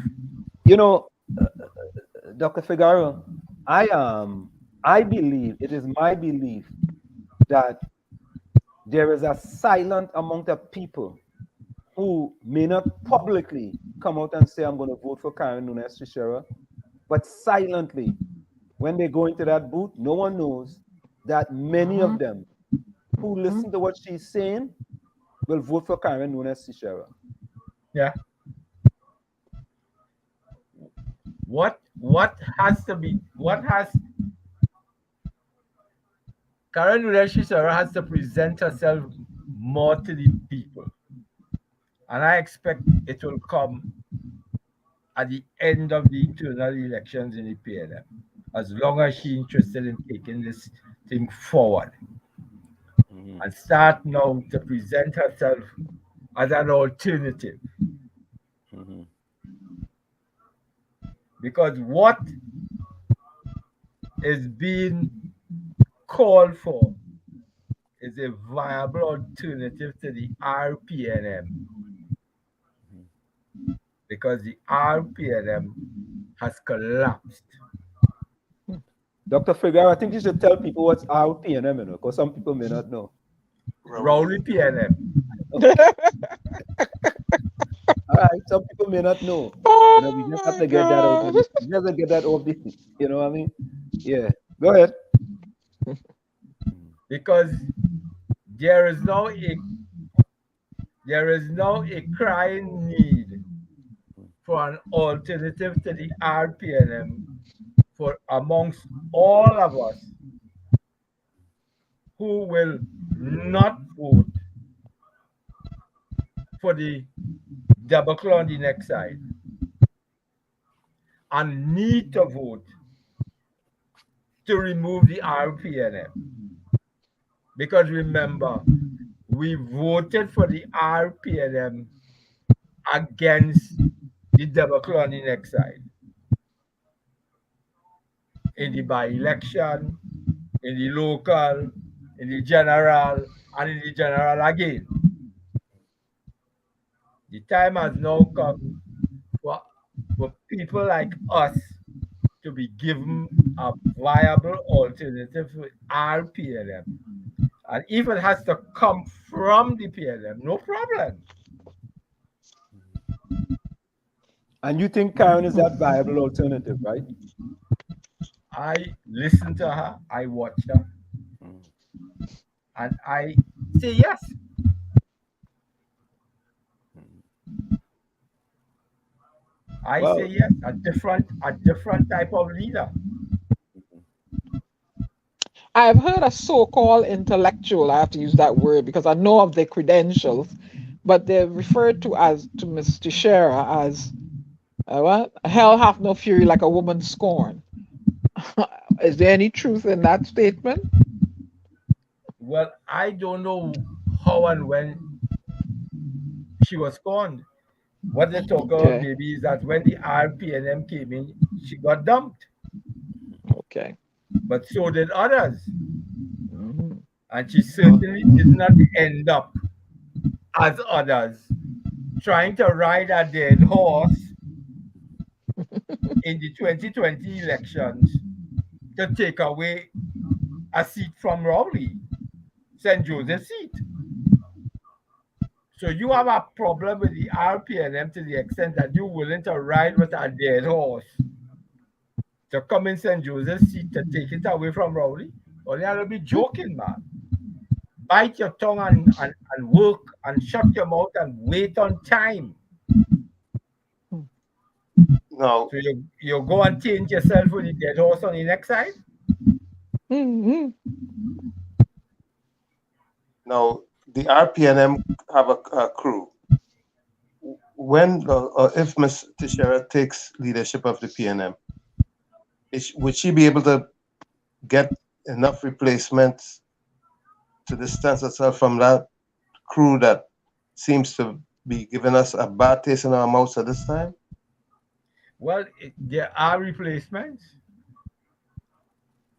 You know, Dr. Figaro, I believe, it is my belief that there is a silent amount of people who may not publicly come out and say, I'm going to vote for Karen Nunes Teixeira, but silently, when they go into that booth, no one knows that many of them who listen to what she's saying will vote for Karen Nunes Teixeira. Yeah. What has Karen Nunes Teixeira has to present herself more to the people. And I expect it will come at the end of the internal elections in the PNM, as long as she's interested in taking this thing forward. And start now to present herself as an alternative. Because what is being called for is a viable alternative to the RPNM. Because the RPNM has collapsed. Dr. Figueroa, I think you should tell people what's RPNM, you know, because some people may not know. Rowley PNM. All right, some people may not know. You know, we just have to get that over. We just have to get that over. You know what I mean? Yeah. Go ahead. Because there is now a crying need for an alternative to the RPNM for amongst all of us who will not vote for the debacle on the next side and need to vote to remove the RPNM. Because remember, we voted for the RPNM against the debacle on the next side. In the by-election, in the local, in the general, and in the general again. The time has now come for people like us to be given a viable alternative to RPNM. And if it has to come from the PNM, no problem. And you think Karen is that viable alternative, right? I listen to her, I watch her, and I say yes. I say yes, a different type of leader. I've heard a so-called intellectual, I have to use that word because I know of their credentials, but they're referred to Ms. Teixeira as what? Hell hath no fury like a woman scorned. Is there any truth in that statement? Well, I don't know how and when she was scorned. What they talk about maybe is that when the RPNM came in, she got dumped. Okay. But so did others. And she certainly did not end up as others trying to ride a dead horse in the 2020 elections to take away a seat from Rowley, St. Joseph's seat. So you have a problem with the RPNM to the extent that you're willing to ride with a dead horse to come in St. Joseph's seat to take it away from Rowley? Or you have to be joking, man. Bite your tongue and work and shut your mouth and wait on time. Now, So you go and change yourself with the dead horse on the next side? Mm-hmm. now the RPNM have a crew. When or if Ms. Teixeira takes leadership of the PNM, would she be able to get enough replacements to distance herself from that crew that seems to be giving us a bad taste in our mouths at this time? Well, there are replacements,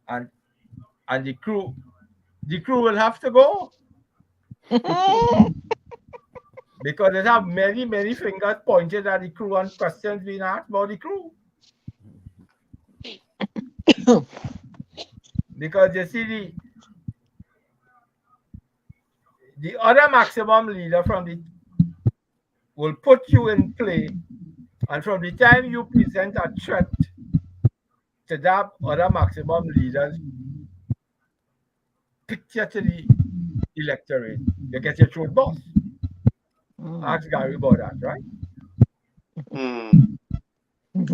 and the crew will have to go because they have many fingers pointed at the crew and questions being asked about the crew. Because you see, the other maximum leader will put you in play, and from the time you present a threat to that other maximum leader's picture to the electorate, you get your throat boss. Ask Gary about that, right?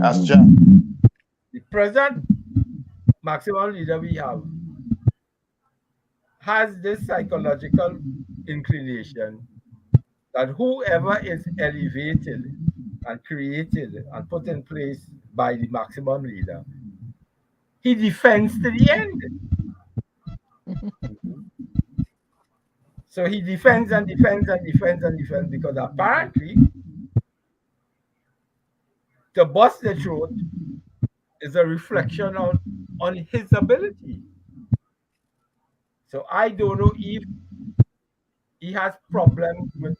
Ask Jack. The present maximum leader we have has this psychological inclination that whoever is elevated and created and put in place by the maximum leader, he defends to the end. So he defends and defends and defends and defends because apparently to bust the throat is a reflection on his ability. So I don't know if he has problems with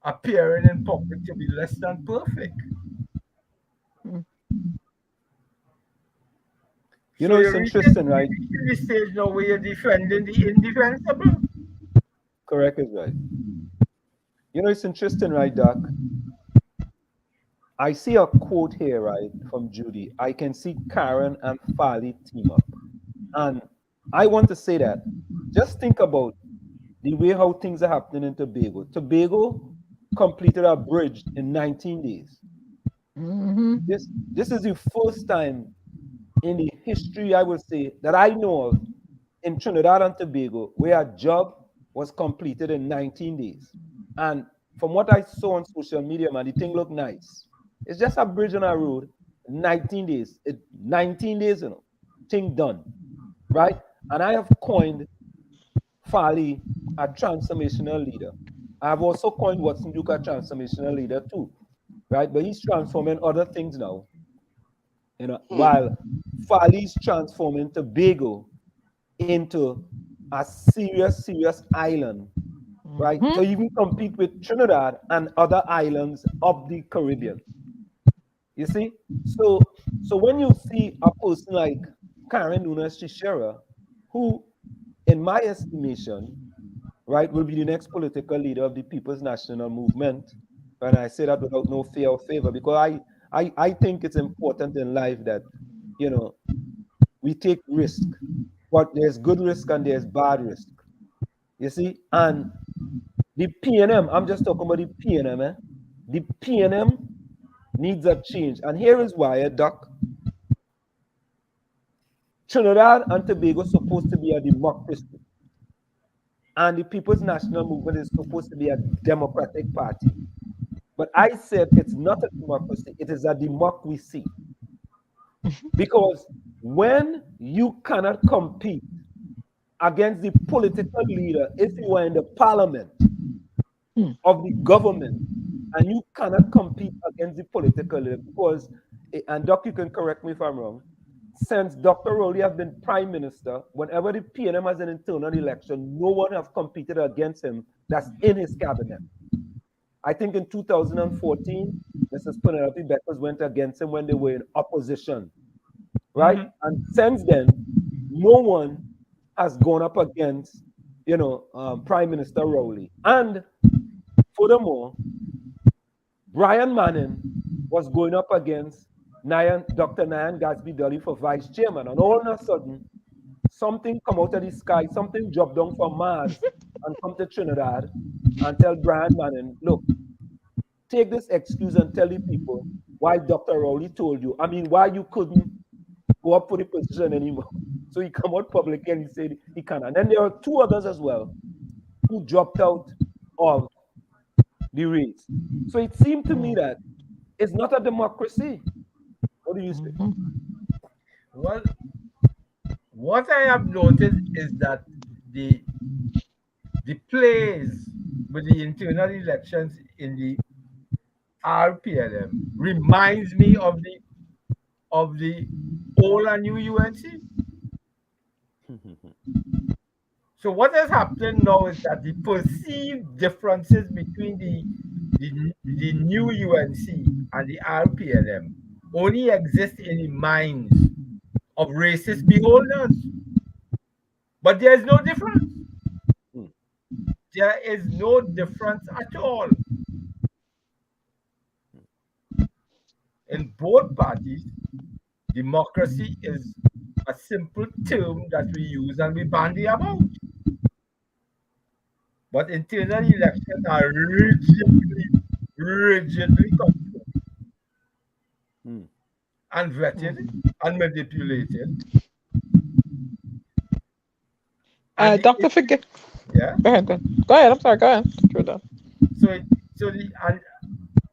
appearing in public to be less than perfect. You know, it's interesting, right? The stage now where you're defending the indefensible. Correct is right. You know, it's interesting, right, Doc? I see a quote here, right, from Judy. I can see Karen and Fali team up. And I want to say that. Just think about the way how things are happening in Tobago. Tobago completed a bridge in 19 days. This is the first time in the history, I would say, that I know of in Trinidad and Tobago where a job was completed in 19 days. And from what I saw on social media, man, the thing looked nice. It's just a bridge on a road, 19 days. 19 days, you know, thing done, right? And I have coined Fali a transformational leader. I've also coined Watson Duke a transformational leader too, right? But he's transforming other things now. You know, while Fali's transforming Tobago into a serious island, right? So even compete with Trinidad and other islands of the Caribbean. You see? So when you see a person like Karen Nunes Teixeira, who, in my estimation, right, will be the next political leader of the People's National Movement, and I say that without no fear or favor, because I think it's important in life that, you know, we take risk, but there's good risk and there's bad risk. You see? And the PNM, I'm just talking about the PNM, the PNM needs a change. And here is why, Doc. Trinidad and Tobago is supposed to be a democracy. And the People's National Movement is supposed to be a democratic party. But I said it's not a democracy, it is a democracy. Because when you cannot compete against the political leader, if you are in the parliament of the government, and you cannot compete against the political leader, because, and Doc, you can correct me if I'm wrong, since Dr. Rowley has been prime minister, whenever the PNM has an internal election, no one has competed against him that's in his cabinet. I think in 2014, Mrs. Penelope Beckers went against him when they were in opposition, right? And since then, no one has gone up against, you know, Prime Minister Rowley. And furthermore, Brian Manning was going up against Dr. Nyan Gatsby Dolly for vice chairman. And all of a sudden, something come out of the sky, something dropped down from Mars and come to Trinidad and tell Brian Manning, look, take this excuse and tell the people why Dr. Rowley told you. I mean, why you couldn't go up for the position anymore. So he come out publicly and he said he can't. And then there are two others as well who dropped out of the race. So it seemed to me that it's not a democracy. What do you say? Well, what I have noticed is that the plays with the internal elections in the RPLM reminds me of the old and new UNC. So what has happened now is that the perceived differences between the new UNC and the RPLM only exist in the minds of racist beholders. But there is no difference. There is no difference at all. In both parties, democracy is a simple term that we use and we bandy about. But internal elections are rigidly controlled and vetted and manipulated. And Dr. Figure. Yeah. Go ahead. Go ahead. I'm sorry. Go ahead.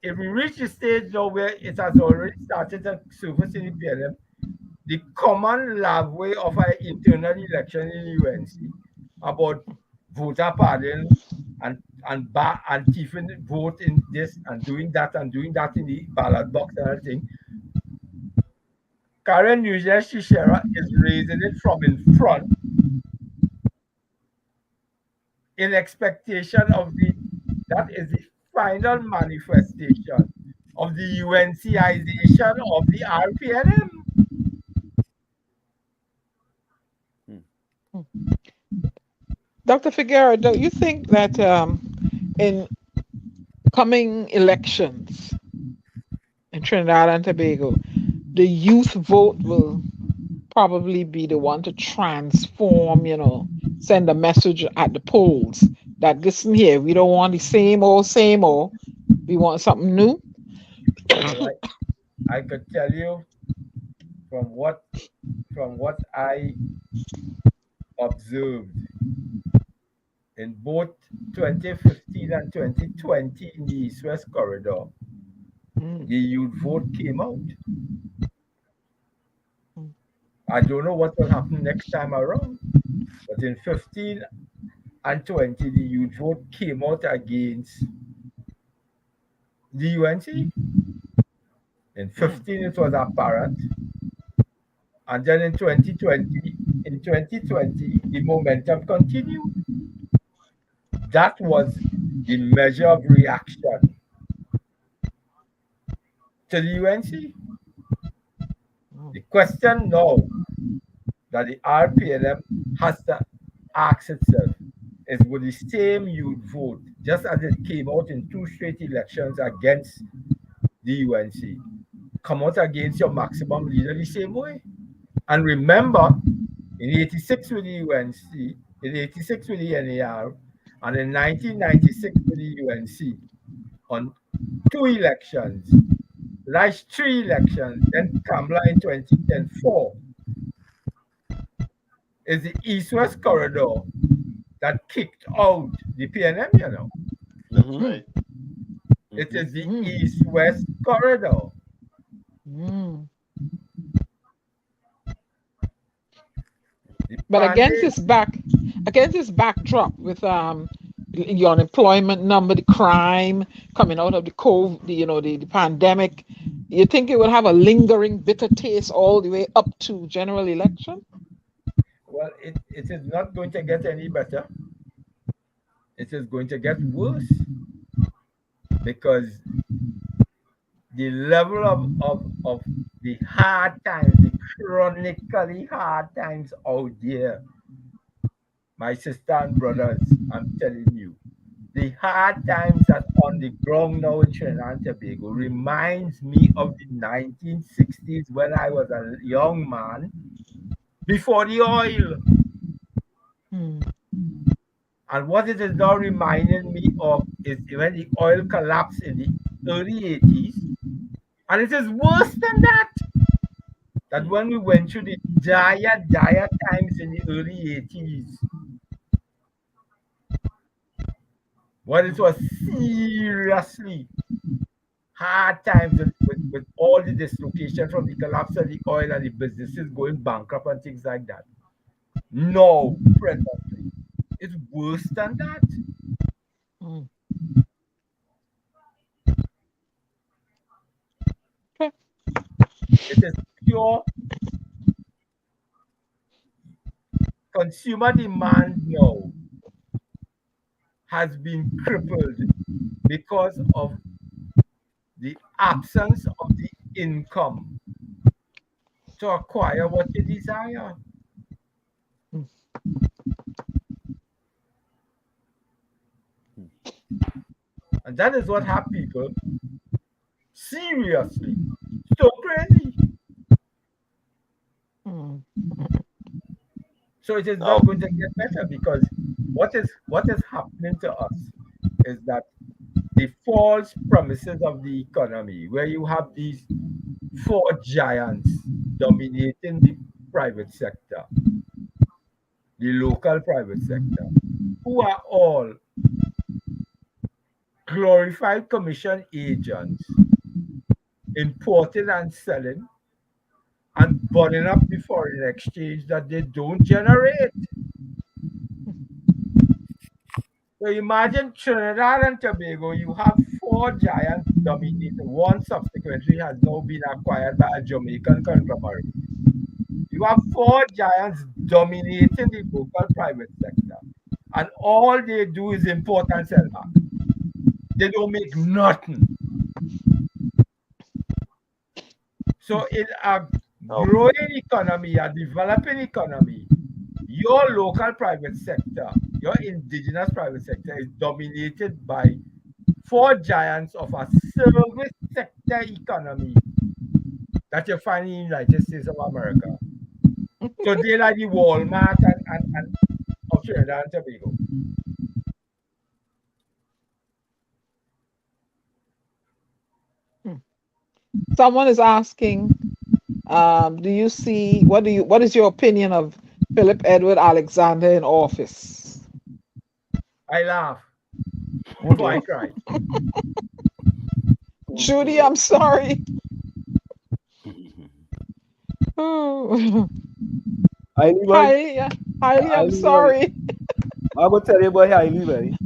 If we reach the stage now where it has already started to surface in the PLM, the common lavway of our internal election in the UNC about voter pardon and thieving vote in this and doing that in the ballot box and everything. Karen Nugent Shishera is raising it from in front in expectation of that is the final manifestation of the UNCization of the RPLM. Dr. Figueroa, don't you think that in coming elections in Trinidad and Tobago, the youth vote will probably be the one to transform, send a message at the polls that listen here, we don't want the same old, we want something new? I could tell you from what I observed in both 2015 and 2020 in the East-West corridor, the youth vote came out. I don't know what will happen next time around, but in 15 and 20, the youth vote came out against the UNC. In 15, it was apparent. And then in 2020, the momentum continued. That was the measure of reaction to the UNC. The question now that the RPLM has to ask itself is, would the same youth vote, just as it came out in 2 straight elections against the UNC, come out against your maximum leader the same way? And remember, in 86 with the UNC, in 86 with the NAR, and in 1996 with the UNC, on 2 elections, last 3 elections, then Kamla in 2010, 4, is the East-West corridor that kicked out the PNM, That's right. It is the East-West corridor. But against this backdrop with your unemployment number, the crime coming out of the COVID, the pandemic, you think it will have a lingering bitter taste all the way up to general election? Well, it is not going to get any better. It is going to get worse, because the level of the hard times, the chronically hard times out there, my sister and brothers, I'm telling you, the hard times that on the ground now in Trinidad and Tobago reminds me of the 1960s when I was a young man before the oil. And what it is now reminding me of is when the oil collapsed in the early 80s, And it is worse than that. That when we went through the dire times in the early 80s, when it was seriously hard times with all the dislocation from the collapse of the oil and the businesses going bankrupt and things like that. No, presently, it's worse than that. Mm. It is pure consumer demand now has been crippled because of the absence of the income to acquire what you desire. And that is what have people seriously so crazy. So it is not going to get better, because what is happening to us is that the false promises of the economy, where you have these four giants dominating the private sector, the local private sector, who are all glorified commission agents, importing and selling and burning up the foreign exchange that they don't generate. So imagine Trinidad and Tobago, you have four giants dominating. One subsequently has now been acquired by a Jamaican conglomerate. You have four giants dominating the local private sector, and all they do is import and sell back. They don't make nothing. So in a growing economy, a developing economy, your local private sector, your indigenous private sector is dominated by four giants of a service sector economy that you find in the United States of America. So they're like the Walmart and of Trinidad and Tobago. Someone is asking, do you see, what is your opinion of Philip Edward Alexander in office? I laugh. Before I cry. Judy, I'm sorry. Oh. Highly, I'm sorry. I will tell you about Highly, buddy.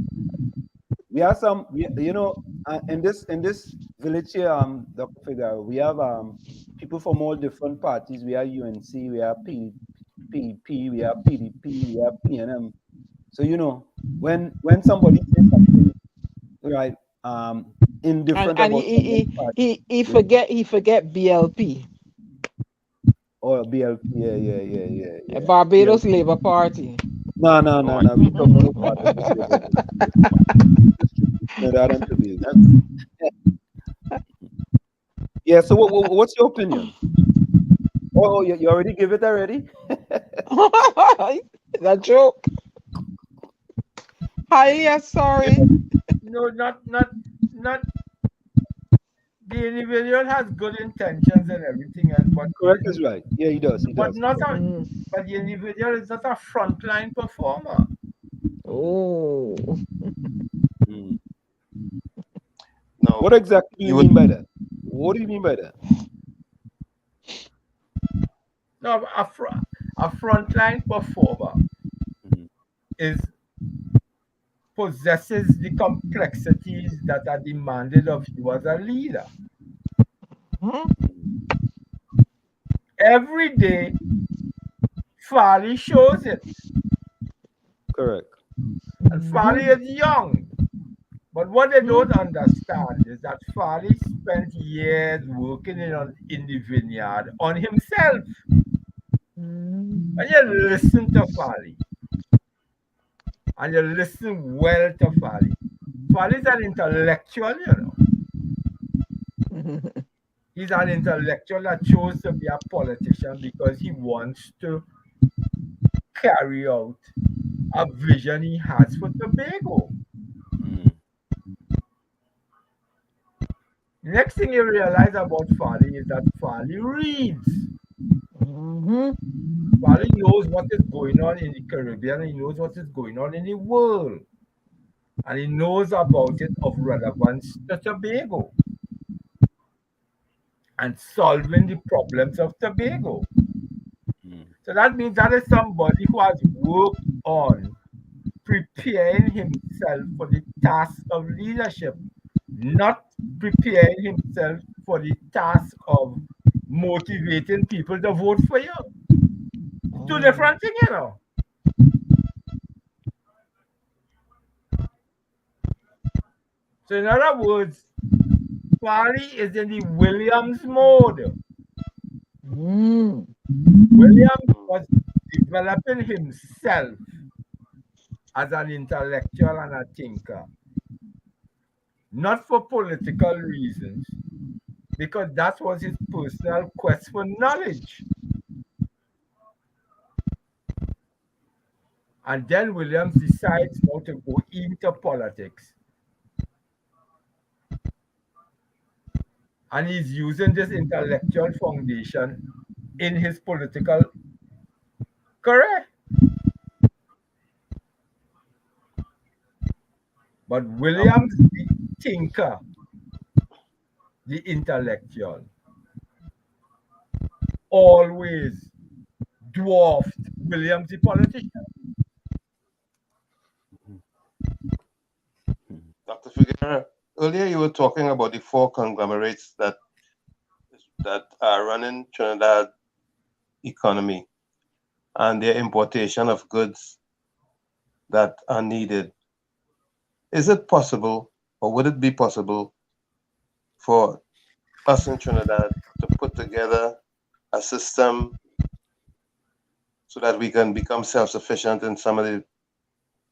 We have some, you know, in this village here, Dr. Figaro, we have people from all different parties. We have UNC, we have PDP, we have PDP, we have PNM. So you know, when somebody says something, right, indifferent and about he forget BLP. or BLP, yeah. Barbados Labour Party. No. We talk about Trinidad and Tobago. Yeah. So what's your opinion? Oh, you already give it already? That joke. Highly sorry. No, not. The individual has good intentions and everything else, but correct is right. Yeah, he does. But the individual is not a frontline performer. Oh. No. What exactly do you mean by that? What do you mean by that? No, a frontline performer possesses the complexities that are demanded of you as a leader. Every day, Farley shows it. Correct. And Farley is young. But what they don't understand is that Farley spent years working in the vineyard on himself. And you listen to Farley. And you listen well to Farley. Farley's an intellectual, you know. He's an intellectual that chose to be a politician because he wants to carry out a vision he has for Tobago. Next thing you realize about Farley is that Farley reads. Farley knows what is going on in the Caribbean, and he knows what is going on in the world. And he knows about it of relevance to Tobago and solving the problems of Tobago. So that means that is somebody who has worked on preparing himself for the task of leadership, not preparing himself for the task of motivating people to vote for you. Two different things, you know. So in other words, Farley is in the Williams mode. Williams was developing himself as an intellectual and a thinker, not for political reasons, because that was his personal quest for knowledge. And then Williams decides now to go into politics. And he's using this intellectual foundation in his political career. But Williams, the thinker, the intellectual, always dwarfed Williams, the politician. Dr. Figueroa, earlier you were talking about the four conglomerates that are running Trinidad economy and their importation of goods that are needed. Is it possible, or would it be possible, for us in Trinidad to put together a system so that we can become self-sufficient in some of the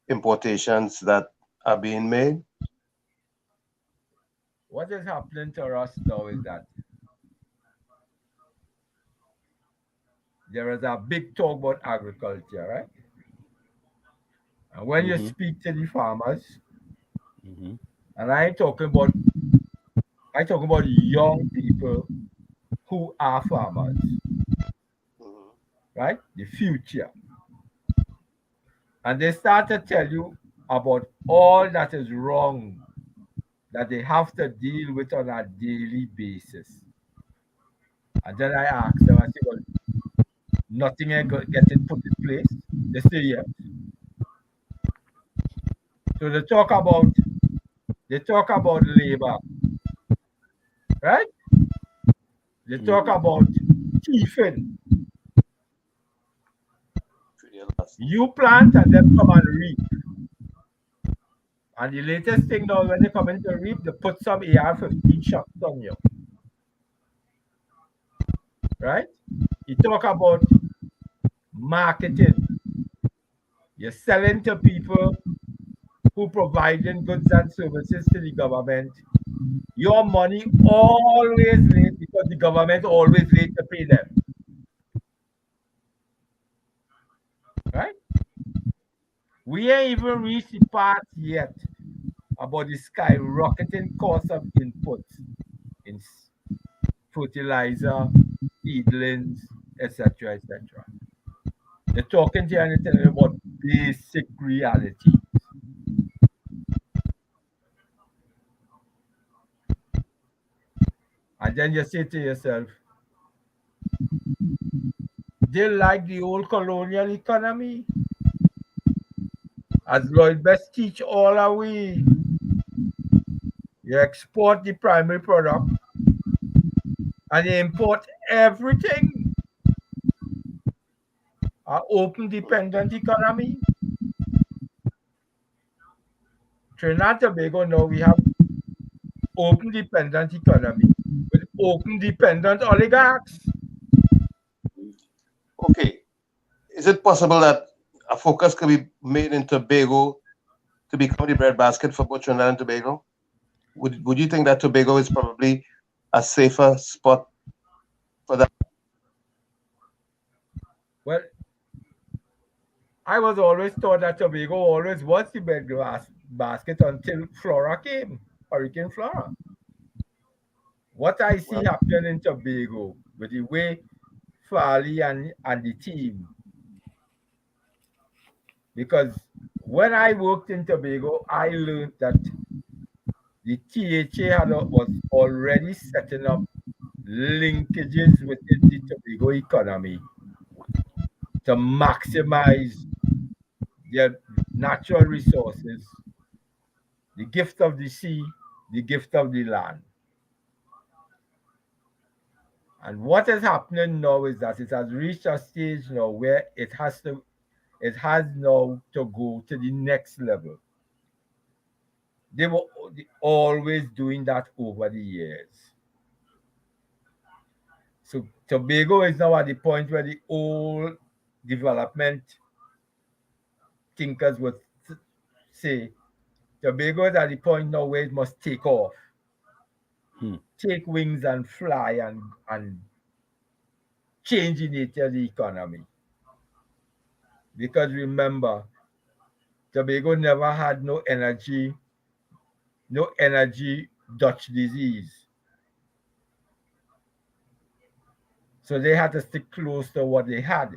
importations that are being made? What is happening to us now is that there is a big talk about agriculture, right? And when you speak to the farmers, and I'm talking about young people who are farmers, right? The future. And they start to tell you about all that is wrong that they have to deal with on a daily basis. And then I ask them, I say, well, nothing ain't getting put in place. They say yes. So they talk about labor, right? They talk about thieving. You plant and then come and reap. And the latest thing now, when they come in to reap, they put some AR-15 shots on you. Right? You talk about marketing. You're selling to people who providing goods and services to the government. Your money always late because the government always late to pay them. Right? We ain't even reached the part yet about the skyrocketing cost of inputs in fertilizer, seedlings, etc., etc. They're talking to you and telling you about basic reality. And then you say to yourself, they like the old colonial economy. As Lloyd Best teach all away, you export the primary product and you import everything. An open dependent economy. Trinidad and Tobago now we have open dependent economy with open dependent oligarchs. Okay. Is it possible that a focus could be made in Tobago to become the breadbasket for both Trinidad and Tobago? Would you think that Tobago is probably a safer spot for that? Well, I was always taught that Tobago always was the breadbasket until Flora came, Hurricane Flora. What I see happening in Tobago with the way Farley and the team, because when I worked in Tobago, I learned that the THA was already setting up linkages within the Tobago economy to maximize their natural resources, the gift of the sea, the gift of the land. And what is happening now is that it has reached a stage now where it has now to go to the next level. They were always doing that over the years. So Tobago is now at the point where the old development thinkers would say Tobago is at the point now where it must take off, take wings and fly and change the nature of the economy. Because remember, Tobago never had no energy Dutch disease. So they had to stick close to what they had.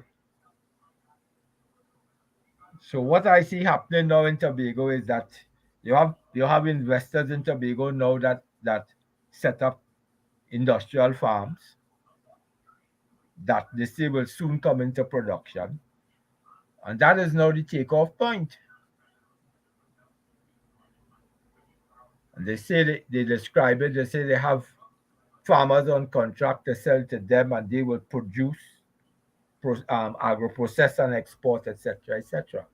So what I see happening now in Tobago is that you have investors in Tobago now that set up industrial farms that they say will soon come into production. And that is now the takeoff point. And they say they describe it, they say they have farmers on contract to sell to them and they will produce, agro-process and export, etc., etc.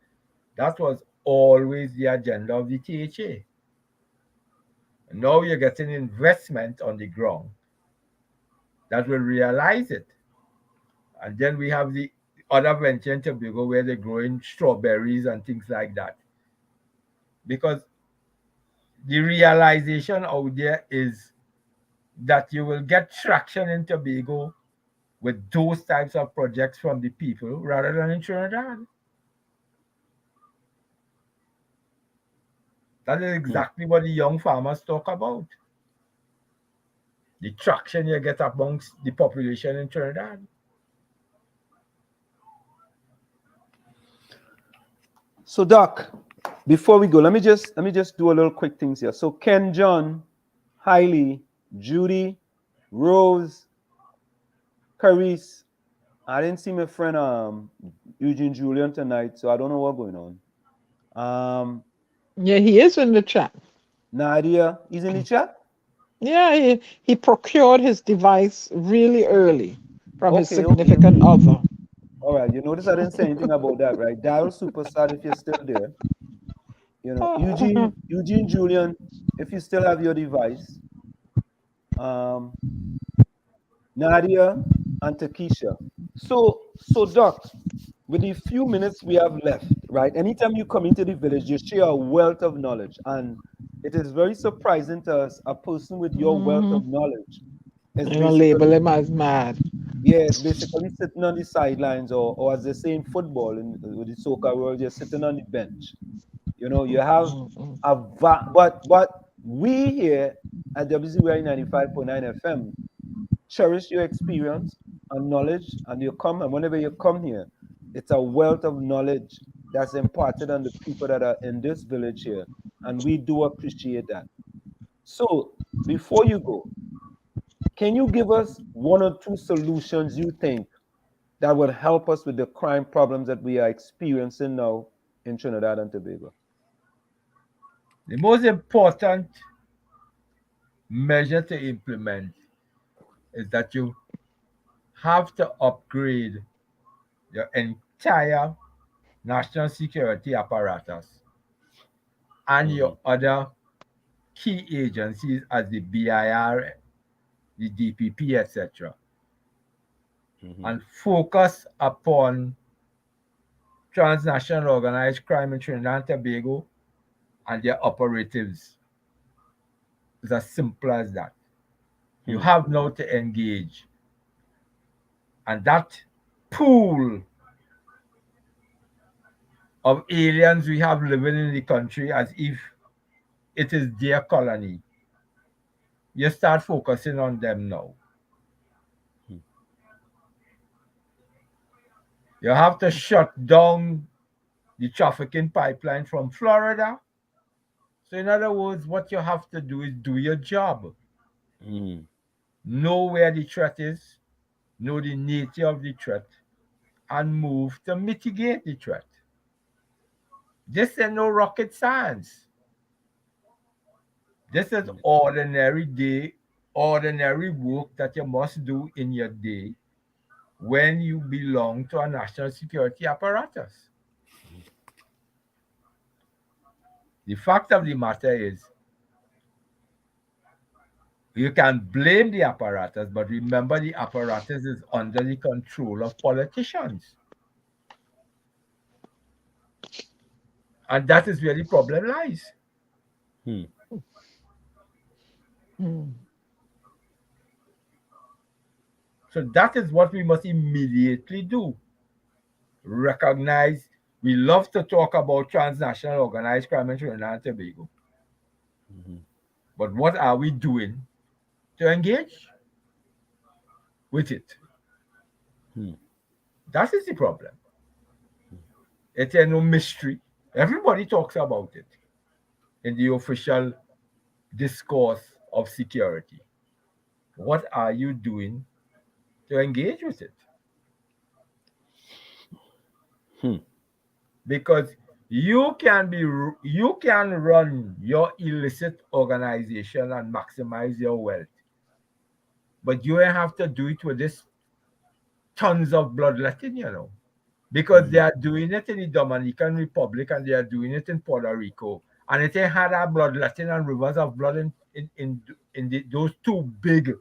That was always the agenda of the THA. And now you're getting investment on the ground that will realize it. And then we have the other venture in Tobago where they're growing strawberries and things like that. Because the realization out there is that you will get traction in Tobago with those types of projects from the people rather than in Trinidad. That is exactly what the young farmers talk about. The traction you get amongst the population in Trinidad. So, Doc, before we go, let me just do a little quick things here. So, Ken John, Hailey, Judy, Rose, Carice. I didn't see my friend Eugene Julian tonight, so I don't know what's going on. Yeah, he is in the chat. Nadia, he's in the chat? Yeah, he procured his device really early from his significant other. All right, you notice I didn't say anything about that, right? Dial Super Sad if you're still there. You know, Eugene Julian, if you still have your device. Nadia and Takesha. So Doc, with the few minutes we have left, right? Anytime you come into the village, you share a wealth of knowledge. And it is very surprising to us, a person with your wealth of knowledge. You're going to label him as mad. Yes, basically sitting on the sidelines, or as they say in football, with the soccer world, you're sitting on the bench. You know, you have but we here at WZYE 95.9 FM cherish your experience and knowledge, and you come, and whenever you come here, it's a wealth of knowledge that's imparted on the people that are in this village here, and we do appreciate that. So before you go, can you give us one or two solutions you think that would help us with the crime problems that we are experiencing now in Trinidad and Tobago? The most important measure to implement is that you have to upgrade your entire national security apparatus and your other key agencies as the BIR, the DPP, etc. And focus upon transnational organized crime in Trinidad and Tobago and their operatives. It's as simple as that. You have now to engage. And that pool of aliens we have living in the country as if it is their colony. you start focusing on them now. You have to shut down the trafficking pipeline from Florida. So, in other words, what you have to do is do your job. Know where the threat is, know the nature of the threat, and move to mitigate the threat. This is no rocket science. This is ordinary work that you must do in your day when you belong to a national security apparatus. The fact of the matter is, you can blame the apparatus, but remember the apparatus is under the control of politicians. And that is where the problem lies. So that is what we must immediately do. Recognize, we love to talk about transnational organized crime in Trinidad and Tobago. But what are we doing to engage with it? That is the problem. It's no mystery. Everybody talks about it in the official discourse of security. What are you doing to engage with it? Because you can run your illicit organization and maximize your wealth, but you have to do it with this tons of bloodletting, because they are doing it in the Dominican Republic and they are doing it in Puerto Rico, and it ain't had a bloodletting and rivers of blood in those two big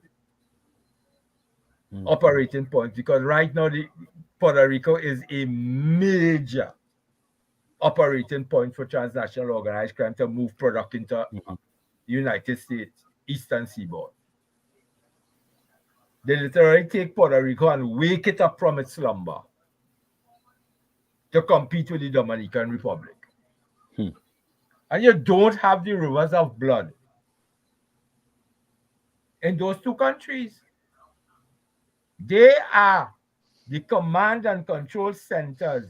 operating points, because right now the Puerto Rico is a major operating point for transnational organized crime to move product into the United States Eastern Seaboard. They literally take Puerto Rico and wake it up from its slumber to compete with the Dominican Republic. And you don't have the rivers of blood in those two countries. They are the command and control centers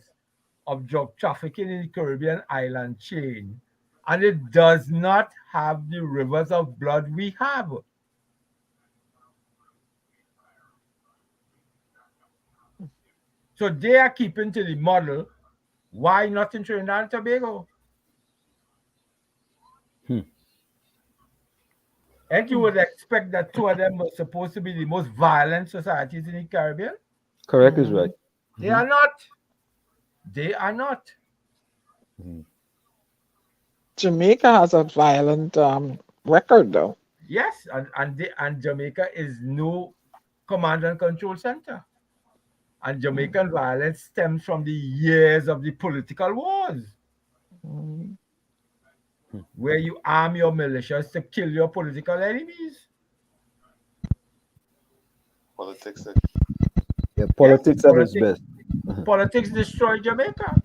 of drug trafficking in the Caribbean island chain, and it does not have the rivers of blood we have. So they are keeping to the model. Why not in Trinidad and Tobago? And you would expect that two of them were supposed to be the most violent societies in the Caribbean? Correct is right. They are not. They are not. Jamaica has a violent record, though. Yes, and Jamaica is no command and control center. And Jamaican violence stems from the years of the political wars, where you arm your militias to kill your political enemies. Politics. Politics at its best. Politics destroy Jamaica.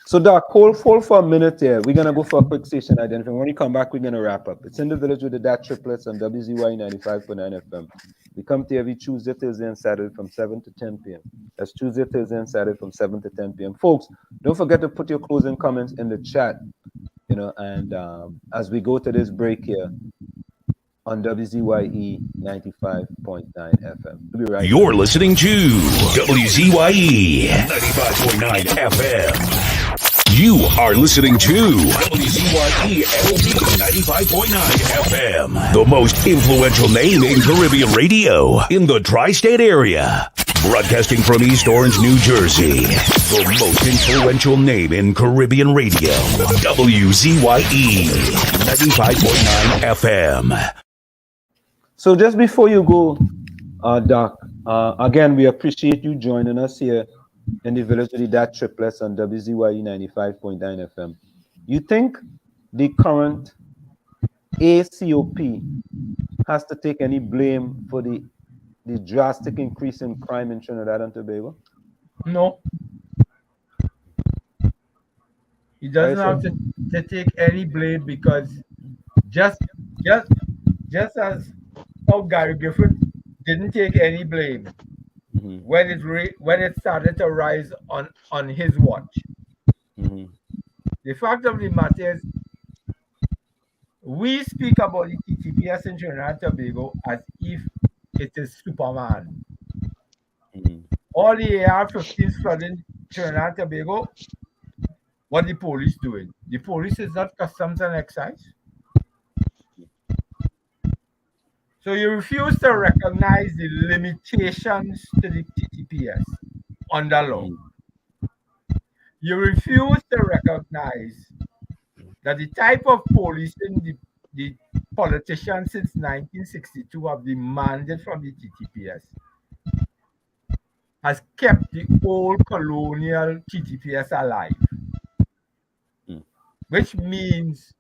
So, Doc, hold for a minute here. We're going to go for a quick station identification. When we come back, we're going to wrap up. It's In the Village with the DAT Triplets on WZYE 95.9 FM. We come to you every Tuesday, Thursday, and Saturday from 7 to 10 p.m. That's Tuesday, Thursday, and Saturday from 7 to 10 p.m. Folks, don't forget to put your closing comments in the chat, and as we go to this break here on WZYE 95.9 FM. We'll be right You're back. Listening to WZYE 95.9 FM. You are listening to WZYE 95.9 FM, the most influential name in Caribbean radio in the tri-state area. Broadcasting from East Orange, New Jersey, the most influential name in Caribbean radio, WZYE 95.9 FM. So just before you go, Doc, again, we appreciate you joining us here in the Village of the DAT Triplets on WZYE 95.9 FM. You think the current ACOP has to take any blame for the drastic increase in crime in Trinidad and Tobago? No. He doesn't have to take any blame, because just just as how Gary Griffith didn't take any blame when it started to rise on his watch. The fact of the matter is, we speak about the TTPS in Trinidad and Tobago as if it is Superman. All the AR-15s flooding Trinidad and Tobago, what the police doing? The police is not customs and excise. So you refuse to recognize the limitations to the TTPS under law. You refuse to recognize that the type of policing the politicians since 1962 have demanded from the TTPS has kept the old colonial TTPS alive, which means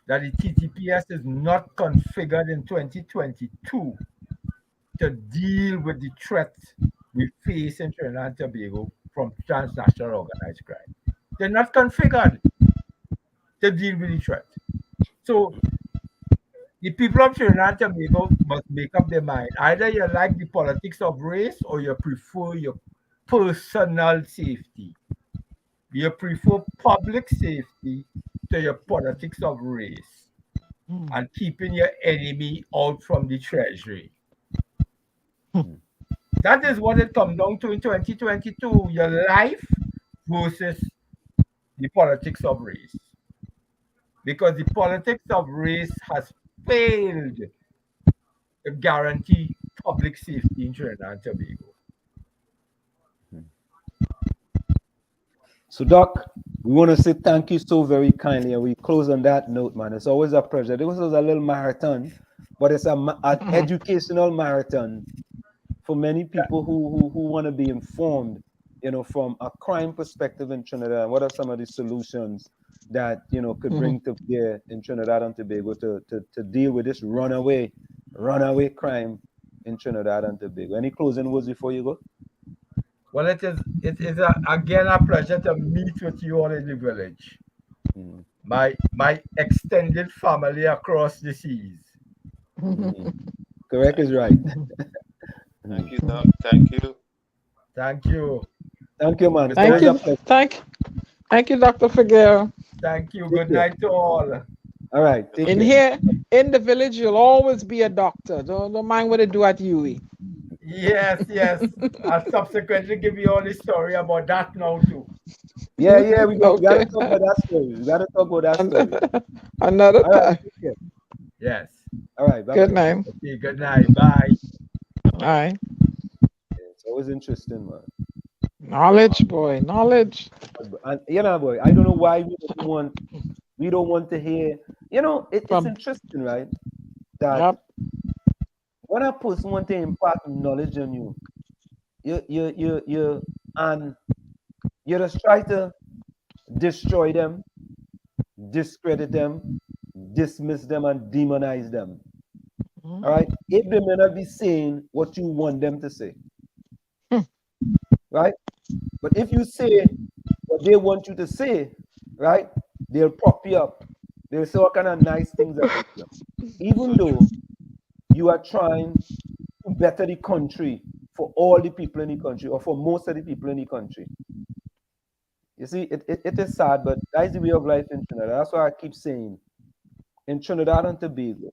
that the TTPS is not configured in 2022 to deal with the threat we face in Trinidad and Tobago from transnational organized crime. They're not configured to deal with the threat. So the people of Trinidad and Tobago must make up their mind. Either you like the politics of race or you prefer your personal safety. You prefer public safety to your politics of race and keeping your enemy out from the treasury. That is what it comes down to in 2022, your life versus the politics of race. Because the politics of race has failed to guarantee public safety in Trinidad and Tobago. So, Doc, we want to say thank you so very kindly, and we close on that note, man. It's always a pleasure. This was a little marathon, but it's an educational marathon for many people who want to be informed, from a crime perspective in Trinidad. What are some of the solutions that, could bring to bear in Trinidad and Tobago to deal with this runaway crime in Trinidad and Tobago? Any closing words before you go? Well, it is again a pleasure to meet with you all in the village. My extended family across the seas. Correct is right. Thank you, Doc. Thank you. Thank you. Thank you, man. Thank you. Thank you, Dr. Figueroa. Thank you. Good night to all. All right. Here in the village, you'll always be a doctor. Don't mind what they do at UE. Yes. I'll subsequently give you all the story about that now too. Yeah, we got to talk about that story. We got to talk about that story. Another time. Yes. All right. Good night. Okay, good night. Bye. All right. It's always interesting, man. Knowledge, boy. Knowledge. And, boy, I don't know why we don't want to hear. It's interesting, right? That when a person wants to impart knowledge on you, you just try to destroy them, discredit them, dismiss them, and demonize them. All right? If they may not be saying what you want them to say. Right? But if you say what they want you to say, right, they'll prop you up. They'll say all kind of nice things about you. Even though you are trying to better the country for all the people in the country, or for most of the people in the country. You see, it is sad, but that's the way of life in Trinidad. That's why I keep saying, in Trinidad and Tobago,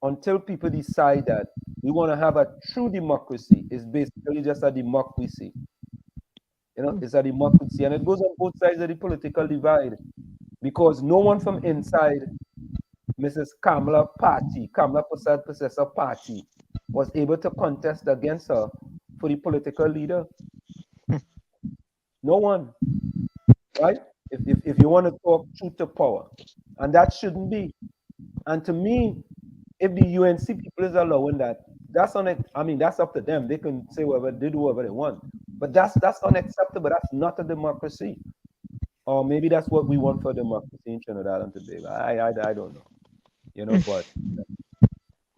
until people decide that we want to have a true democracy, it's basically just a democracy. It's a democracy, and it goes on both sides of the political divide, because no one from inside Mrs. Kamala Prasad Processor party was able to contest against her for the political leader. No one, right? If you want to talk truth to power, and that shouldn't be. And to me, if the UNC people is allowing that, that's up to them. They can say whatever, they do whatever they want. But that's unacceptable. That's not a democracy. Or maybe that's what we want for democracy in Trinidad and Tobago. I don't know.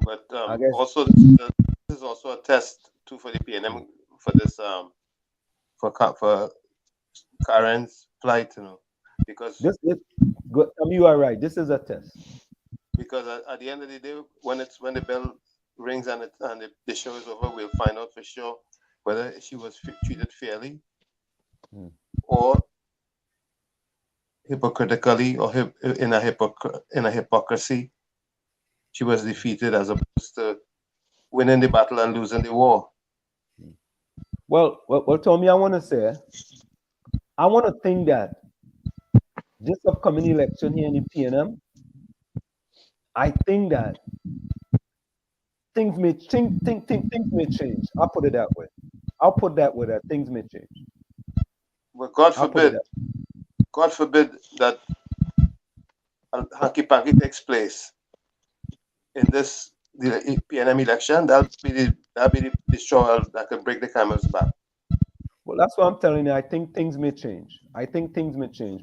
But I guess also this is also a test too for the PNM for this for Karen's flight, because you are right. This is a test. because at the end of the day, when the bell rings and the show is over, we'll find out for sure whether she was treated fairly or hypocritically or in a hypocrisy. She was defeated as opposed to winning the battle and losing the war. Well, Tommy, I want to say, I want to think that this upcoming election here in the PNM, I think that things may change. I'll put it that way. I'll put that way, that things may change. Well, God forbid that a hanky-panky takes place in this the PNM election. That'll be the straw that could break the camel's back. Well, that's what I'm telling you. I think things may change.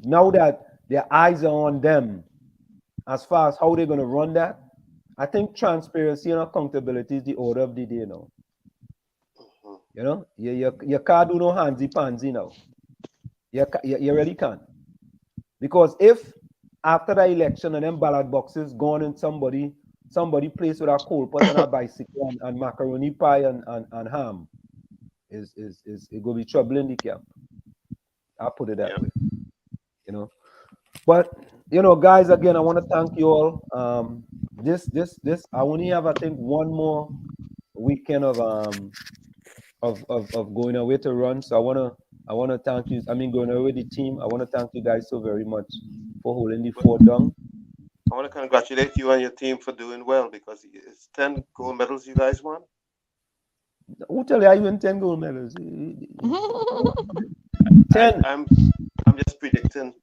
Now that their eyes are on them as far as how they're going to run that, I think transparency and accountability is the order of the day now. You know, you can't do no handsy-pansy now. You really can't. Because if after the election and them ballot boxes gone in somebody placed with a coal pot and a bicycle and macaroni pie and ham, is it gonna be trouble in the camp. I'll put it that way. You know. But you know, guys, again, I want to thank you all. This I only have, I think, one more weekend of going away to run. So I wanna thank you. I mean, going away with the team. I want to thank you guys so very much for holding the fort down. I want to congratulate you and your team for doing well, because it's 10 gold medals you guys won. Who tell you I win 10 gold medals? 10. I'm just predicting.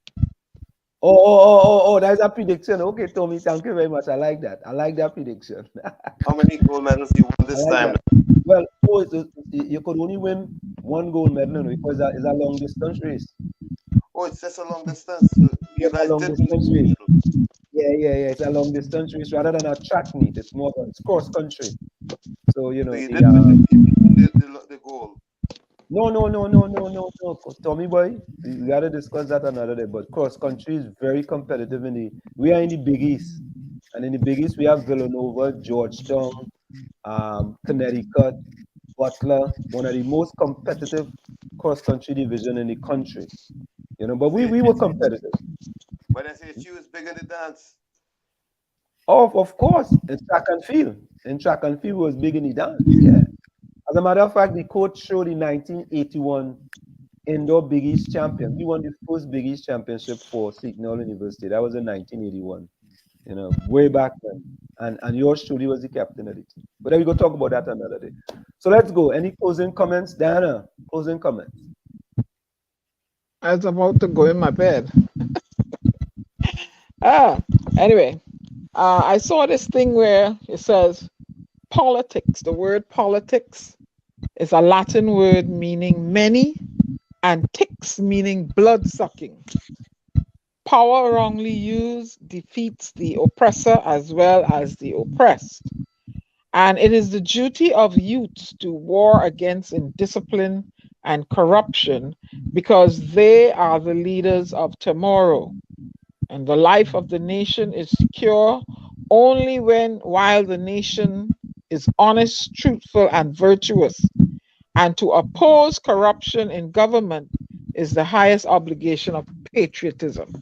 Oh, that's a prediction. Okay, Tommy, thank you very much. I like that. I like that prediction. How many gold medals you won this time? Well, you could only win one gold medal, because it's a long distance race. Oh, it's just a long distance. You guys did win. Yeah. It's a long distance race rather than a track meet. It's cross country. So you know. So you did win the goal. No, Tommy boy, we gotta discuss that another day. But cross country is very competitive we are in the Big East, and in the Big East we have Villanova, Georgetown, Connecticut, Butler, one of the most competitive cross country division in the country. You know, but we were competitive. When I say shoes bigger than the dance. Oh, of course, in track and field. Was big in the dance. Yeah. As a matter of fact, the coach showed the 1981 indoor Big East champion. We won the first Big East championship for Seton University. That was in 1981. You know, way back then. And yours truly was the captain of the team. But then we go talk about that another day. So let's go. Any closing comments, Diana? Closing comments. I was about to go in my bed. Anyway, I saw this thing where it says politics. The word politics is a Latin word meaning many, and ticks meaning blood sucking. Power wrongly used defeats the oppressor as well as the oppressed. And it is the duty of youth to war against indiscipline and corruption, because they are the leaders of tomorrow. And the life of the nation is secure only while the nation is honest, truthful, and virtuous. And to oppose corruption in government is the highest obligation of patriotism.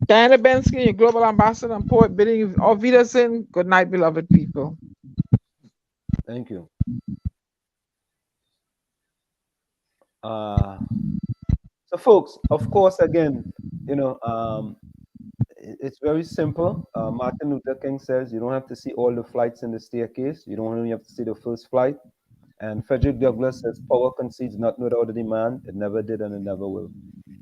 Diana Bensky, your global ambassador and poet, bidding you auf Wiedersehen. Good night, beloved people. Thank you. So folks, of course, again, you know, it's very simple. Martin Luther King says you don't have to see all the flights in the staircase. You don't only have to see the first flight. And Frederick Douglass says power concedes not without a demand. It never did and it never will.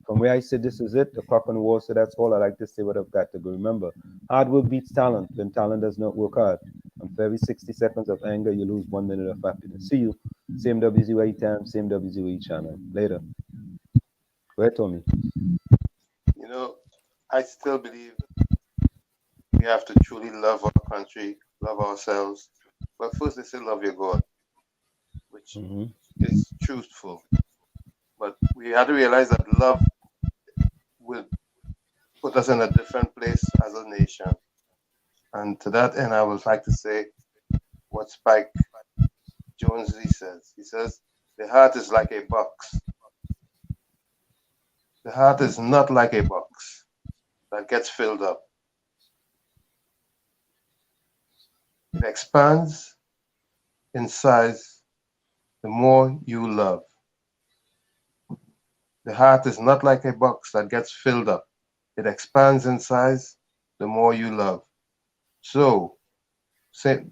From where I said this is it, the clock on the wall, so that's all I like to say what I've got to go. Remember, hard work beats talent when talent does not work hard. And for every 60 seconds of anger, you lose 1 minute of happiness. See you. Same WZYE time, same WZYE channel. Later. Go ahead, Tommy. You know, I still believe we have to truly love our country, love ourselves. But first, they say love your God, which is truthful. But we have to realize that love will put us in a different place as a nation. And to that end, I would like to say what Spike Jonesy says. He says, the heart is like a box. The heart is not like a box that gets filled up. It expands in size the more you love. The heart is not like a box that gets filled up. It expands in size the more you love. So,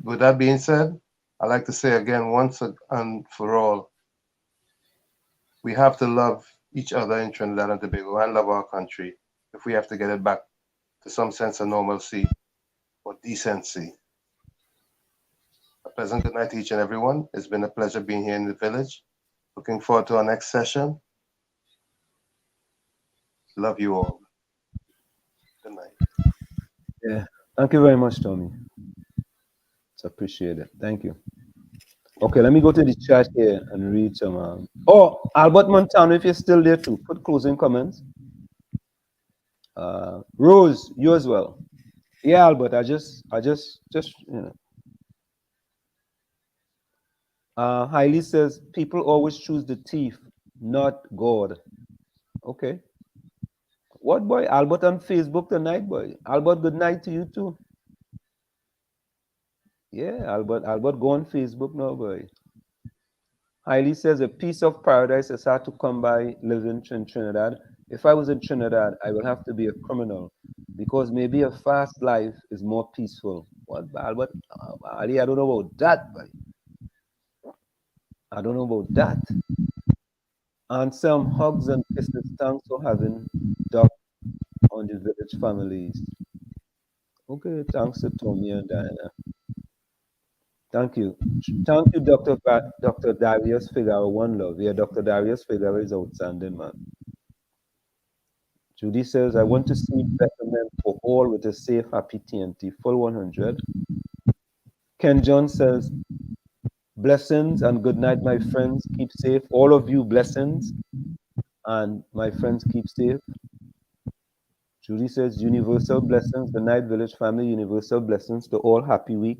with that being said, I'd like to say again, once and for all, we have to love each other in Trinidad and Tobago and love our country if we have to get it back to some sense of normalcy or decency. A pleasant good night to each and everyone. It's been a pleasure being here in the village. Looking forward to our next session. Love you all. Good night. Yeah. Thank you very much, Tommy. It's appreciated. Thank you. Okay, let me go to the chat here and read some. Oh, Albert Montano, if you're still there too, put closing comments. Rose, you as well. Yeah, Albert, I just, you know. Hailey says, people always choose the thief, not God. Okay. What boy? Albert on Facebook tonight, boy. Albert, good night to you too. Yeah, Albert, go on Facebook now, boy. Hailey says, a piece of paradise is hard to come by living in Trinidad. If I was in Trinidad, I would have to be a criminal because maybe a fast life is more peaceful. What, Albert? Ali, I don't know about that, boy. I don't know about that. And some hugs and kisses. Thanks for having Doc on the village families. Okay, thanks to Tommy and Diana. Thank you. Thank you, Dr. Darius Figueroa. One love. Yeah, Dr. Darius Figueroa is outstanding, man. Judy says, I want to see betterment for all with a safe, happy TNT. Full 100. Ken John says, blessings and good night, my friends. Keep safe. All of you, blessings. And my friends, keep safe. Judy says, universal blessings. Good night, village family. Universal blessings to all. Happy week.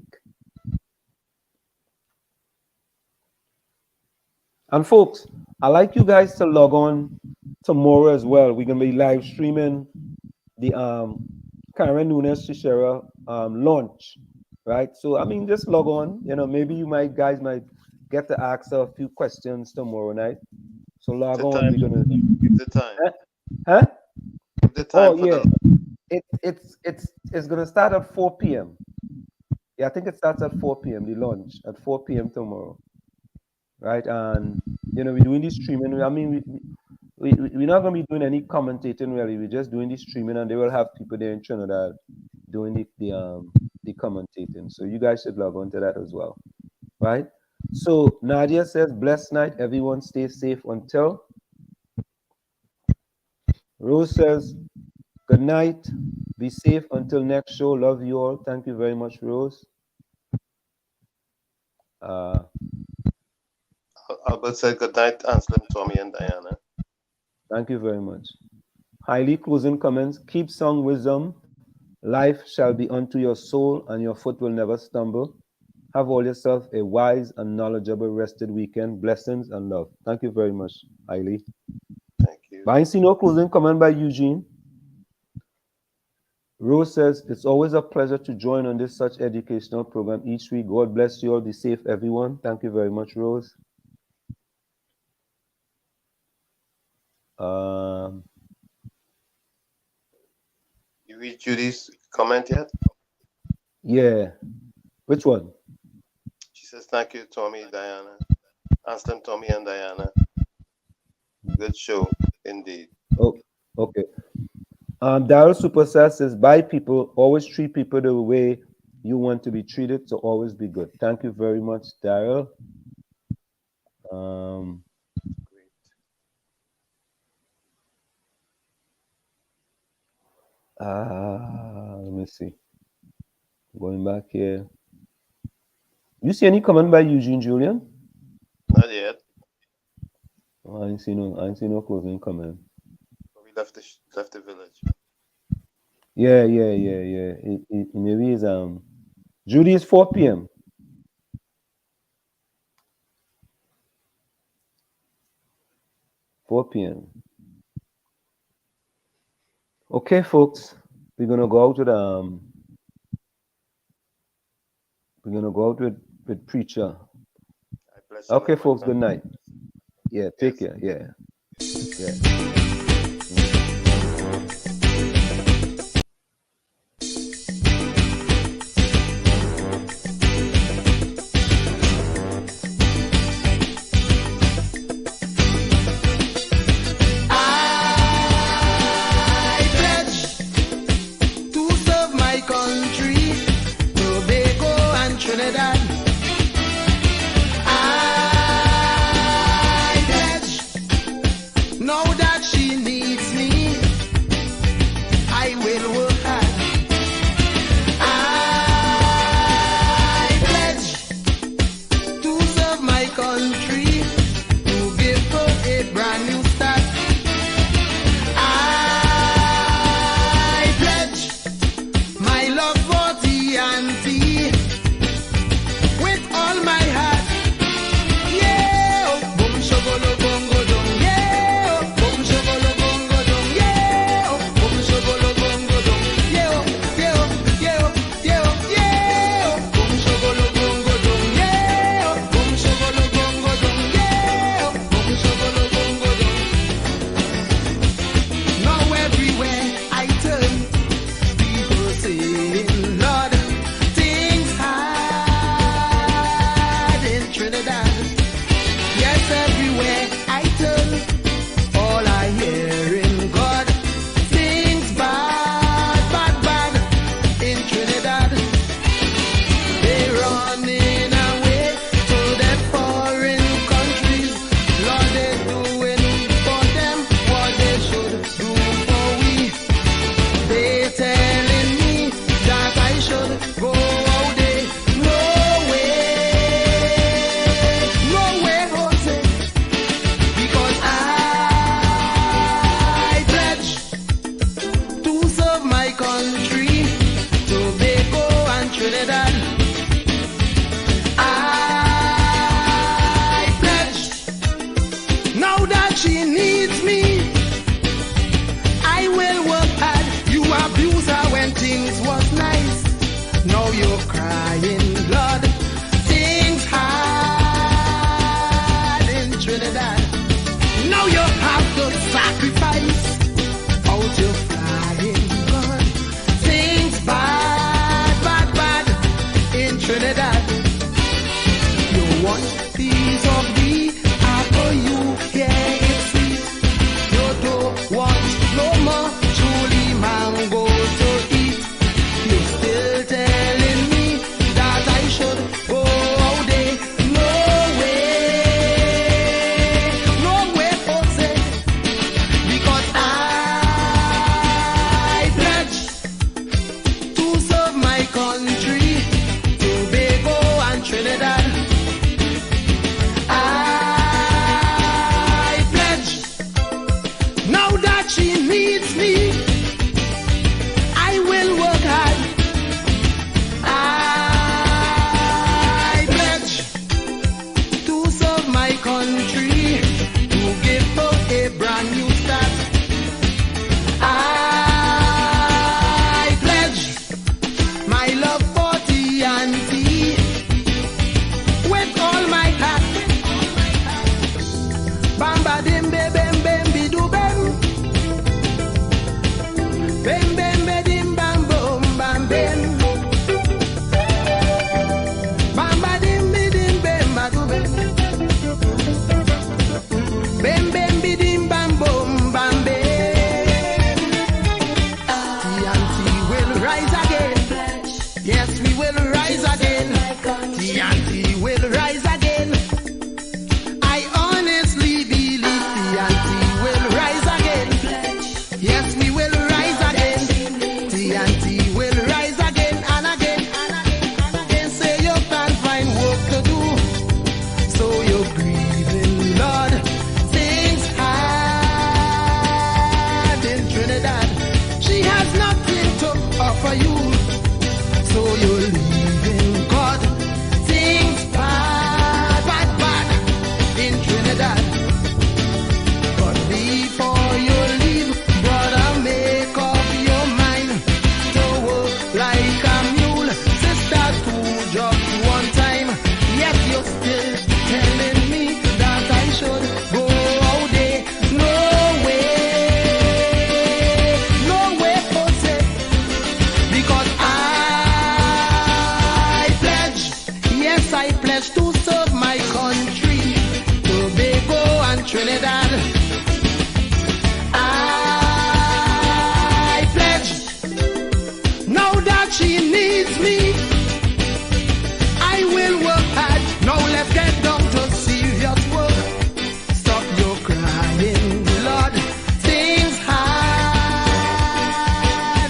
And folks, I'd like you guys to log on tomorrow as well. We're going to be live streaming the Karen Nunes Shishera launch, right? So, I mean, just log on. You know, maybe you guys might get to ask a few questions tomorrow night. So log on. We're going to... Give the time. Huh? Give the time for yeah. It's going to start at 4 p.m. Yeah, I think it starts at 4 p.m., the launch, at 4 p.m. tomorrow. Right, and you know, we're doing this streaming. I mean, we're not going to be doing any commentating really. We're just doing this streaming, and they will have people there in Trinidad doing the commentating. So you guys should log on to that as well, right? So Nadia says, "Blessed night, everyone. Stay safe until." Rose says, "Good night. Be safe until next show. Love you all. Thank you very much, Rose." Albert said good night, Anselm, Tommy, and Diana. Thank you very much. Highly closing comments. Keep song wisdom. Life shall be unto your soul, and your foot will never stumble. Have all yourself a wise and knowledgeable rested weekend. Blessings and love. Thank you very much, Hailey. Thank you. But I see no closing comment by Eugene. Rose says, it's always a pleasure to join on this such educational program each week. God bless you all. Be safe, everyone. Thank you very much, Rose. You read Judy's comment yet? Yeah. Which one? She says, thank you, Tommy, Diana. Anselm, Tommy, and Diana. Good show, indeed. Oh, okay. Daryl Superstar says, bye, people. Always treat people the way you want to be treated, so always be good. Thank you very much, Daryl. Let me see. Going back here. You see any comment by Eugene Julian? Not yet. Oh, I ain't see no closing comment. We left the village. Yeah. Maybe it's Judy is 4 p.m. Okay, folks, we're gonna go out with preacher. Okay, folks, good night. Yeah, take care. Yeah. She has nothing to that she needs me. I will work hard. Now let's get down to serious work. Stop your crying, Lord. Things hard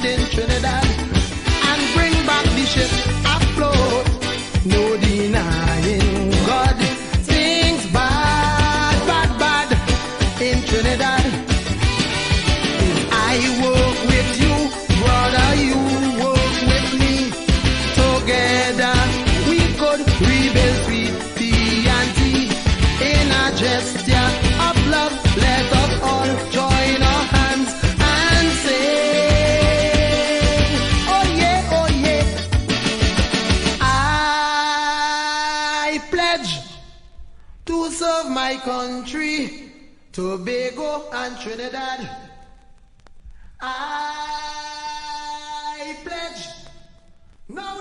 in Trinidad and bring back the ship afloat. No denying God. Things bad, bad, bad in Trinidad. If I work with you, brother, you work with me. Together we could rebuild sweet T&T in a gesture of love. Let us all join our hands and sing. Oh yeah, oh yeah. I pledge to serve my country, Tobago and Trinidad. I pledge. Now